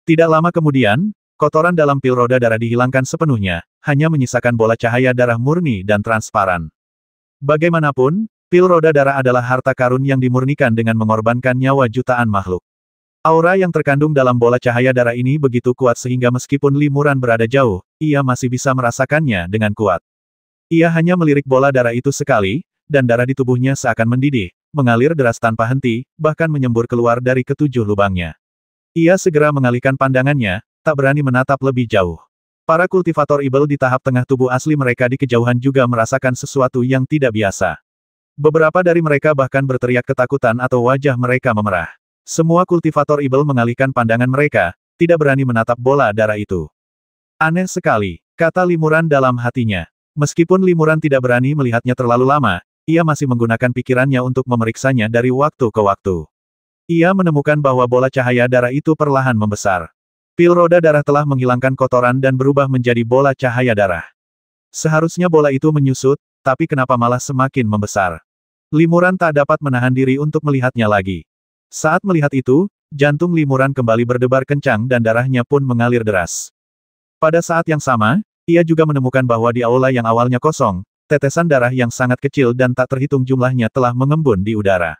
Speaker 1: Tidak lama kemudian, kotoran dalam pil roda darah dihilangkan sepenuhnya, hanya menyisakan bola cahaya darah murni dan transparan. Bagaimanapun, pil roda darah adalah harta karun yang dimurnikan dengan mengorbankan nyawa jutaan makhluk. Aura yang terkandung dalam bola cahaya darah ini begitu kuat sehingga meskipun Limuran berada jauh, ia masih bisa merasakannya dengan kuat. Ia hanya melirik bola darah itu sekali, dan darah di tubuhnya seakan mendidih, mengalir deras tanpa henti, bahkan menyembur keluar dari ketujuh lubangnya. Ia segera mengalihkan pandangannya, tak berani menatap lebih jauh. Para kultivator ibel di tahap tengah tubuh asli mereka di kejauhan juga merasakan sesuatu yang tidak biasa. Beberapa dari mereka bahkan berteriak ketakutan atau wajah mereka memerah. Semua kultivator ibel mengalihkan pandangan mereka, tidak berani menatap bola darah itu. Aneh sekali, kata Limuran dalam hatinya. Meskipun Limuran tidak berani melihatnya terlalu lama, ia masih menggunakan pikirannya untuk memeriksanya dari waktu ke waktu. Ia menemukan bahwa bola cahaya darah itu perlahan membesar. Pil roda darah telah menghilangkan kotoran dan berubah menjadi bola cahaya darah. Seharusnya bola itu menyusut, tapi kenapa malah semakin membesar? Limuran tak dapat menahan diri untuk melihatnya lagi. Saat melihat itu, jantung Limuran kembali berdebar kencang dan darahnya pun mengalir deras. Pada saat yang sama, ia juga menemukan bahwa di aula yang awalnya kosong, tetesan darah yang sangat kecil dan tak terhitung jumlahnya telah mengembun di udara.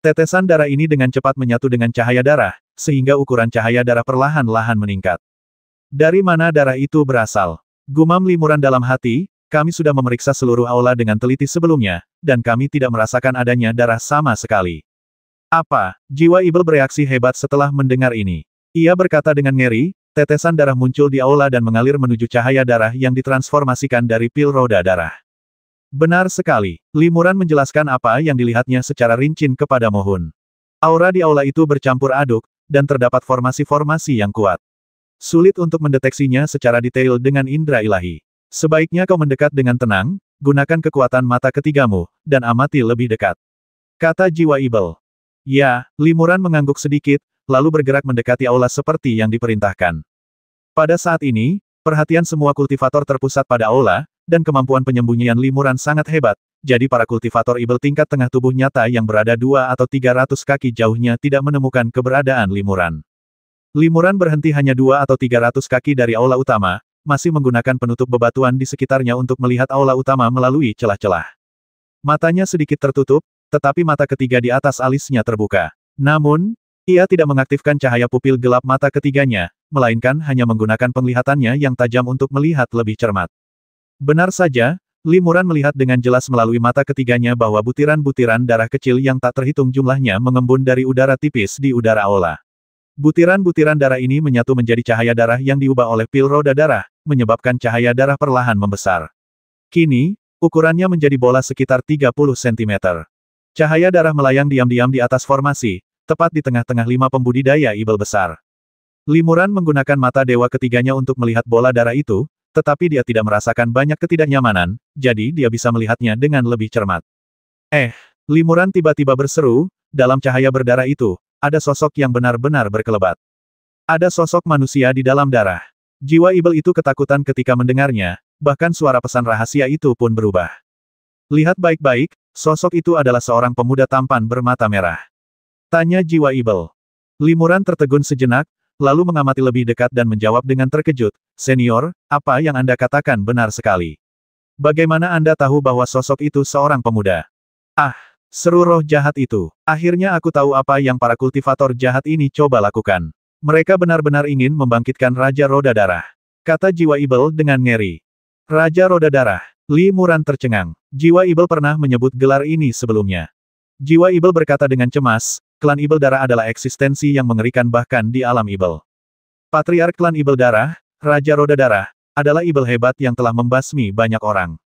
Speaker 1: Tetesan darah ini dengan cepat menyatu dengan cahaya darah, sehingga ukuran cahaya darah perlahan-lahan meningkat. Dari mana darah itu berasal? Gumam Limuran dalam hati, kami sudah memeriksa seluruh aula dengan teliti sebelumnya, dan kami tidak merasakan adanya darah sama sekali. Apa? Jiwa Ibel bereaksi hebat setelah mendengar ini. Ia berkata dengan ngeri, tetesan darah muncul di aula dan mengalir menuju cahaya darah yang ditransformasikan dari pil roda darah. Benar sekali, Limuran menjelaskan apa yang dilihatnya secara rinci kepada Mohun. Aura di aula itu bercampur aduk, dan terdapat formasi-formasi yang kuat. Sulit untuk mendeteksinya secara detail dengan indera ilahi. Sebaiknya kau mendekat dengan tenang, gunakan kekuatan mata ketigamu, dan amati lebih dekat. Kata jiwa Ibel. Ya, Limuran mengangguk sedikit, lalu bergerak mendekati aula seperti yang diperintahkan. Pada saat ini, perhatian semua kultivator terpusat pada aula, dan kemampuan penyembunyian Limuran sangat hebat, jadi para kultivator Ibel tingkat tengah tubuh nyata yang berada 2 atau 300 kaki jauhnya tidak menemukan keberadaan Limuran. Limuran berhenti hanya 2 atau 300 kaki dari aula utama, masih menggunakan penutup bebatuan di sekitarnya untuk melihat aula utama melalui celah-celah. Matanya sedikit tertutup, tetapi mata ketiga di atas alisnya terbuka. Namun, ia tidak mengaktifkan cahaya pupil gelap mata ketiganya, melainkan hanya menggunakan penglihatannya yang tajam untuk melihat lebih cermat. Benar saja, Limuran melihat dengan jelas melalui mata ketiganya bahwa butiran-butiran darah kecil yang tak terhitung jumlahnya mengembun dari udara tipis di udara aula. Butiran-butiran darah ini menyatu menjadi cahaya darah yang diubah oleh pil roda darah, menyebabkan cahaya darah perlahan membesar. Kini, ukurannya menjadi bola sekitar 30 cm. Cahaya darah melayang diam-diam di atas formasi, tepat di tengah-tengah 5 pembudidaya Ibel besar. Limuran menggunakan mata dewa ketiganya untuk melihat bola darah itu, tetapi dia tidak merasakan banyak ketidaknyamanan, jadi dia bisa melihatnya dengan lebih cermat. Limuran tiba-tiba berseru, dalam cahaya berdarah itu, ada sosok yang benar-benar berkelebat. Ada sosok manusia di dalam darah. Jiwa Ibel itu ketakutan ketika mendengarnya, bahkan suara pesan rahasia itu pun berubah. Lihat baik-baik, sosok itu adalah seorang pemuda tampan bermata merah. Tanya jiwa Ibel. Limuran tertegun sejenak, lalu mengamati lebih dekat dan menjawab dengan terkejut, "Senior, apa yang Anda katakan benar sekali. Bagaimana Anda tahu bahwa sosok itu seorang pemuda?" "Ah!" seru roh jahat itu. "Akhirnya aku tahu apa yang para kultivator jahat ini coba lakukan. Mereka benar-benar ingin membangkitkan Raja Roda Darah," kata jiwa Ibel dengan ngeri. Raja Roda Darah. Limuran tercengang. Jiwa Ibel pernah menyebut gelar ini sebelumnya. Jiwa Ibel berkata dengan cemas, klan Ibel Darah adalah eksistensi yang mengerikan bahkan di alam Ibel. Patriark klan Ibel Darah, Raja Roda Darah, adalah Ibel hebat yang telah membasmi banyak orang.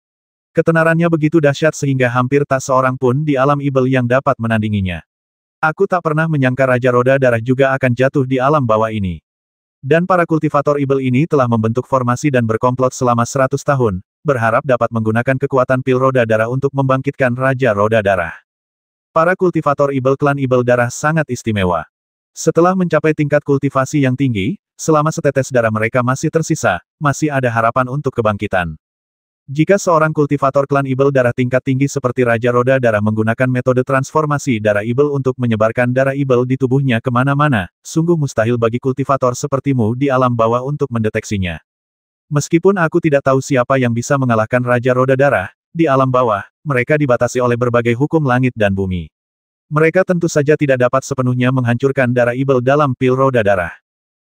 Speaker 1: Ketenarannya begitu dahsyat sehingga hampir tak seorang pun di alam Ibel yang dapat menandinginya. Aku tak pernah menyangka Raja Roda Darah juga akan jatuh di alam bawah ini. Dan para kultivator Ibel ini telah membentuk formasi dan berkomplot selama 100 tahun, berharap dapat menggunakan kekuatan pil roda darah untuk membangkitkan Raja Roda Darah. Para kultivator Ibel klan Ibel Darah sangat istimewa. Setelah mencapai tingkat kultivasi yang tinggi, selama setetes darah mereka masih tersisa, masih ada harapan untuk kebangkitan. Jika seorang kultivator klan Ibel Darah tingkat tinggi seperti Raja Roda Darah menggunakan metode transformasi darah Ibel untuk menyebarkan darah Ibel di tubuhnya kemana-mana, sungguh mustahil bagi kultivator sepertimu di alam bawah untuk mendeteksinya. Meskipun aku tidak tahu siapa yang bisa mengalahkan Raja Roda Darah, di alam bawah, mereka dibatasi oleh berbagai hukum langit dan bumi. Mereka tentu saja tidak dapat sepenuhnya menghancurkan darah Ibel dalam pil roda darah.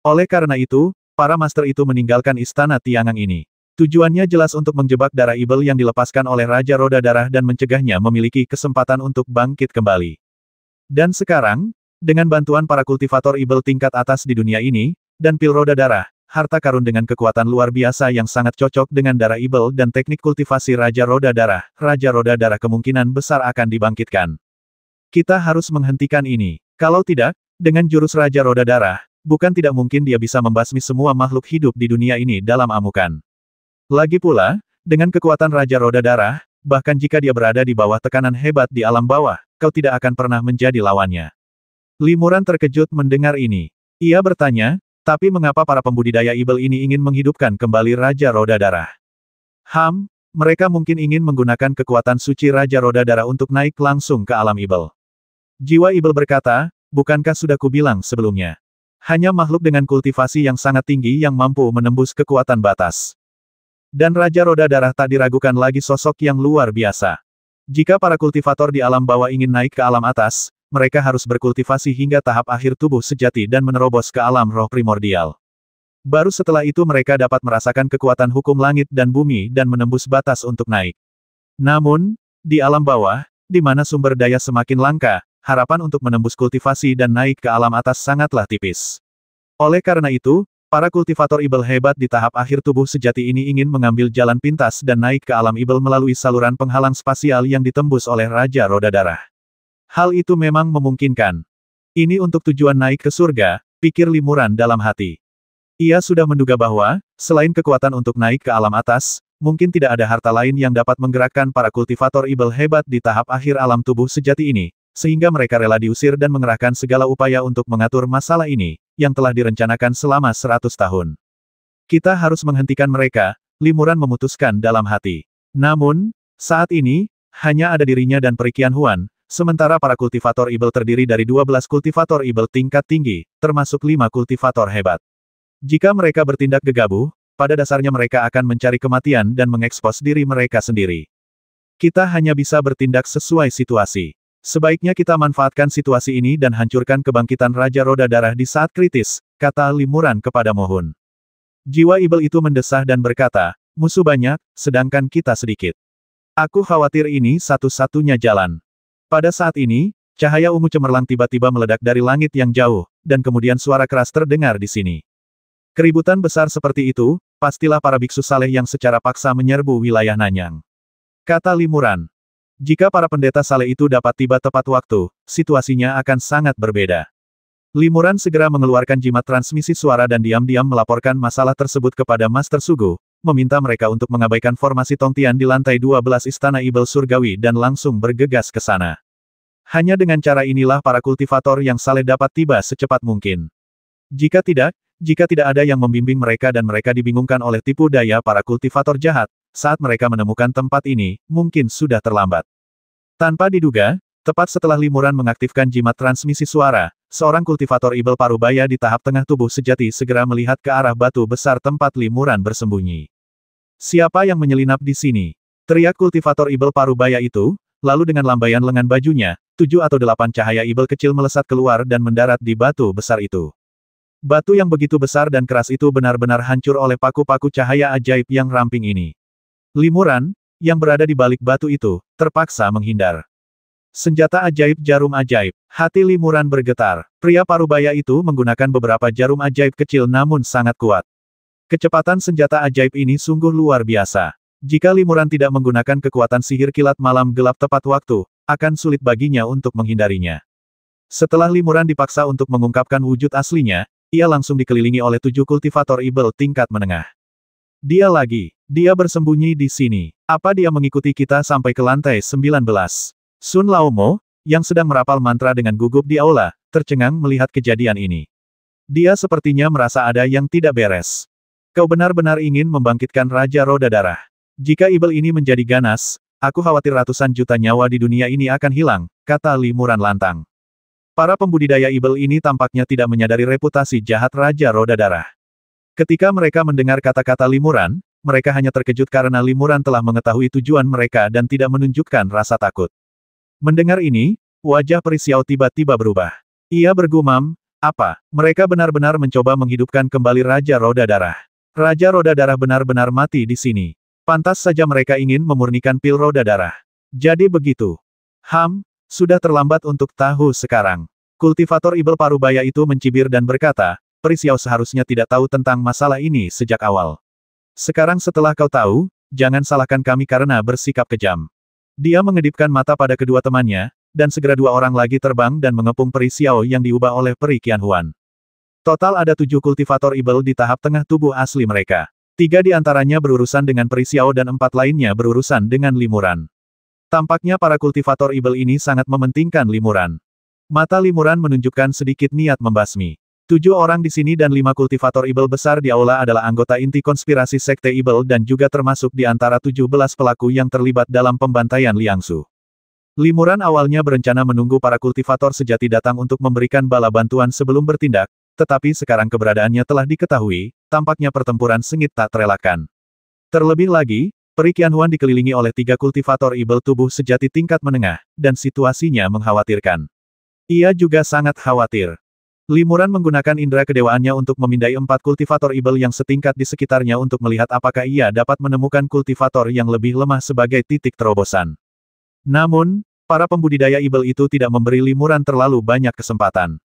Speaker 1: Oleh karena itu, para master itu meninggalkan istana Tiangang ini. Tujuannya jelas untuk menjebak darah Ibel yang dilepaskan oleh Raja Roda Darah dan mencegahnya memiliki kesempatan untuk bangkit kembali. Dan sekarang, dengan bantuan para kultivator Ibel tingkat atas di dunia ini, dan pil roda darah, harta karun dengan kekuatan luar biasa yang sangat cocok dengan darah Ibel dan teknik kultivasi Raja Roda Darah kemungkinan besar akan dibangkitkan. Kita harus menghentikan ini. Kalau tidak, dengan jurus Raja Roda Darah, bukan tidak mungkin dia bisa membasmi semua makhluk hidup di dunia ini dalam amukan. Lagi pula, dengan kekuatan Raja Roda Darah, bahkan jika dia berada di bawah tekanan hebat di alam bawah, kau tidak akan pernah menjadi lawannya. Limuran terkejut mendengar ini. Ia bertanya, tapi mengapa para pembudidaya Ibel ini ingin menghidupkan kembali Raja Roda Darah? Mereka mungkin ingin menggunakan kekuatan suci Raja Roda Darah untuk naik langsung ke alam Ibel. Jiwa Ibel berkata, bukankah sudah kubilang sebelumnya? Hanya makhluk dengan kultivasi yang sangat tinggi yang mampu menembus kekuatan batas. Dan Raja Roda Darah tak diragukan lagi sosok yang luar biasa. Jika para kultivator di alam bawah ingin naik ke alam atas, mereka harus berkultivasi hingga tahap akhir tubuh sejati dan menerobos ke alam roh primordial. Baru setelah itu mereka dapat merasakan kekuatan hukum langit dan bumi dan menembus batas untuk naik. Namun, di alam bawah, di mana sumber daya semakin langka, harapan untuk menembus kultivasi dan naik ke alam atas sangatlah tipis. Oleh karena itu, para kultivator Ibel hebat di tahap akhir tubuh sejati ini ingin mengambil jalan pintas dan naik ke alam Ibel melalui saluran penghalang spasial yang ditembus oleh Raja Roda Darah. Hal itu memang memungkinkan. Ini untuk tujuan naik ke surga, pikir Limuran dalam hati. Ia sudah menduga bahwa, selain kekuatan untuk naik ke alam atas, mungkin tidak ada harta lain yang dapat menggerakkan para kultivator Ibel hebat di tahap akhir alam tubuh sejati ini, sehingga mereka rela diusir dan mengerahkan segala upaya untuk mengatur masalah ini, yang telah direncanakan selama 100 tahun. Kita harus menghentikan mereka, Limuran memutuskan dalam hati. Namun, saat ini, hanya ada dirinya dan Perikian Huan, sementara para kultivator Ibel terdiri dari 12 kultivator Ibel tingkat tinggi, termasuk 5 kultivator hebat. Jika mereka bertindak gegabah, pada dasarnya mereka akan mencari kematian dan mengekspos diri mereka sendiri. Kita hanya bisa bertindak sesuai situasi. Sebaiknya kita manfaatkan situasi ini dan hancurkan kebangkitan Raja Roda Darah di saat kritis, kata Limuran kepada Mohun. Jiwa Ibel itu mendesah dan berkata, musuh banyak, sedangkan kita sedikit. Aku khawatir ini satu-satunya jalan. Pada saat ini, cahaya ungu cemerlang tiba-tiba meledak dari langit yang jauh, dan kemudian suara keras terdengar di sini. Keributan besar seperti itu, pastilah para biksu saleh yang secara paksa menyerbu wilayah Nanyang. Kata Limuran. Jika para pendeta saleh itu dapat tiba tepat waktu, situasinya akan sangat berbeda. Limuran segera mengeluarkan jimat transmisi suara dan diam-diam melaporkan masalah tersebut kepada Master Sugu, meminta mereka untuk mengabaikan formasi Tongtian di lantai 12 Istana Ibel Surgawi dan langsung bergegas ke sana. Hanya dengan cara inilah para kultivator yang saleh dapat tiba secepat mungkin. Jika tidak ada yang membimbing mereka dan mereka dibingungkan oleh tipu daya para kultivator jahat, saat mereka menemukan tempat ini, mungkin sudah terlambat. Tanpa diduga, tepat setelah Limuran mengaktifkan jimat transmisi suara, seorang kultivator Ibel Parubaya di tahap tengah tubuh sejati segera melihat ke arah batu besar tempat Limuran bersembunyi. Siapa yang menyelinap di sini? Teriak kultivator Ibel Parubaya itu, lalu dengan lambaian lengan bajunya, 7 atau 8 cahaya Ibel kecil melesat keluar dan mendarat di batu besar itu. Batu yang begitu besar dan keras itu benar-benar hancur oleh paku-paku cahaya ajaib yang ramping ini. Limuran, yang berada di balik batu itu, terpaksa menghindar. Senjata ajaib jarum ajaib. Hati Limuran bergetar. Pria Parubaya itu menggunakan beberapa jarum ajaib kecil namun sangat kuat. Kecepatan senjata ajaib ini sungguh luar biasa. Jika Limuran tidak menggunakan kekuatan sihir kilat malam gelap tepat waktu, akan sulit baginya untuk menghindarinya. Setelah Limuran dipaksa untuk mengungkapkan wujud aslinya, ia langsung dikelilingi oleh 7 kultivator Ibel tingkat menengah. Dia bersembunyi di sini. Apa dia mengikuti kita sampai ke lantai 19? Sun Laomo, yang sedang merapal mantra dengan gugup di aula, tercengang melihat kejadian ini. Dia sepertinya merasa ada yang tidak beres. Kau benar-benar ingin membangkitkan Raja Roda Darah. Jika Ibel ini menjadi ganas, aku khawatir ratusan juta nyawa di dunia ini akan hilang, kata Limuran lantang. Para pembudidaya Ibel ini tampaknya tidak menyadari reputasi jahat Raja Roda Darah. Ketika mereka mendengar kata-kata Limuran, mereka hanya terkejut karena Limuran telah mengetahui tujuan mereka dan tidak menunjukkan rasa takut. Mendengar ini, wajah Peri Xiao tiba-tiba berubah. Ia bergumam, apa, mereka benar-benar mencoba menghidupkan kembali Raja Roda Darah. Raja Roda Darah benar-benar mati di sini. Pantas saja mereka ingin memurnikan pil Roda Darah. Jadi begitu. Sudah terlambat untuk tahu sekarang. Kultivator Ibel Parubaya itu mencibir dan berkata, Peri Xiao seharusnya tidak tahu tentang masalah ini sejak awal. Sekarang setelah kau tahu, jangan salahkan kami karena bersikap kejam. Dia mengedipkan mata pada kedua temannya, dan segera 2 orang lagi terbang dan mengepung Peri Xiao yang diubah oleh Peri Qianhuan. Total ada 7 kultivator Ibel di tahap tengah tubuh asli mereka. 3 di antaranya berurusan dengan Peri Xiao dan 4 lainnya berurusan dengan Limuran. Tampaknya para kultivator Ibel ini sangat mementingkan Limuran. Mata Limuran menunjukkan sedikit niat membasmi. 7 orang di sini dan 5 kultivator Ibel besar di aula adalah anggota inti konspirasi Sekte Ibel dan juga termasuk di antara 17 pelaku yang terlibat dalam pembantaian Liangsu. Limuran awalnya berencana menunggu para kultivator sejati datang untuk memberikan bala bantuan sebelum bertindak, tetapi sekarang keberadaannya telah diketahui, tampaknya pertempuran sengit tak terelakkan. Terlebih lagi, Peri Qianhuan dikelilingi oleh 3 kultivator Ibel tubuh sejati tingkat menengah, dan situasinya mengkhawatirkan. Ia juga sangat khawatir. Limuran menggunakan indera kedewaannya untuk memindai 4 kultivator Ibel yang setingkat di sekitarnya untuk melihat apakah ia dapat menemukan kultivator yang lebih lemah sebagai titik terobosan. Namun, para pembudidaya Ibel itu tidak memberi Limuran terlalu banyak kesempatan.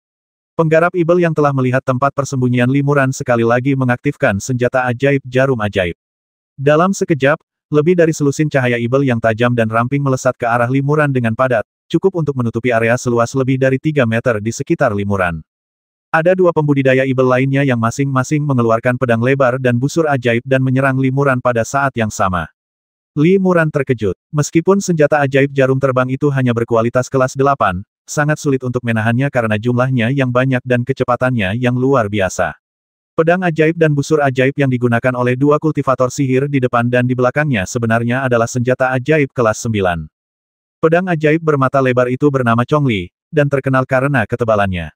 Speaker 1: Penggarap Ibel yang telah melihat tempat persembunyian Limuran sekali lagi mengaktifkan senjata ajaib jarum ajaib. Dalam sekejap, lebih dari selusin cahaya Ibel yang tajam dan ramping melesat ke arah Limuran dengan padat, cukup untuk menutupi area seluas lebih dari 3 meter di sekitar Limuran. Ada 2 pembudidaya Ibel lainnya yang masing-masing mengeluarkan pedang lebar dan busur ajaib dan menyerang Limuran pada saat yang sama. Limuran terkejut. Meskipun senjata ajaib jarum terbang itu hanya berkualitas kelas 8, sangat sulit untuk menahannya karena jumlahnya yang banyak dan kecepatannya yang luar biasa. Pedang ajaib dan busur ajaib yang digunakan oleh 2 kultivator sihir di depan dan di belakangnya sebenarnya adalah senjata ajaib kelas 9. Pedang ajaib bermata lebar itu bernama Chongli, dan terkenal karena ketebalannya.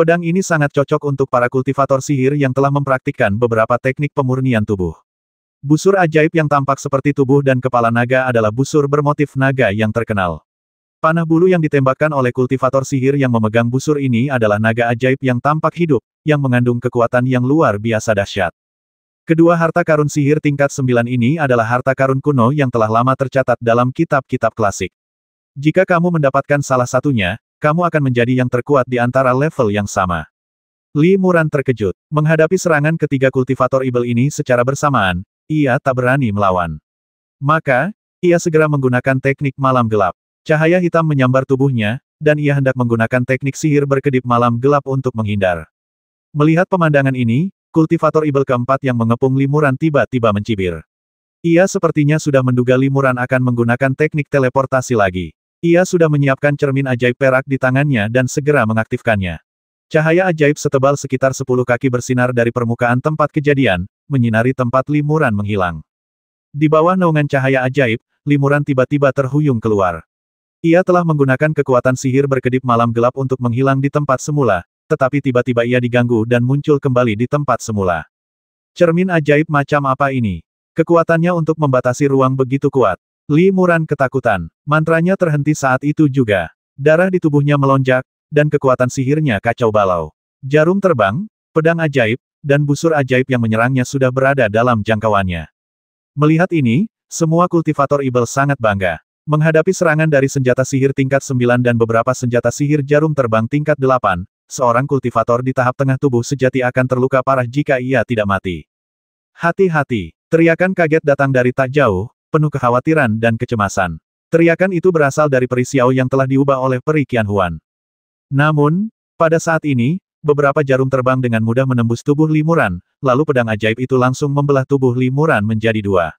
Speaker 1: Pedang ini sangat cocok untuk para kultivator sihir yang telah mempraktikkan beberapa teknik pemurnian tubuh. Busur ajaib yang tampak seperti tubuh dan kepala naga adalah busur bermotif naga yang terkenal. Panah bulu yang ditembakkan oleh kultivator sihir yang memegang busur ini adalah naga ajaib yang tampak hidup, yang mengandung kekuatan yang luar biasa dahsyat. Kedua harta karun sihir tingkat 9 ini adalah harta karun kuno yang telah lama tercatat dalam kitab-kitab klasik. Jika kamu mendapatkan salah satunya, kamu akan menjadi yang terkuat di antara level yang sama. Limuran terkejut. Menghadapi serangan ketiga kultivator Ibel ini secara bersamaan, ia tak berani melawan. Maka, ia segera menggunakan teknik malam gelap. Cahaya hitam menyambar tubuhnya, dan ia hendak menggunakan teknik sihir berkedip malam gelap untuk menghindar. Melihat pemandangan ini, kultivator Ibel keempat yang mengepung Limuran tiba-tiba mencibir. Ia sepertinya sudah menduga Limuran akan menggunakan teknik teleportasi lagi. Ia sudah menyiapkan cermin ajaib perak di tangannya dan segera mengaktifkannya. Cahaya ajaib setebal sekitar 10 kaki bersinar dari permukaan tempat kejadian, menyinari tempat Limuran menghilang. Di bawah naungan cahaya ajaib, Limuran tiba-tiba terhuyung keluar. Ia telah menggunakan kekuatan sihir berkedip malam gelap untuk menghilang di tempat semula, tetapi tiba-tiba ia diganggu dan muncul kembali di tempat semula. Cermin ajaib macam apa ini? Kekuatannya untuk membatasi ruang begitu kuat. Limuran ketakutan. Mantranya terhenti saat itu juga. Darah di tubuhnya melonjak, dan kekuatan sihirnya kacau balau. Jarum terbang, pedang ajaib, dan busur ajaib yang menyerangnya sudah berada dalam jangkauannya. Melihat ini, semua kultivator Ibel sangat bangga. Menghadapi serangan dari senjata sihir tingkat 9 dan beberapa senjata sihir jarum terbang tingkat 8, seorang kultivator di tahap tengah tubuh sejati akan terluka parah jika ia tidak mati. Hati-hati! Teriakan kaget datang dari tak jauh, penuh kekhawatiran dan kecemasan. Teriakan itu berasal dari Peri Xiao yang telah diubah oleh Peri Qianhuan. Namun, pada saat ini, beberapa jarum terbang dengan mudah menembus tubuh Limuran, lalu pedang ajaib itu langsung membelah tubuh Limuran menjadi 2.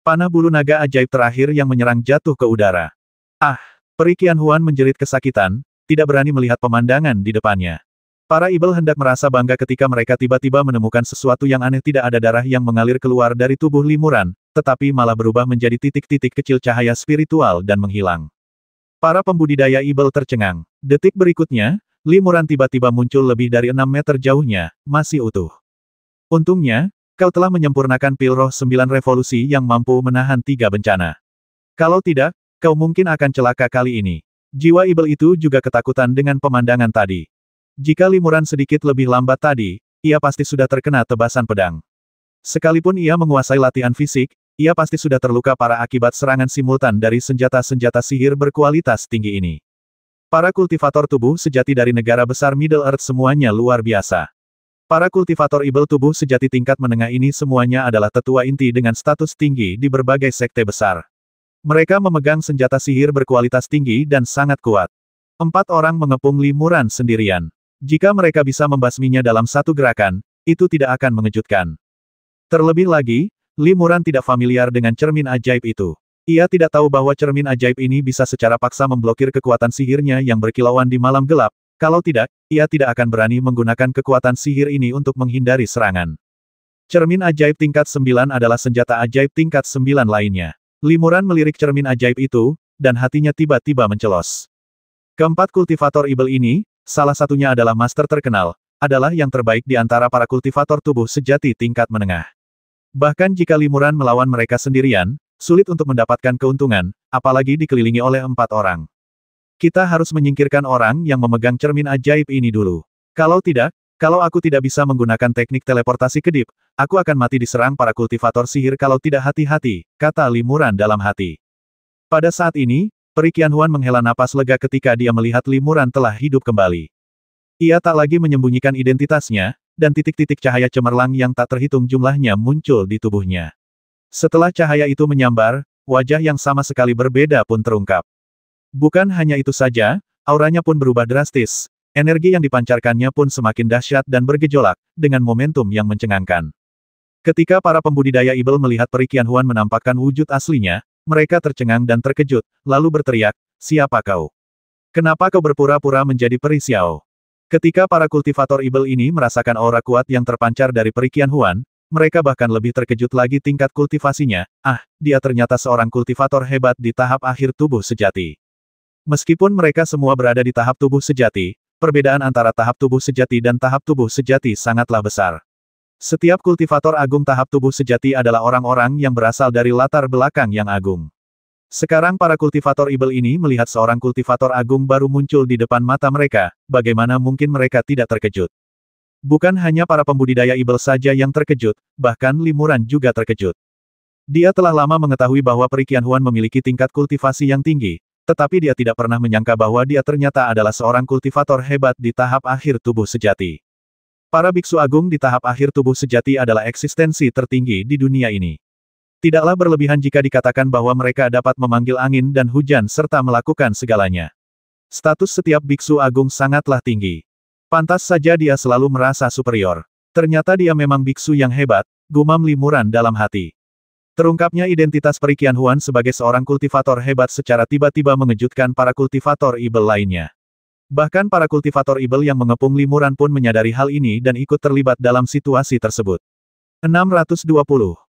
Speaker 1: Panah bulu naga ajaib terakhir yang menyerang jatuh ke udara. Ah! Peri Qianhuan menjerit kesakitan, tidak berani melihat pemandangan di depannya. Para Ibel hendak merasa bangga ketika mereka tiba-tiba menemukan sesuatu yang aneh, tidak ada darah yang mengalir keluar dari tubuh Limuran, tetapi malah berubah menjadi titik-titik kecil cahaya spiritual dan menghilang. Para pembudidaya Ibel tercengang. Detik berikutnya, Limuran tiba-tiba muncul lebih dari 6 meter jauhnya, masih utuh. Untungnya, kau telah menyempurnakan pil roh 9 revolusi yang mampu menahan 3 bencana. Kalau tidak, kau mungkin akan celaka kali ini. Jiwa Ibel itu juga ketakutan dengan pemandangan tadi. Jika Limuran sedikit lebih lambat tadi, ia pasti sudah terkena tebasan pedang. Sekalipun ia menguasai latihan fisik, ia pasti sudah terluka parah akibat serangan simultan dari senjata-senjata sihir berkualitas tinggi ini. Para kultivator tubuh sejati dari negara besar Middle Earth semuanya luar biasa. Para kultivator Ibel tubuh sejati tingkat menengah ini semuanya adalah tetua inti dengan status tinggi di berbagai sekte besar. Mereka memegang senjata sihir berkualitas tinggi dan sangat kuat. 4 orang mengepung Limuran sendirian. Jika mereka bisa membasminya dalam satu gerakan, itu tidak akan mengejutkan. Terlebih lagi, Li Muran tidak familiar dengan cermin ajaib itu. Ia tidak tahu bahwa cermin ajaib ini bisa secara paksa memblokir kekuatan sihirnya yang berkilauan di malam gelap. Kalau tidak, ia tidak akan berani menggunakan kekuatan sihir ini untuk menghindari serangan. Cermin ajaib tingkat 9 adalah senjata ajaib tingkat 9 lainnya. Li Muran melirik cermin ajaib itu, dan hatinya tiba-tiba mencelos. Keempat kultivator ibel ini, salah satunya adalah master terkenal, adalah yang terbaik di antara para kultivator tubuh sejati tingkat menengah. Bahkan jika Li Muran melawan mereka sendirian, sulit untuk mendapatkan keuntungan, apalagi dikelilingi oleh 4 orang. Kita harus menyingkirkan orang yang memegang cermin ajaib ini dulu. Kalau tidak, kalau aku tidak bisa menggunakan teknik teleportasi kedip, aku akan mati diserang para kultivator sihir kalau tidak hati-hati, kata Li Muran dalam hati. Pada saat ini, Peri Qianhuan menghela napas lega ketika dia melihat Li Muran telah hidup kembali. Ia tak lagi menyembunyikan identitasnya, dan titik-titik cahaya cemerlang yang tak terhitung jumlahnya muncul di tubuhnya. Setelah cahaya itu menyambar, wajah yang sama sekali berbeda pun terungkap. Bukan hanya itu saja, auranya pun berubah drastis. Energi yang dipancarkannya pun semakin dahsyat dan bergejolak, dengan momentum yang mencengangkan. Ketika para pembudidaya ibel melihat Peri Qianhuan menampakkan wujud aslinya, mereka tercengang dan terkejut, lalu berteriak, "Siapa kau? Kenapa kau berpura-pura menjadi Peri Xiao?" Ketika para kultivator ibel ini merasakan aura kuat yang terpancar dari Peri Qianhuan, mereka bahkan lebih terkejut lagi tingkat kultivasinya. Dia ternyata seorang kultivator hebat di tahap akhir tubuh sejati. Meskipun mereka semua berada di tahap tubuh sejati, perbedaan antara tahap tubuh sejati dan tahap tubuh sejati sangatlah besar. Setiap kultivator agung tahap tubuh sejati adalah orang-orang yang berasal dari latar belakang yang agung. Sekarang para kultivator ibel ini melihat seorang kultivator agung baru muncul di depan mata mereka, bagaimana mungkin mereka tidak terkejut? Bukan hanya para pembudidaya ibel saja yang terkejut, bahkan Li Muran juga terkejut. Dia telah lama mengetahui bahwa Peri Qianhuan memiliki tingkat kultivasi yang tinggi, tetapi dia tidak pernah menyangka bahwa dia ternyata adalah seorang kultivator hebat di tahap akhir tubuh sejati. Para biksu agung di tahap akhir tubuh sejati adalah eksistensi tertinggi di dunia ini. Tidaklah berlebihan jika dikatakan bahwa mereka dapat memanggil angin dan hujan serta melakukan segalanya. Status setiap biksu agung sangatlah tinggi. Pantas saja dia selalu merasa superior. Ternyata dia memang biksu yang hebat, gumam Li Muran dalam hati. Terungkapnya identitas Peri Qianhuan sebagai seorang kultivator hebat secara tiba-tiba mengejutkan para kultivator ibel lainnya. Bahkan para kultivator ibel yang mengepung Li Muran pun menyadari hal ini dan ikut terlibat dalam situasi tersebut. 620.